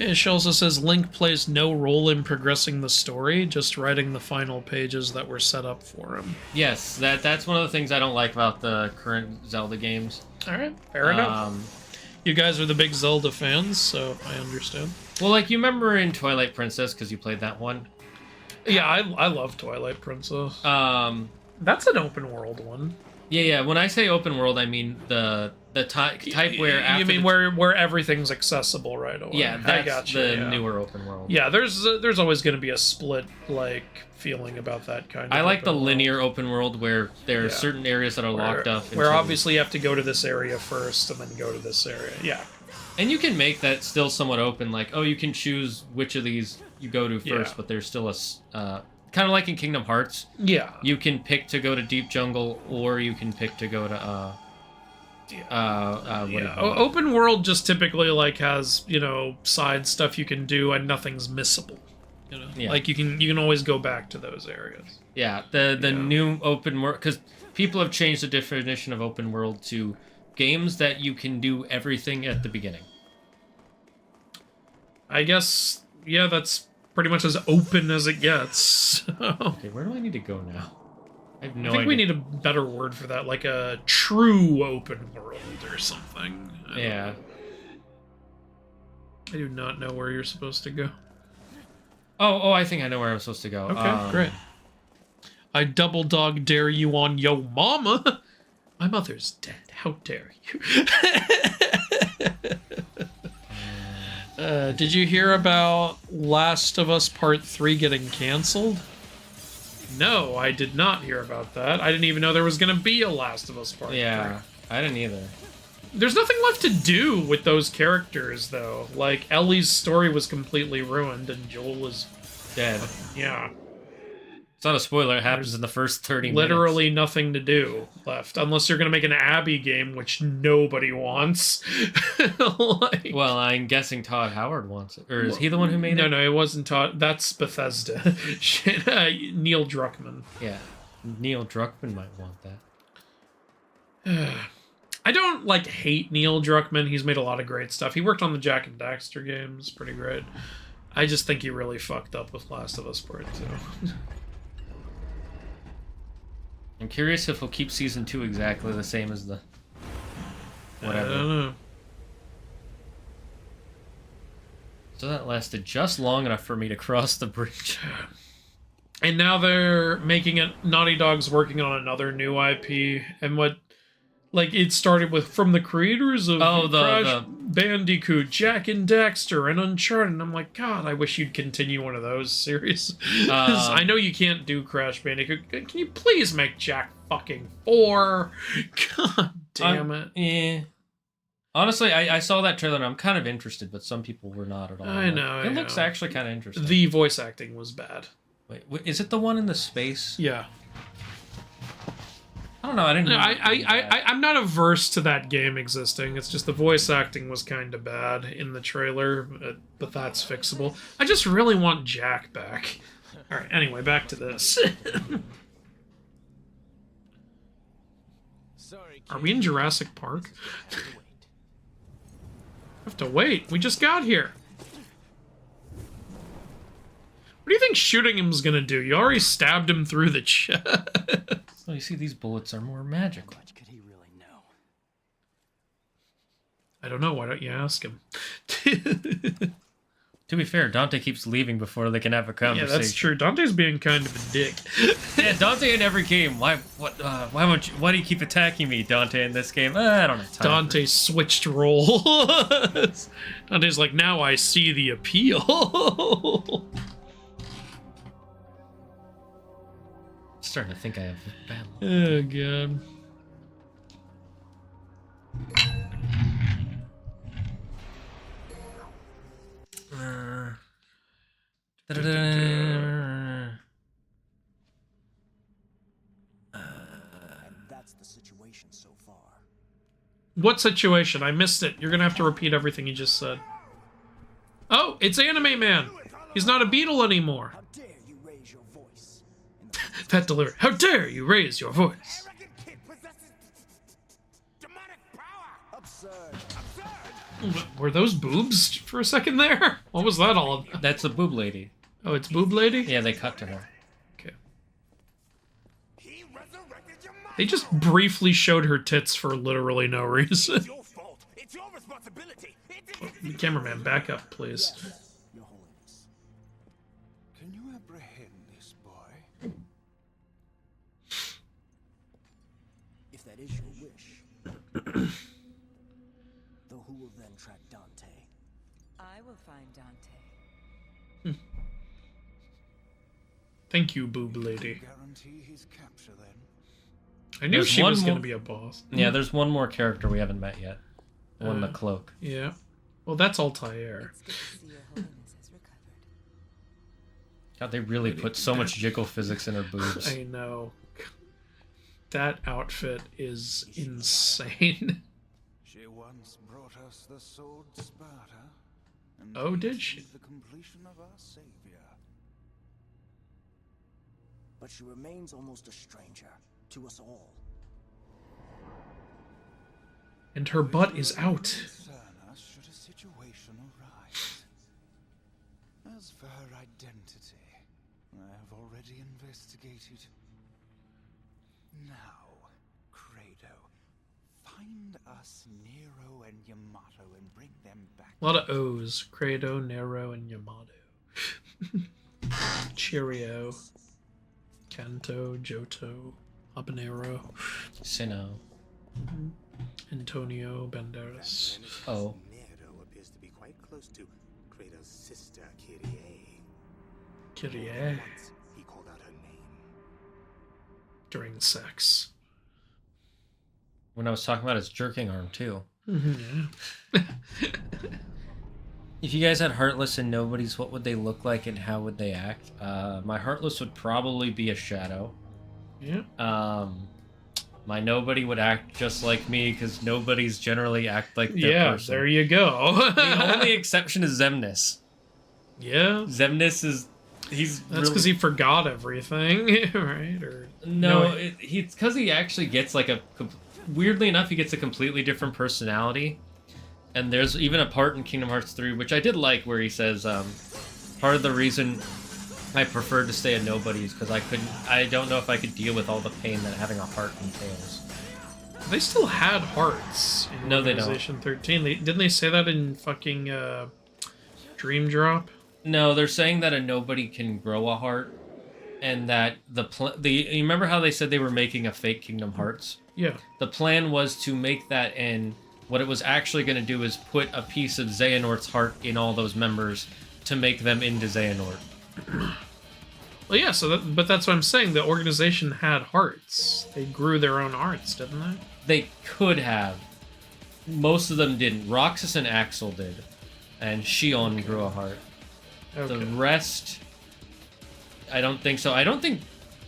Yeah, she also says Link plays no role in progressing the story, just writing the final pages that were set up for him. Yes, that's one of the things I don't like about the current Zelda games. All right, fair enough. You guys are the big Zelda fans, so I understand. Well, like, you remember in Twilight Princess, because you played that one? Yeah, I love Twilight Princess. That's an open world one. Yeah. When I say open world, I mean the type where after you mean where everything's accessible right away? Yeah, I that's got the yeah. newer open world. Yeah, there's always going to be a split like feeling about that kind of. I like the open world. linear open world where there are certain areas that are locked up. Where obviously you have to go to this area first and then go to this area. Yeah. And you can make that still somewhat open, like, oh, you can choose which of these you go to first, Yeah. but there's still a kind of like in Kingdom Hearts. Yeah. You can pick to go to Deep Jungle, or you can pick to go to Open world just typically like has, you know, side stuff you can do and nothing's missable. You know, Yeah. like you can always go back to those areas. Yeah, the new open world, because people have changed the definition of open world to games that you can do everything at the beginning. I guess, yeah, that's pretty much as open as it gets. Okay, where do I need to go now? I have no I think idea. we need a better word for that, like a true open world or something. I don't Yeah. know. I do not know where you're supposed to go. Oh, I think I know where I'm supposed to go. Okay, great. I double dog dare you on yo mama. My mother's dead. How dare you? Did you hear about Last of Us Part 3 getting canceled? No, I did not hear about that. I didn't even know there was going to be a Last of Us Part 3. Yeah, I didn't either. There's nothing left to do with those characters, though. Like, Ellie's story was completely ruined, and Joel is Dead. yeah. It's not a spoiler. It happens in the first 30 minutes. Literally nothing to do left, unless you're going to make an Abby game, which nobody wants. Like, Well, I'm guessing Todd Howard wants it. Or is he the one who made it? no, it wasn't Todd. That's Bethesda. Shit, Neil Druckmann. Yeah. Neil Druckmann might want that. I don't, like, hate Neil Druckmann. He's made a lot of great stuff. He worked on the Jack and Daxter games. Pretty great. I just think he really fucked up with Last of Us Part 2. I'm curious if he'll keep season 2 exactly the same as the whatever. I don't know. So that lasted just long enough for me to cross the bridge. And now they're making it. Naughty Dog's working on another new IP, and what, like, it started with from the creators of Crash Bandicoot, Jack and Daxter, and Uncharted. And I'm like, God, I wish you'd continue one of those series. 'Cause I know you can't do Crash Bandicoot. Can you please make Jack fucking 4? God damn it. Yeah. Honestly, I saw that trailer and I'm kind of interested, but some people were not at all. I know. It looks actually kind of interesting. The voice acting was bad. Wait, is it the one in the space? Yeah. I don't know. I didn't. No, know I'm not averse to that game existing. It's just the voice acting was kind of bad in the trailer, but that's fixable. I just really want Jack back. All right. Anyway, back to this. Sorry, Are we in Jurassic Park? Have to wait. We just got here. What do you think shooting him's gonna do? You already stabbed him through the chest. Oh, you see, these bullets are more magical. What could he really know? I don't know. Why don't you ask him? To be fair, Dante keeps leaving before they can have a Yeah, conversation. that's true. Dante's being kind of a dick. Yeah, Dante in every game. Why do you keep attacking me, Dante, in this game? I don't have time. Dante switched roles. Dante's like, now I see the appeal. Starting to think I have bad luck. Oh, God. And that's the situation so far. What situation? I missed it. You're gonna have to repeat everything you just said. Oh, it's Anime Man. He's not a beetle anymore. How dare you raise your voice? That delivery. How dare you raise your voice? Absurd. Were those boobs for a second there? What was that all about? That's the boob lady. Oh, it's boob lady? Yeah, they cut to her. Okay. He resurrected your mind. They just briefly showed her tits for literally no reason. It's your fault. It's your responsibility. Cameraman, back up, please. Your Holiness. Can you apprehend this boy? If that is your wish. Though who will then track Dante? I will find Dante. Thank you, boob lady. Guarantee his capture then. I knew There's she one was more- gonna be a boss. Yeah, there's one more character we haven't met yet. The one in the Uh, cloak. Yeah. Well, that's Altair. It's good to see your holiness has recovered. God, they really put so much jiggle physics in her boobs. I know. That outfit is insane. She once brought us the sword Sparta. And Oh, did she? the completion of our savior. But she remains almost a stranger to us all. And her butt is out. Concern us should a situation arise. As for her identity, I have already investigated. Now, Credo, find us Nero and Yamato and bring them back. A lot of O's. Credo, Nero, and Yamato. Cheerio. Kanto, Johto, Habanero, Sinnoh. Antonio Banderas. Oh. Nero appears to be quite close to Credo's sister, Kyrie. Kyrie. Once he called out her name. During sex. When I was talking about his jerking arm, too. Yeah. If you guys had Heartless and Nobodies, what would they look like and how would they act? My Heartless would probably be a shadow. Yeah. My Nobody would act just like me because Nobodies generally act like their person. There you go. The only exception is Zemnis. Yeah. Zemnis is... He's That's because he forgot everything, right? Or No, it's because he actually gets like a... Weirdly enough, he gets a completely different personality. And there's even a part in Kingdom Hearts 3, which I did like, where he says, part of the reason I preferred to stay a nobody is because I don't know if I could deal with all the pain that having a heart entails. They still had hearts in No, they don't. Organization 13. Didn't they say that in fucking Dream Drop? No, they're saying that a nobody can grow a heart, and that you remember how they said they were making a fake Kingdom Hearts? Yeah. The plan was to make that, and what it was actually going to do is put a piece of Xehanort's heart in all those members to make them into Xehanort. Well, yeah, but that's what I'm saying. The organization had hearts. They grew their own hearts, didn't they? They could have. Most of them didn't. Roxas and Axel did. And Shion grew a heart. Okay. The rest, I don't think so. I don't think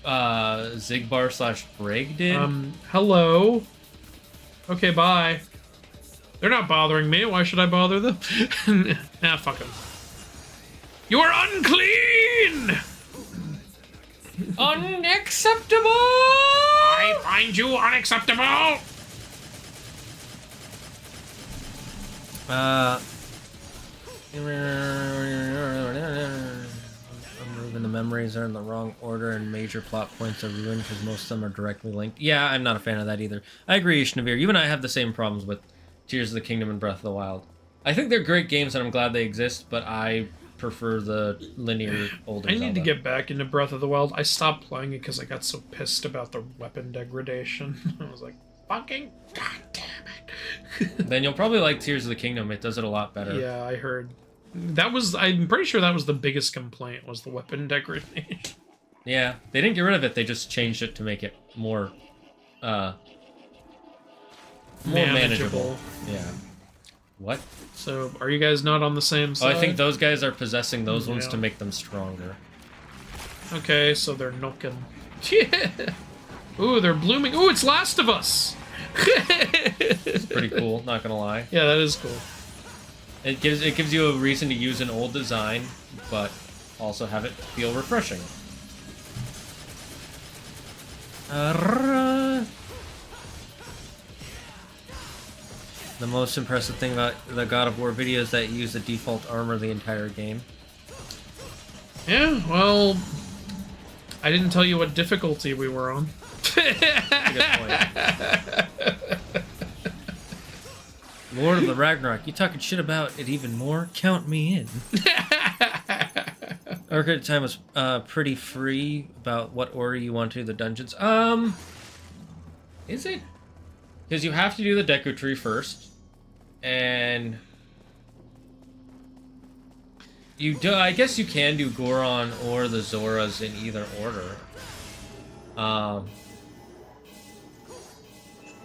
Zigbar / Brig did. Hello? Okay, bye. They're not bothering me. Why should I bother them? Nah, fuck them. You are unclean! Unacceptable! I find you unacceptable! Removing the memories are in the wrong order and major plot points are ruined because most of them are directly linked. Yeah, I'm not a fan of that either. I agree, Ishnavir. You and I have the same problems with Tears of the Kingdom and Breath of the Wild. I think they're great games and I'm glad they exist, but I prefer the linear older I need Zelda. to get back into Breath of the Wild. I stopped playing it because I got so pissed about the weapon degradation. I was like, fucking goddamn it. Then you'll probably like Tears of the Kingdom. It does it a lot better. Yeah, I heard. I'm pretty sure that was the biggest complaint, was the weapon degradation. Yeah, they didn't get rid of it. They just changed it to make it more manageable. Yeah. What? So, are you guys not on the same Oh, side? I think those guys are possessing those ones Yeah. to make them stronger. Okay, so they're nooking. Yeah! Ooh, they're blooming. Ooh, it's Last of Us! It's pretty cool, not gonna lie. Yeah, that is cool. It gives you a reason to use an old design, but also have it feel refreshing. The most impressive thing about the God of War video is that you use the default armor the entire game. Yeah, well, I didn't tell you what difficulty we were on. That's a good point. Lord of the Ragnarok, you talking shit about it even more? Count me in. Arcade time was pretty free about what order you want to do the dungeons. Is it? Because you have to do the Deku Tree first, and you do. I guess you can do Goron or the Zoras in either order.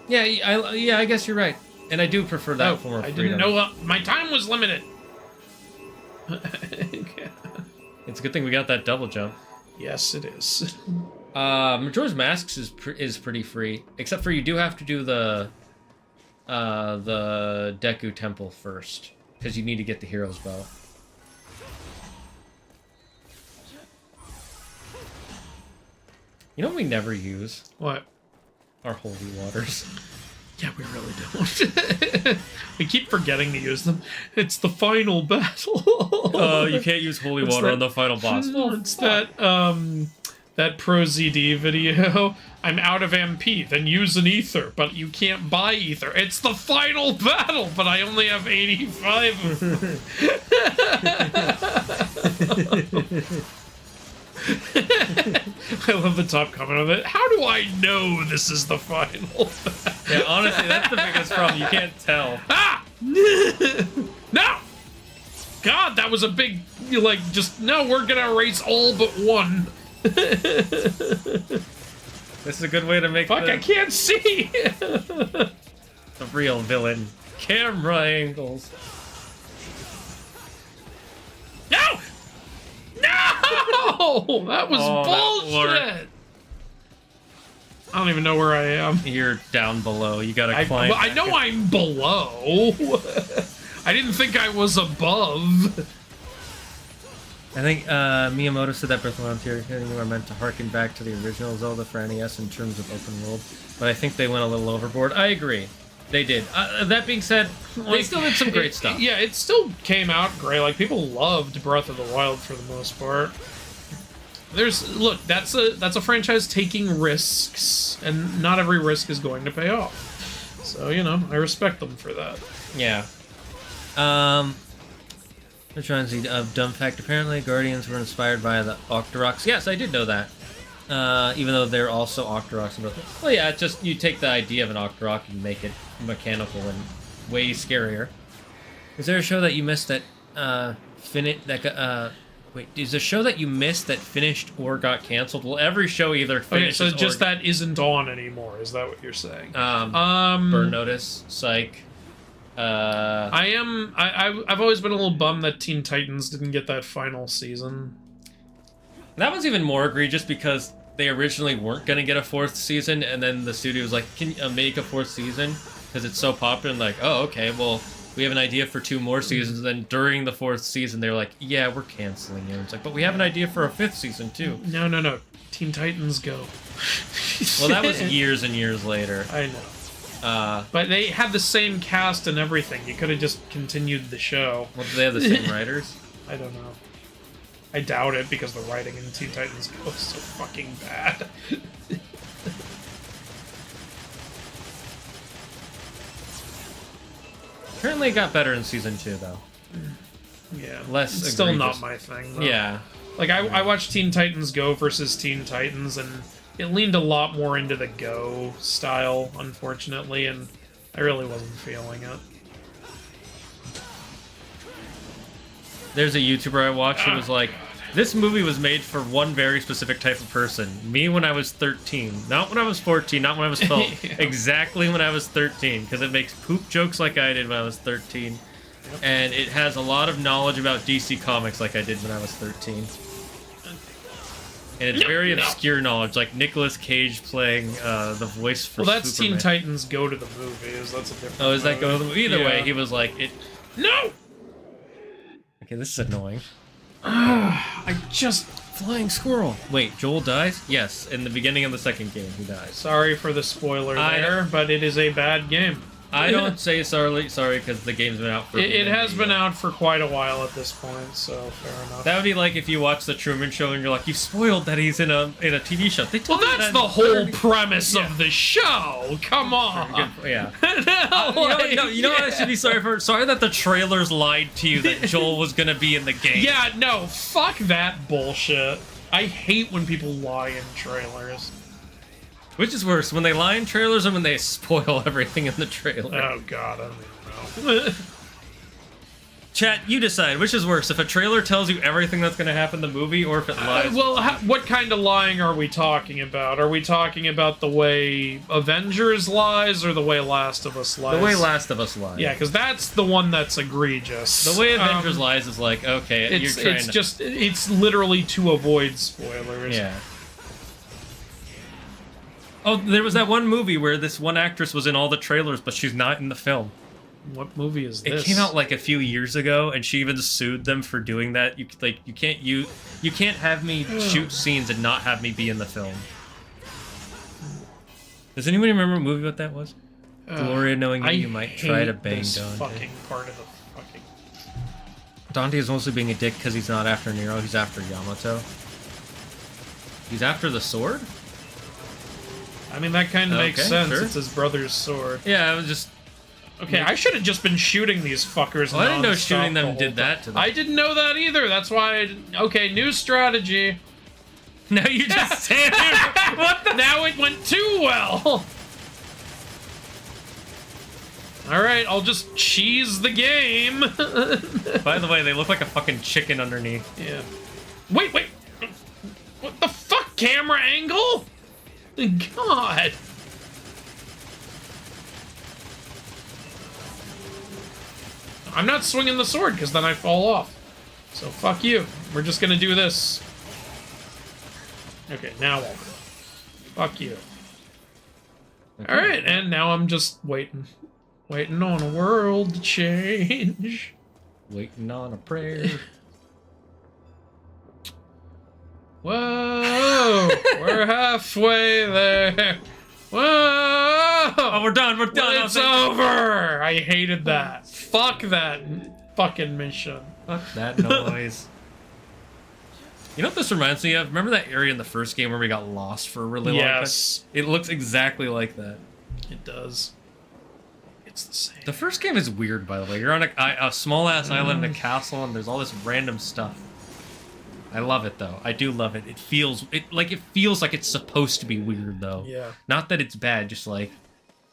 Yeah, I guess you're right, and I do prefer that form of I freedom. didn't know my time was limited. It's a good thing we got that double jump. Yes, it is. Majora's Masks is pretty free, except for you do have to do the Deku Temple first, because you need to get the Hero's Bow. You know what we never use? What? Our holy waters. Yeah, we really don't. We keep forgetting to use them. It's the final battle. Oh, you can't use holy It's water that- on the final boss. It's that Pro ZD video. I'm out of MP, then use an ether, but you can't buy ether. It's the final battle, but I only have 85 of them. I love the top comment of it. How do I know this is the final? Yeah, honestly, that's the biggest problem. You can't tell. Ah! No! God, that was a big, no, we're gonna erase all but one. This is a good way to make Fuck, I can't see! the real villain. Camera angles. No! No! That was Oh, that bullshit! I don't even know where I am. You're down below. You gotta I climb. know I'm below. I didn't think I was above. I think Miyamoto said that Breath of the Wild and Tears are meant to harken back to the original Zelda for NES in terms of open world, but I think they went a little overboard. I agree. They did. That being said, they still did some great stuff. Yeah, it still came out great. Like, people loved Breath of the Wild for the most part. Look, that's a franchise taking risks, and not every risk is going to pay off. So, I respect them for that. Yeah. I'm trying to see dumb fact. Apparently, Guardians were inspired by the Octoroks. Yes, I did know that. Even though they're also Octoroks. Well, yeah, it's just you take the idea of an Octorok and make it mechanical and way scarier. Is there a show that you missed that wait, is there a show that you missed that finished or got canceled? Well, every show either finishes Okay, so just that isn't on anymore. Is that what you're saying? Burn Notice, Psych. I've always been a little bummed that Teen Titans didn't get that final season. That one's even more egregious because they originally weren't going to get a fourth season, and then the studio was like, can you make a fourth season? Because it's so popular, and like, oh, okay, well, we have an idea for 2 more seasons, and then during the 4th season, they were like, yeah, we're canceling it. It's like, but we have an idea for a 5th season, too. No. Teen Titans Go. Well, that was years and years later. I know. But they had the same cast and everything. You could have just continued the show. Well, do they have the same writers? I don't know. I doubt it, because the writing in Teen Titans Go is so fucking bad. Apparently it got better in season 2, though. Yeah. Less it's still egregious. not my thing, though. Yeah. Like, I watched Teen Titans Go versus Teen Titans, and it leaned a lot more into the Go style, unfortunately, and I really wasn't feeling it. There's a YouTuber I watched who was like, this movie was made for one very specific type of person. Me when I was 13. Not when I was 14, not when I was 12. Yeah. Exactly when I was 13. Because it makes poop jokes like I did when I was 13. Yep. And it has a lot of knowledge about DC Comics like I did when I was 13. And it's very obscure knowledge, like Nicolas Cage playing the voice for Well, that's Superman. Teen Titans Go to the Movies. That's a different Oh, is that movie. go? Either way, Yeah. he was like, it. No! Okay, this is annoying. I just... Flying squirrel. Wait, Joel dies? Yes, in the beginning of the second game, he dies. Sorry for the spoiler I there, but it is a bad game. I don't say sorry because the game's been out for. It has been out for quite a while at this point, so fair enough. That would be like if you watch the Truman Show and you're like, you spoiled that he's in a TV show. They Well, told you that's that the in whole 30 premise of the show. Come on. Yeah. No, You know what I should be sorry for? Sorry that the trailers lied to you that Joel was gonna be in the game. Yeah, no, fuck that bullshit. I hate when people lie in trailers. Which is worse, when they lie in trailers or when they spoil everything in the trailer? Oh god, I don't even know. Chat, you decide. Which is worse, if a trailer tells you everything that's going to happen in the movie, or if it lies? What kind of lying are we talking about? Are we talking about the way Avengers lies or the way Last of Us lies? The way Last of Us lies. Yeah, because that's the one that's egregious. The way Avengers lies is like, okay, it's literally to avoid spoilers. Yeah. Oh, there was that one movie where this one actress was in all the trailers, but she's not in the film. What movie is this? It came out like a few years ago, and she even sued them for doing that. You can't have me shoot scenes and not have me be in the film. Does anybody remember what movie what that was? Gloria knowing you might try to bang this Dante. fucking part of the fucking. Dante is mostly being a dick because he's not after Nero. He's after Yamato. He's after the sword. I mean, that kind of makes sense. Sure. It's his brother's sword. Yeah, I was just. Okay, I should have just been shooting these fuckers. Well, I didn't know nonstop shooting the them whole did that to them. I didn't know that either. That's why. Okay, new strategy. Now you just stand there. What the? Now it went too well. All right, I'll just cheese the game. By the way, they look like a fucking chicken underneath. Yeah. Wait. What the fuck? Camera angle? God. I'm not swinging the sword because then I fall off. So fuck you. We're just gonna do this. Okay, now I'll go. Fuck you. Okay. Alright, and now I'm just waiting. Waiting on a world to change. Waiting on a prayer. Whoa! We're halfway there. Whoa! Oh, we're done. We're done. It's over. I hated that. Fuck that fucking mission. Fuck that noise. You know what this reminds me of? Remember that area in the first game where we got lost for a really long time? Yes. It looks exactly like that. It does. It's the same. The first game is weird, by the way. You're on a small-ass island in a castle, and there's all this random stuff. I love it, though. I do love it. It feels like it's supposed to be weird, though. Yeah. Not that it's bad, just like,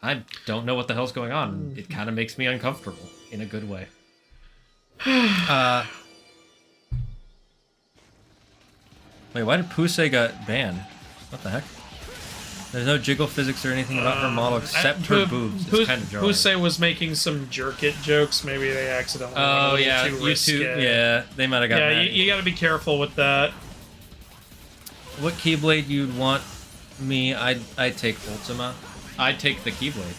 I don't know what the hell's going on. It kind of makes me uncomfortable in a good way. Wait, why did Pusey got banned? What the heck? There's no jiggle physics or anything about her model except her boobs. It's kind of jarring. Pusey was making some jerk it jokes. Maybe they accidentally went a little too risque. Yeah, they might have got mad. You got to be careful with that. What Keyblade you'd want me? I'd take Ultima. I'd take the Keyblade.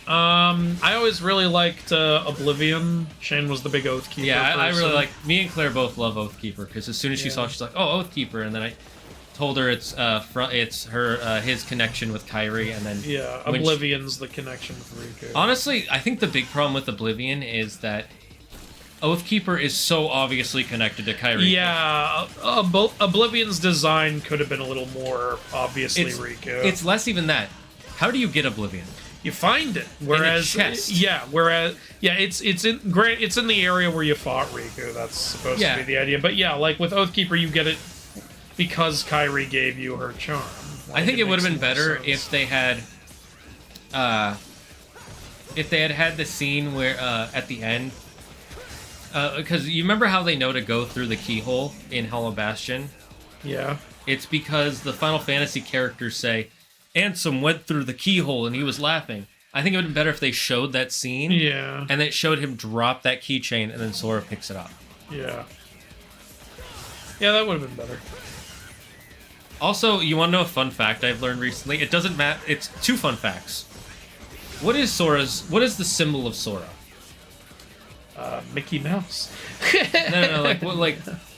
I always really liked Oblivion. Shane was the big Oathkeeper. Yeah, I really person. like. Me and Claire both love Oathkeeper because as soon as she saw, it, she's like, "Oh, Oathkeeper," and then I told her it's his connection with Kyrie, and then Oblivion's the connection for Riku. Honestly, I think the big problem with Oblivion is that Oathkeeper is so obviously connected to Kyrie. Yeah, Oblivion's design could have been a little more obviously Riku. It's less even that. How do you get Oblivion? You find it. Whereas, in a chest. It's in the area where you fought Riku. That's supposed to be the idea. But yeah, like with Oathkeeper, you get it because Kyrie gave you her charm. I think it would have been better sense. if they had had the scene where at the end, because you remember how they know to go through the keyhole in Hollow Bastion? Yeah. It's because the Final Fantasy characters say, Ansem went through the keyhole and he was laughing. I think it would have been better if they showed that scene. Yeah. And then it showed him drop that keychain and then Sora picks it up. Yeah. Yeah, that would have been better. Also, you want to know a fun fact I've learned recently? It doesn't matter. It's two fun facts. What is the symbol of Sora? Mickey Mouse. No.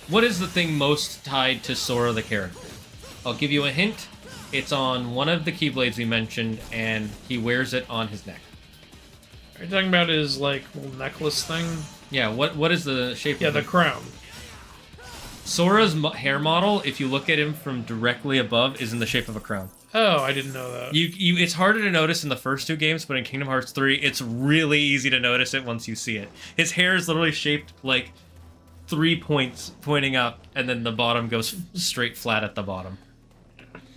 What is the thing most tied to Sora the character? I'll give you a hint. It's on one of the keyblades we mentioned, and he wears it on his neck. Are you talking about his, like, little necklace thing? Yeah, what is the shape Yeah, of the it? crown. Sora's hair model, if you look at him from directly above, is in the shape of a crown. Oh, I didn't know that. It's harder to notice in the first two games, but in Kingdom Hearts 3, it's really easy to notice it once you see it. His hair is literally shaped like 3 points pointing up, and then the bottom goes straight flat at the bottom.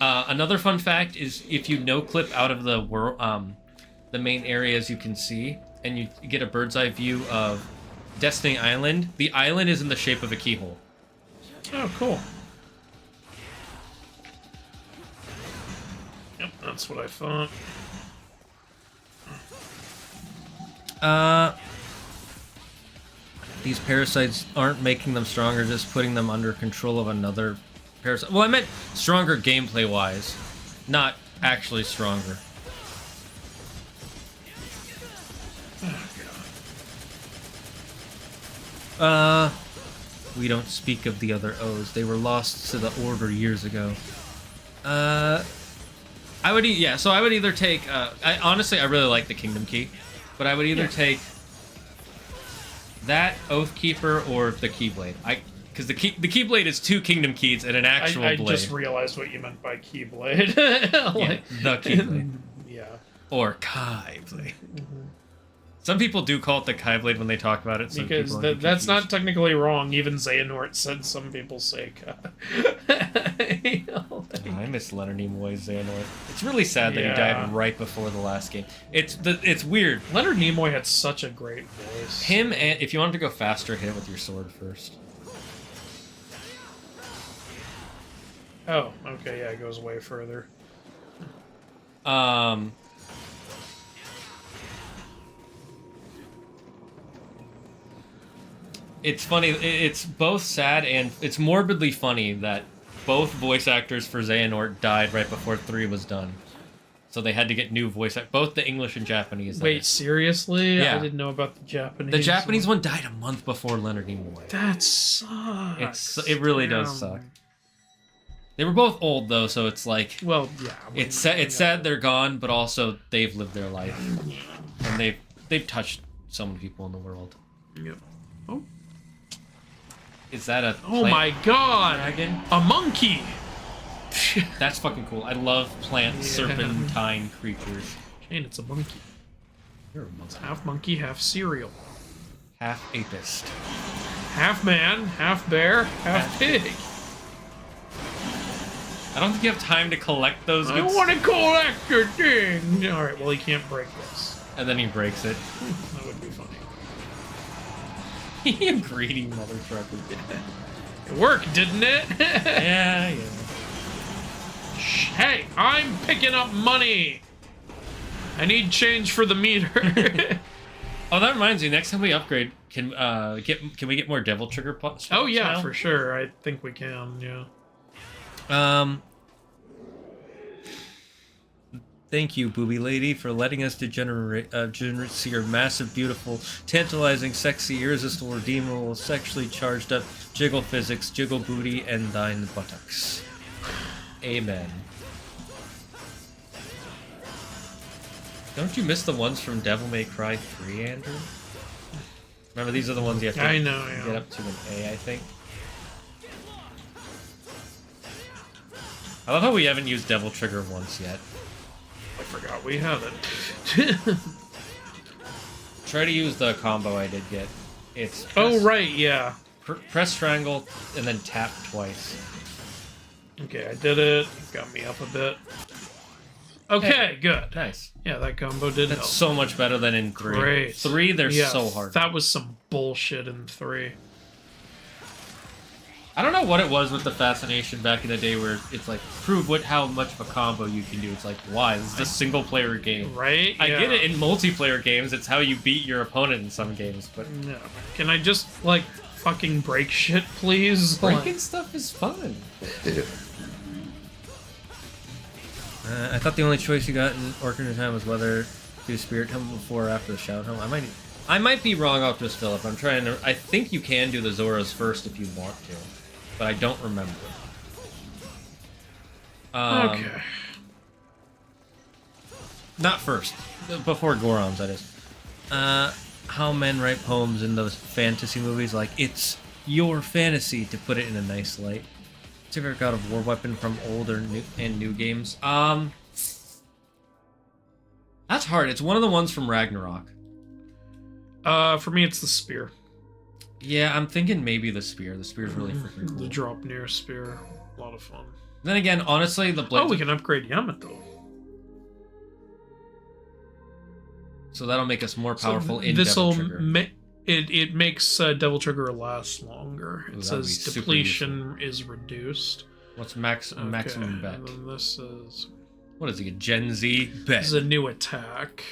Another fun fact is if you no-clip out of the world, the main areas you can see, and you get a bird's eye view of Destiny Island, the island is in the shape of a keyhole. Oh, cool. Yep, that's what I thought. These parasites aren't making them stronger, just putting them under control of another parasite. Well, I meant stronger gameplay-wise, not actually stronger. We don't speak of the other O's. They were lost to the Order years ago. I would either take. Honestly, I really like the Kingdom Key, but I would either take that Oathkeeper or the Keyblade. Because the Keyblade is 2 Kingdom Keys and an actual I blade. just realized what you meant by Keyblade. Yeah, the Keyblade. Yeah. Or Kai Blade. Some people do call it the Kai Blade when they talk about it. Some Because people are that's not confused. technically wrong. Even Xehanort said some people say Kai. I miss Leonard Nimoy's Xehanort. It's really sad that he Yeah. died right before the last game. It's weird. Leonard Nimoy had such a great voice. Him, and if you want him to go faster, hit it with your sword first. Oh, okay, yeah, it goes way further. It's funny. It's both sad and it's morbidly funny that both voice actors for Xehanort died right before 3 was done. So they had to get new voice actors, both the English and Japanese. Wait, seriously? Yeah. I didn't know about the Japanese. The Japanese one died a month before Leonard Nimoy. That sucks. It really does Damn. suck. They were both old though, so it's like Well, yeah. it's sad they're gone, but also they've lived their life and they've touched so many people in the world. Yep. Oh. Is that a Oh plant my god! dragon? A monkey! That's fucking cool. I love plant Yeah. serpentine creatures. Shane, it's a monkey. You're a It's half monkey, half cereal. half apist. Half man, half bear, half pig. I don't think you have time to collect those. I Good want to collect your thing! Alright, well, he can't break this. And then he breaks it. That would be funny. You greedy mother trucker. It worked, didn't it? Yeah. Hey, I'm picking up money! I need change for the meter. Oh, that reminds me. Next time we upgrade, can we get more devil trigger spots Oh yeah, now? for sure. I think we can, yeah. Thank you, booby lady, for letting us degenerate see your massive, beautiful, tantalizing, sexy, irresistible, redeemable, sexually charged up jiggle physics, jiggle booty, and thine buttocks. Amen. Don't you miss the ones from Devil May Cry 3, Andrew? Remember, these are the ones you have to I know, yeah. get up to an A, I think. I love how we haven't used Devil Trigger once yet. I forgot we had it. Try to use the combo I did get. It's Oh, right, yeah. press triangle and then tap twice. Okay, I did it. Got me up a bit. Okay, Hey, good. Nice. Yeah, that combo did help. That's so much better than in 3. Great. 3, they're Yeah, so hard. That was some bullshit in 3. I don't know what it was with the fascination back in the day where it's like, prove how much of a combo you can do. It's like, why? This is a single player game. Right? I Yeah. get it in multiplayer games, it's how you beat your opponent in some games, but No. Can I just, like, fucking break shit, please? breaking stuff is fun. I thought the only choice you got in Ocarina of Time was whether to do Spirit Temple before or after the Shout Helm. I might be wrong off this, Philip. I think you can do the Zoras first if you want to, but I don't remember. Okay. Not first. Before Gorons, that is. How men write poems in those fantasy movies, like, it's your fantasy, to put it in a nice light. What's your favorite God of War weapon from old or new games? That's hard. It's one of the ones from Ragnarok. For me, it's the spear. Yeah, I'm thinking maybe the spear. The spear's really freaking cool. The drop near spear. A lot of fun. Then again, honestly, the blades... Oh, we can upgrade Yamato. So that'll make us more powerful in Devil Devil Trigger. It makes Devil Trigger last longer. It Ooh, that'd says be super depletion is reduced. What's maximum bet? And then this is... What is it? Gen Z bet. This is a new attack.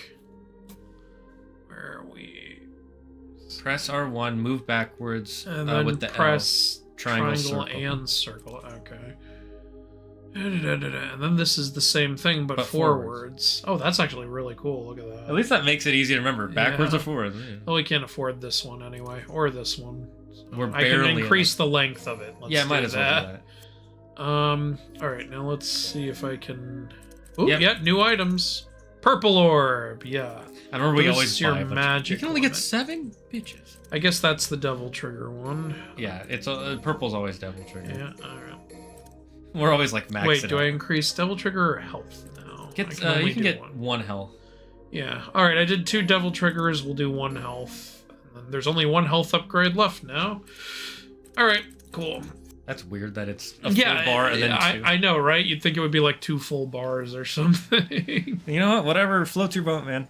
Where are we? Press R1, move backwards And then with the press L. Triangle circle. and circle. Okay. And then this is the same thing, but forwards. forwards. Oh, that's actually really cool. Look at that. At least that makes it easy to remember. Backwards or forwards. Yeah. Well, we can't afford this one anyway, or this one. We're I can barely increase the length of it. Let's yeah, do might as well do that. All right, now let's see if I can. Ooh, Yep. yeah, new items. Purple orb. Yeah. I remember we Boosts always your buy a bunch. magic You can only get limit. 7 bitches. I guess that's the Devil Trigger one. Yeah, it's purple's always Devil Trigger. Yeah. All right. We're always like maxing. Wait, do out. I increase Devil Trigger or health now? Get, I you only can do get one. 1 health. Yeah. All right, I did 2 Devil Triggers. We'll do 1 health. And then there's only 1 health upgrade left now. All right, cool. That's weird that it's a full bar and then 2. I know, right? You'd think it would be like 2 full bars or something. You know what? Whatever floats your boat, man.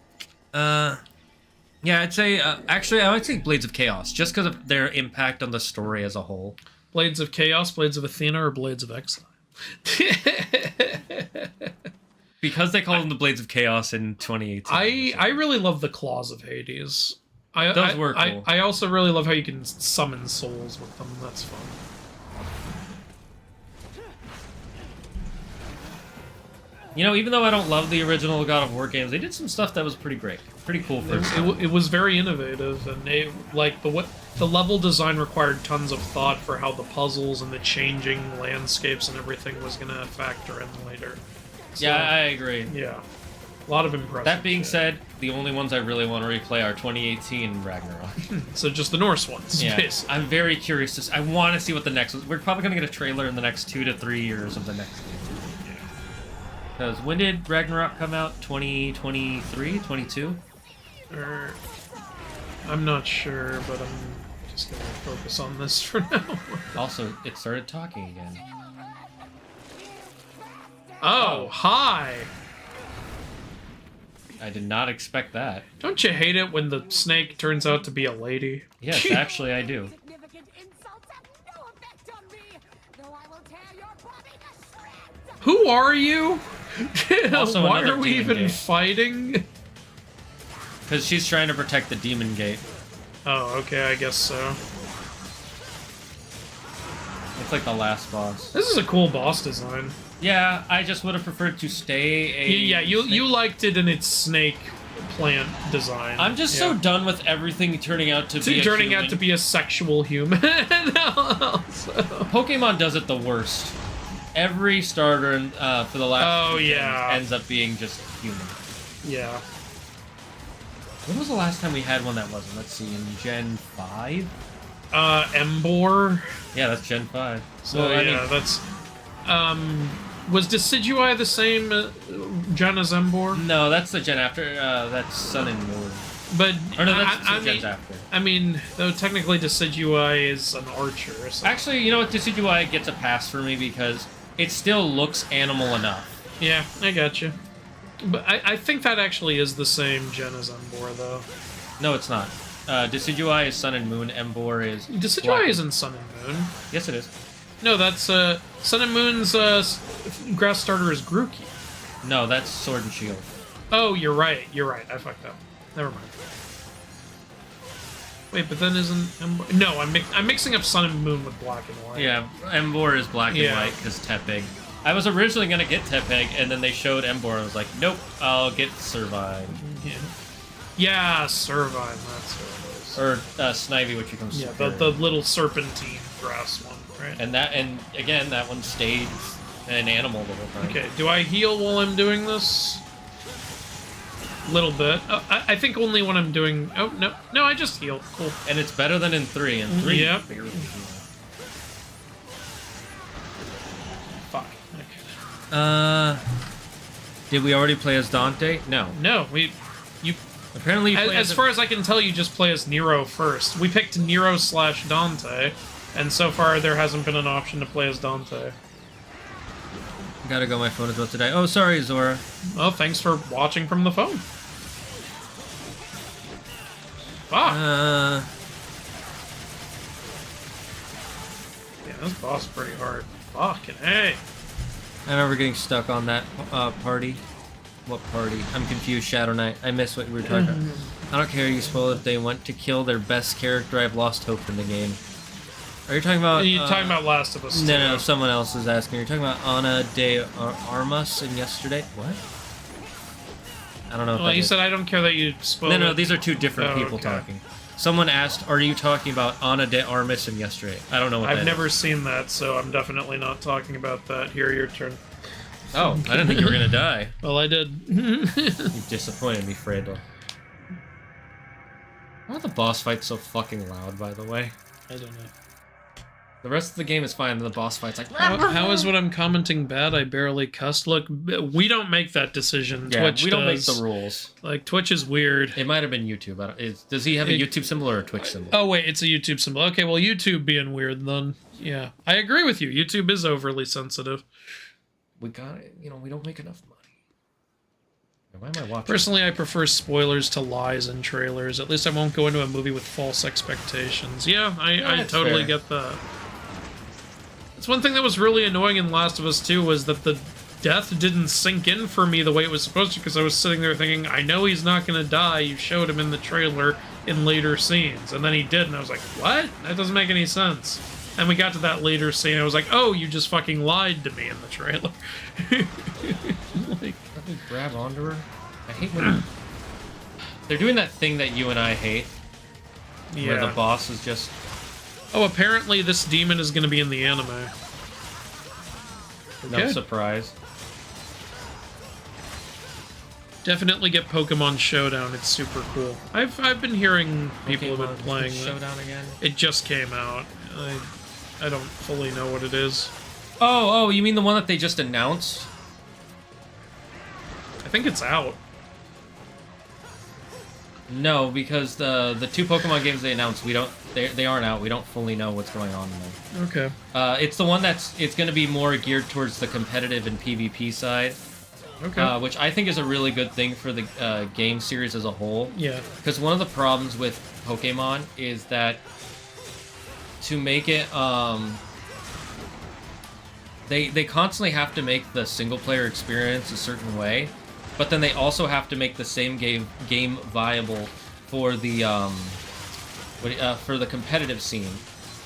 Yeah, I'd say actually I would say Blades of Chaos just because of their impact on the story as a whole. Blades of Chaos, Blades of Athena, or Blades of Exile? Because they call them the Blades of Chaos in 2018. I really love the Claws of Hades. Those were cool. I also really love how you can summon souls with them. That's fun. You know, even though I don't love the original God of War games, they did some stuff that was pretty great. Pretty cool for It was very innovative, and the level design required tons of thought for how the puzzles and the changing landscapes and everything was going to factor in later. So, Yeah, I agree. yeah, a lot of impressive. That being shit. said, the only ones I really want to replay are 2018 Ragnarok. So just the Norse ones, Yeah, basically. I'm very curious. I want to see what the next one. We're probably going to get a trailer in the next 2 to 3 years of the next game. Because when did Ragnarok come out? 2023? 22? I'm not sure, but I'm just going to focus on this for now. Also, it started talking again. Oh, hi! I did not expect that. Don't you hate it when the snake turns out to be a lady? Yes, actually I do. Significant insults have no effect on me, though I will tear your body to shreds. Who are you? Also Why another are we demon even gate. fighting? Because she's trying to protect the Demon Gate. Oh, okay, I guess so. It's like the last boss. This is a cool boss design. Yeah, I just would have preferred to stay a... Yeah, you snake. liked it in its snake plant design. I'm just so done with everything turning out to be turning out to be a sexual human. Also. Pokemon does it the worst. Every starter for the last Oh, two gens yeah. ends up being just human. Yeah. When was the last time we had one that wasn't? Let's see, in Gen 5? Embor. Yeah, that's Gen 5. So Well, I yeah, mean, that's was Decidui the same gen as Embor? no, that's the Gen after. That's Sun and Moon. But Or no, that's I two gens mean, after. I mean, though technically Decidui is an archer. So. Actually, you know what? Decidueye gets a pass for me because it still looks animal enough. Yeah, I got you. But I think that actually is the same gen as Embor, though. No, it's not. Decidueye is Sun and Moon. Embor is... Decidui Black. isn't Sun and Moon. Yes, it is. No, that's Sun and Moon's grass starter is Grookey. No, that's Sword and Shield. Oh, you're right. You're right. I fucked up. Never mind. Wait, but then isn't Embor... No, I'm mixing up Sun and Moon with Black and White. Yeah, Embor is black and Yeah. white because Tepig. I was originally going to get Tepig, and then they showed Embor, and I was like, nope, I'll get Servine. Yeah, Servine, that's what it is. Or Snivy, which becomes Yeah, Superior. the little serpentine grass one, right? And again, that one stayed an animal the whole time. Okay, do I heal while I'm doing this? Little bit. Oh, I think only when I'm doing... Oh, no. No, I just heal. Cool. And it's better than in 3. In 3, Yep. barely heal. Fuck. Okay. Did we already play as Dante? No. No, you... Apparently you play As far as I can tell, you just play as Nero first. We picked Nero/Dante, and so far there hasn't been an option to play as Dante. Gotta go, my phone is about to die. Oh, sorry, Zora. Well, thanks for watching from the phone. Fuck. Yeah, this boss is pretty hard. Fucking hey. I remember getting stuck on that party. What party? I'm confused, Shadow Knight. I missed what we were talking about. I don't care, you spoil if they went to kill their best character. I've lost hope in the game. Are you talking about... Are you talking about Last of Us 2? No, someone else is asking. You're talking about Ana de Armas in yesterday? What? I don't know if Well, that you is. said I don't care that you spoiled No, it. these are two different people okay. talking. Someone asked, are you talking about Ana de Armas in yesterday? I don't know what that I've is. never seen that, so I'm definitely not talking about that. Here, your turn. Oh, I didn't think you were gonna die. Well, I did. You disappointed me, Fredo. Why are the boss fights so fucking loud, by the way? I don't know. The rest of the game is fine, and the boss fight's like... How is what I'm commenting bad? I barely cussed. Look, we don't make that decision. Yeah, Twitch we don't make does. the rules. Like, Twitch is weird. It might have been YouTube. Does he have a YouTube symbol or a Twitch symbol? Oh, wait, it's a YouTube symbol. Okay, well, YouTube being weird, then. Yeah. I agree with you. YouTube is overly sensitive. We got it. You know, we don't make enough money. Why am I watching? Personally, I prefer spoilers to lies in trailers. At least I won't go into a movie with false expectations. Yeah, I That's totally fair. get that. That's one thing that was really annoying in Last of Us 2 was that the death didn't sink in for me the way it was supposed to, because I was sitting there thinking, I know he's not going to die. You showed him in the trailer in later scenes. And then he did, and I was like, what? That doesn't make any sense. And we got to that later scene, I was like, oh, you just fucking lied to me in the trailer. Like, Let me grab onto her. I hate when... They're doing that thing that you and I hate, where the boss is just... Oh, apparently this demon is going to be in the anime. No Okay. surprise. Definitely get Pokemon Showdown. It's super cool. I've been hearing people have been Pokemon playing that. Showdown again? It just came out. I don't fully know what it is. Oh, you mean the one that they just announced? I think it's out. No, because the two Pokemon games they announced, they aren't out. We don't fully know what's going on in them. Okay. It's the one it's going to be more geared towards the competitive and PvP side, Okay. which I think is a really good thing for the game series as a whole. Yeah. Because one of the problems with Pokemon is that to make it, they constantly have to make the single player experience a certain way, but then they also have to make the same game viable for the competitive scene.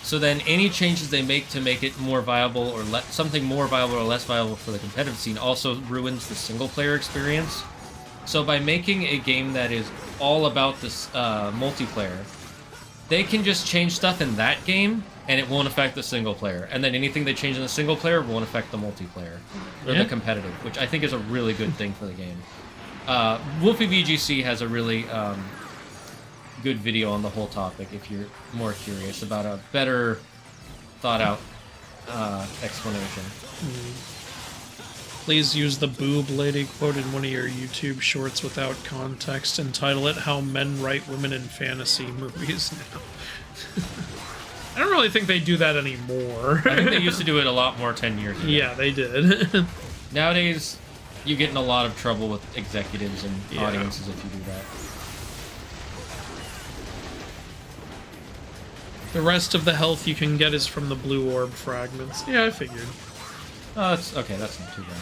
So then any changes they make to make it more viable or something more viable or less viable for the competitive scene also ruins the single player experience. So by making a game that is all about this multiplayer, they can just change stuff in that game and it won't affect the single player. And then anything they change in the single player won't affect the multiplayer or the competitive, which I think is a really good thing for the game. Wolfie VGC has a really good video on the whole topic if you're more curious about a better thought out explanation. Please use the boob lady quote in one of your YouTube shorts without context and title it How Men Write Women in Fantasy Movies Now. I don't really think they do that anymore. I think they used to do it a lot more 10 years ago. Yeah, they did. Nowadays, you get in a lot of trouble with executives and Yeah. audiences if you do that. The rest of the health you can get is from the blue orb fragments. Yeah, I figured. Oh, that's okay. That's not too bad.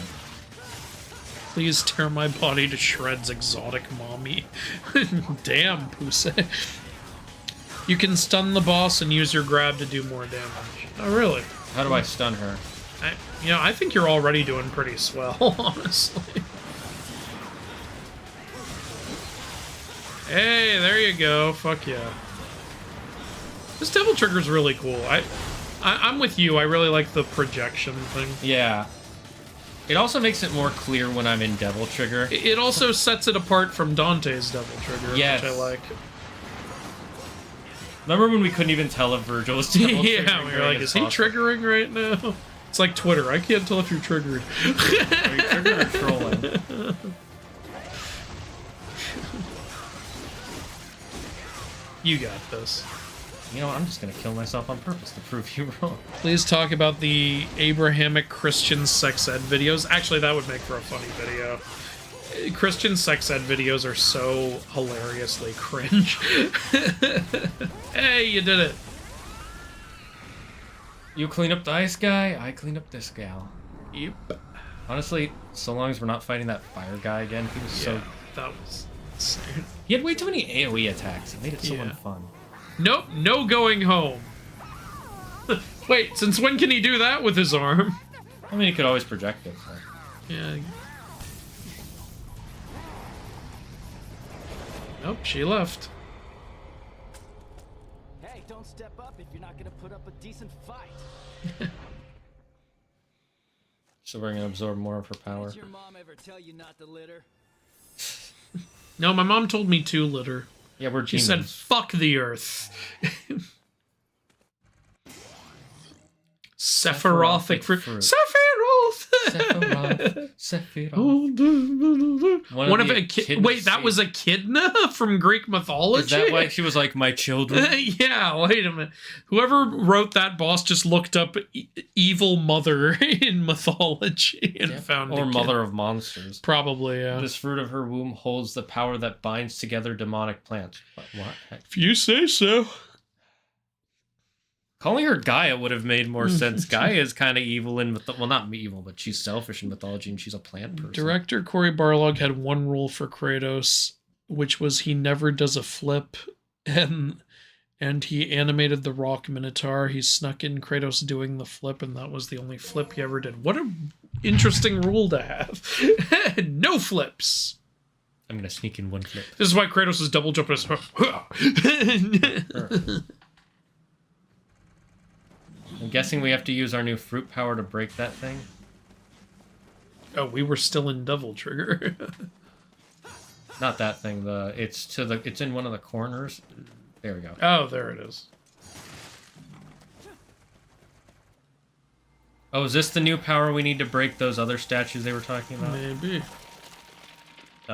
Please tear my body to shreds, exotic mommy. Damn, Pussy. You can stun the boss and use your grab to do more damage. Oh, really? How do I stun her? I think you're already doing pretty swell, honestly. Hey, there you go. Fuck yeah. This Devil Trigger's really cool. I'm with you. I really like the projection thing. Yeah. It also makes it more clear when I'm in Devil Trigger. It also sets it apart from Dante's Devil Trigger, Yes. which I like. Remember when we couldn't even tell if Virgil was Devil Triggering? Yeah, we were during like, his is he boss? triggering right now? It's like Twitter. I can't tell if you're triggered. Are you triggering or trolling? You got this. You know what? I'm just gonna kill myself on purpose to prove you wrong. Please talk about the Abrahamic Christian sex ed videos. Actually, that would make for a funny video. Christian sex ed videos are so hilariously cringe. Hey, you did it. You clean up the ice guy, I clean up this gal. Yep. Honestly, so long as we're not fighting that fire guy again, he was so... Yeah, that was insane. He had way too many AoE attacks. It made it so Yeah. unfun. Nope, no going home. Wait, since when can he do that with his arm? I mean, he could always project it, so... Yeah. Nope, she left. Hey, don't step up if you're not gonna put up a decent fight. So we're gonna absorb more of her power. Did your mom ever tell you not to litter? No, my mom told me to litter. Yeah, we're She demons. said, fuck the earth. Sephirothic fruit. fruit. Sephiroth! Sephiroth. One of wait, that was Echidna from Greek mythology? Is that why she was like, my children? Yeah, wait a minute. Whoever wrote that boss just looked up evil mother in mythology and found Or Echidna. mother of monsters. Probably, yeah. This fruit of her womb holds the power that binds together demonic plants. What? If you say so. Calling her Gaia would have made more sense. Gaia is kind of evil in well, not evil, but she's selfish in mythology, and she's a plant person. Director Cory Barlog had one rule for Kratos, which was he never does a flip, and he animated the Rock Minotaur. He snuck in Kratos doing the flip, and that was the only flip he ever did. What an interesting rule to have. No flips. I'm gonna sneak in one flip. This is why Kratos is double jumping. I'm guessing we have to use our new fruit power to break that thing. Oh, we were still in Devil Trigger. Not that thing. It's in one of the corners. There we go. Oh, there it is. Oh, is this the new power we need to break those other statues they were talking about? Maybe.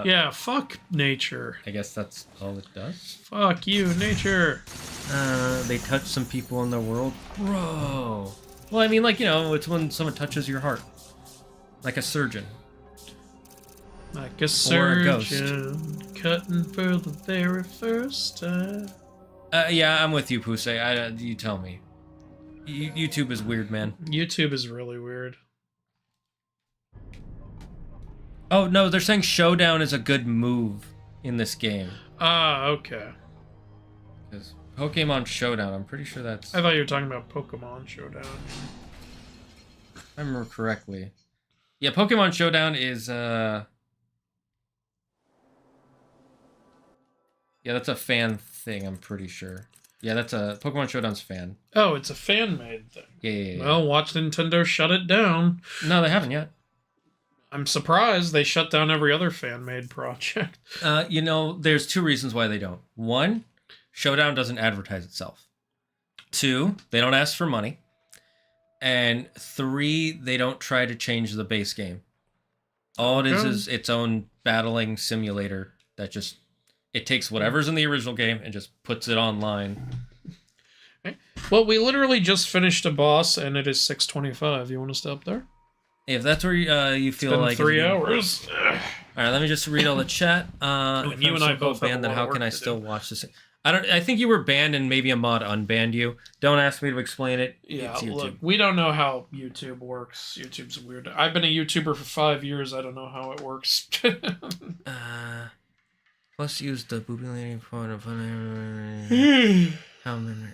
Yeah, fuck nature. I guess that's all it does. Fuck you, nature. They touch some people in the world. Bro. Well, I mean, like, you know, it's when someone touches your heart. Like a surgeon. Like a Or a ghost. surgeon cutting for the very first time. Yeah, I'm with you, Pusey. You tell me. YouTube is weird, man. YouTube is really weird. Oh, no, they're saying Showdown is a good move in this game. Ah, okay. Because Pokemon Showdown, I'm pretty sure that's... I thought you were talking about Pokemon Showdown. If I remember correctly. Yeah, Pokemon Showdown is, Yeah, that's a fan thing, I'm pretty sure. Yeah, that's a... Pokemon Showdown's fan. Oh, it's a fan-made thing. Yeah. Well, watch Nintendo shut it down. No, they haven't yet. I'm surprised they shut down every other fan-made project. You know, there's two reasons why they don't. One, Showdown doesn't advertise itself. Two, they don't ask for money. And three, they don't try to change the base game. All it is its own battling simulator that just... It takes whatever's in the original game and just puts it online. Okay. Well, we literally just finished a boss, and it is 6:25. You want to stop there? If that's where you feel It's been like... 3 hours. All right, let me just read all the chat. If you I'm and I so both have a banned, then lot how of can work I to still do. watch this? I think you were banned and maybe a mod unbanned you. Don't ask me to explain it. Yeah, It's YouTube. look, we don't know how YouTube works. YouTube's weird. I've been a YouTuber for 5 years. I don't know how it works. Plus use the booby lady point of how many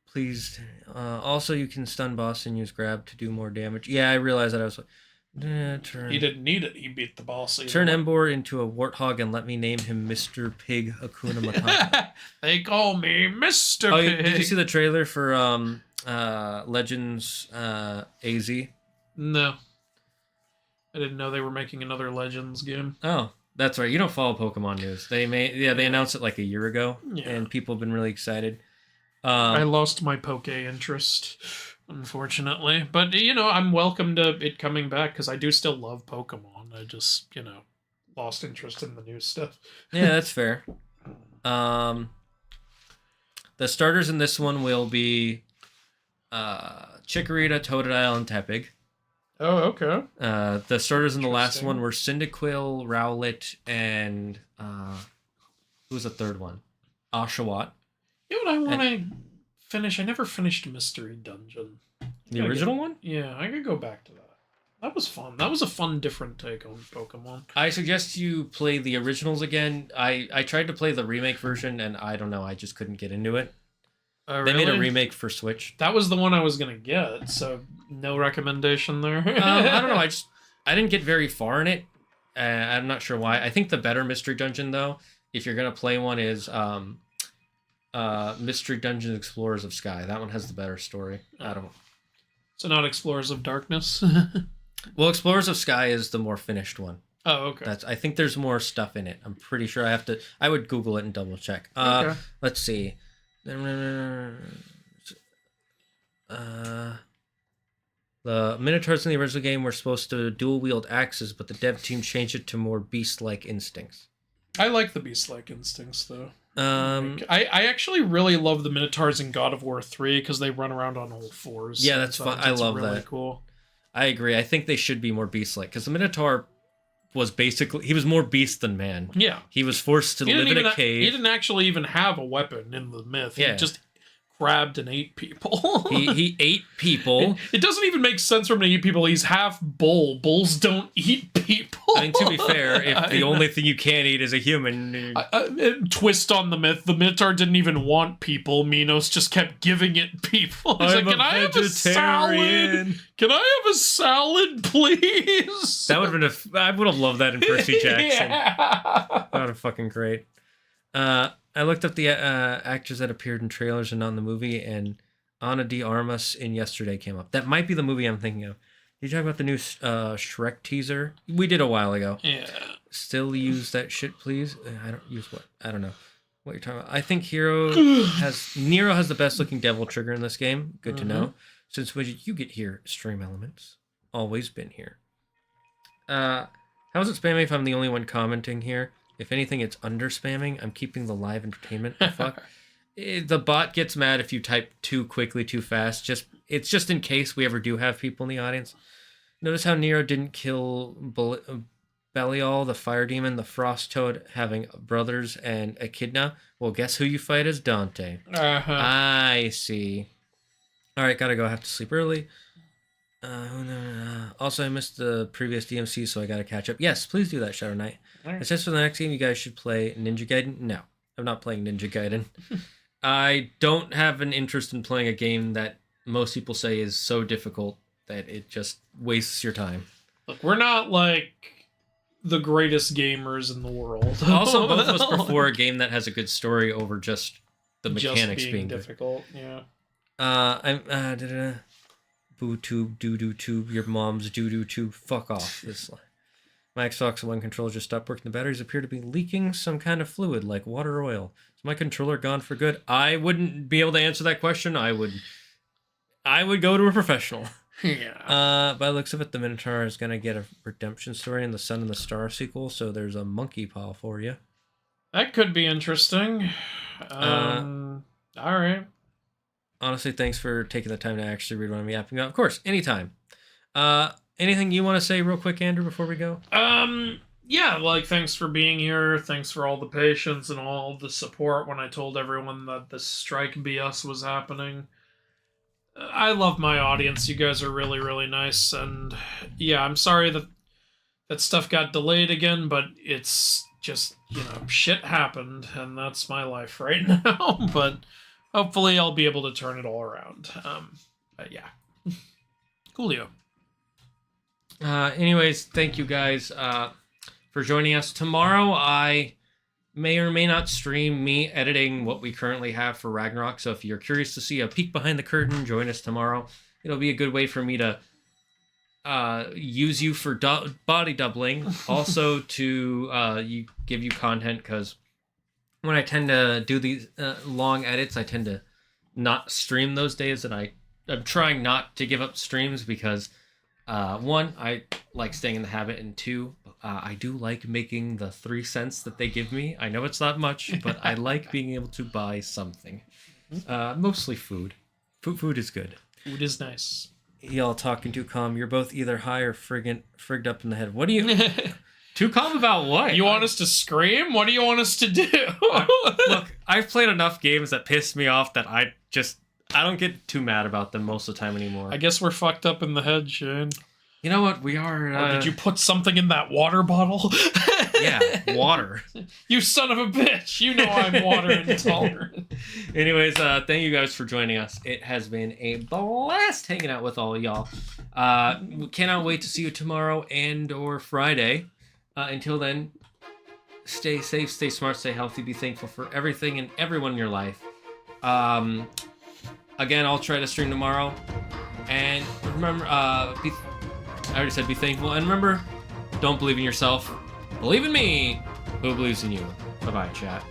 please also you can stun boss and use grab to do more damage. Yeah, I realized that. I was like He didn't need it. He beat the boss. turn Embor into a warthog and let me name him Mr. Pig Hakuna Matata. They call me Mr. Oh, Pig. did you see the trailer for Legends AZ? No. I didn't know they were making another Legends game. Oh, that's right. You don't follow Pokemon news. They announced it like a year ago, Yeah. and people have been really excited. I lost my Poke interest, unfortunately. But, I'm welcome to it coming back, because I do still love Pokemon. I just, lost interest in the new stuff. Yeah, that's fair. The starters in this one will be Chikorita, Totodile, and Tepig. Oh, okay. The starters in the last Interesting. one were Cyndaquil, Rowlet, and who was the third one? Oshawott. You know what I want to finish? I never finished Mystery Dungeon. The original one? Yeah, I could go back to that. That was fun. That was a fun, different take on Pokemon. I suggest you play the originals again. I tried to play the remake version, and I don't know, I just couldn't get into it. They made a remake for Switch. That was the one I was gonna get, so no recommendation there. I don't know. I didn't get very far in it. I'm not sure why. I think the better Mystery Dungeon, though, if you're gonna play one, is Mystery Dungeon Explorers of Sky. That one has the better story. I don't know. So not Explorers of Darkness. Well, Explorers of Sky is the more finished one. Oh, okay. I think there's more stuff in it. I'm pretty sure I would Google it and double check. Okay. Let's see. The Minotaurs in the original game were supposed to dual wield axes, but the dev team changed it to more beast-like instincts. I like the beast-like instincts, though. I I actually really love the Minotaurs in God of War 3 because they run around on all fours. Yeah, that's fun. I love really that. Cool. I agree. I think they should be more beast-like because the Minotaur was he was more beast than man. Yeah. He was forced to live in a cave. He didn't actually even have a weapon in the myth. Yeah. He just grabbed and ate people. he ate people. It doesn't even make sense for him to eat people. He's half bull. Bulls don't eat people. I mean, to be fair, if the only thing you can't eat is a human... Twist on the myth. The Minotaur didn't even want people. Minos just kept giving it people. He's like, can I have a salad? Can I have a salad, please? That would have been I would have loved that in Percy Jackson. Yeah. That would have fucking great. I looked up the actors that appeared in trailers and not in the movie, and Ana de Armas in Yesterday came up. That might be the movie I'm thinking of. Did you talk about the new Shrek teaser? We did a while ago. Yeah. Still use that shit, please. I don't use what? I don't know what you're talking about. I think Nero has the best looking devil trigger in this game. Good to know. Since when did you get here, Stream Elements? Always been here. How is it spamming if I'm the only one commenting here? If anything, it's under spamming. I'm keeping the live entertainment. The fuck? The bot gets mad if you type too quickly, too fast. It's just in case we ever do have people in the audience. Notice how Nero didn't kill Belial, the fire demon, the frost toad, having brothers, and Echidna. Well, guess who you fight as Dante. I see. All right, gotta go. I have to sleep early. Also, I missed the previous DMC, so I gotta catch up. Yes, please do that, Shadow Knight. It says for the next game, you guys should play Ninja Gaiden. No, I'm not playing Ninja Gaiden. I don't have an interest in playing a game that most people say is so difficult that it just wastes your time. Look, we're not like the greatest gamers in the world. Also, both of us prefer a game that has a good story over just the mechanics just being difficult. Yeah. Boo tube, doo doo tube, your mom's doo doo tube. Fuck off. My Xbox One controller just stopped working. The batteries appear to be leaking some kind of fluid, like water or oil. Is my controller gone for good? I wouldn't be able to answer that question. I would go to a professional. Yeah. By the looks of it, the Minotaur is gonna get a redemption story in the Sun and the Star sequel. So there's a monkey paw for you. That could be interesting. All right. Honestly, thanks for taking the time to actually read what I'm yapping about. Of course, anytime. Anything you want to say real quick, Andrew, before we go? Yeah, like, thanks for being here. Thanks for all the patience and all the support when I told everyone that the strike BS was happening. I love my audience. You guys are really, really nice. And yeah, I'm sorry that stuff got delayed again, but it's just, shit happened, and that's my life right now. But hopefully I'll be able to turn it all around. But yeah. Coolio. Anyways, thank you guys for joining us. Tomorrow, I may or may not stream me editing what we currently have for Ragnarok. So if you're curious to see a peek behind the curtain, join us tomorrow. It'll be a good way for me to use you for body doubling, also to give you content, because when I tend to do these long edits, I tend to not stream those days, and I'm trying not to give up streams because one, I like staying in the habit, and two, I do like making the 3 cents that they give me. I know it's not much, but I like being able to buy something. Mostly food. Food is good. Food is nice. Y'all talking too calm. You're both either high or frigged up in the head. What do you... Too calm about what? You want us to scream? What do you want us to do? Look, I've played enough games that piss me off that I don't get too mad about them most of the time anymore. I guess we're fucked up in the head, Shane. You know what? We are... Or did you put something in that water bottle? Yeah, water. You son of a bitch. You know I'm water intolerant. Anyways, thank you guys for joining us. It has been a blast hanging out with all of y'all. We cannot wait to see you tomorrow and or Friday. Until then, stay safe, stay smart, stay healthy, be thankful for everything and everyone in your life. Again, I'll try to stream tomorrow. And remember, I already said be thankful. And remember, don't believe in yourself. Believe in me, who believes in you. Bye-bye, chat.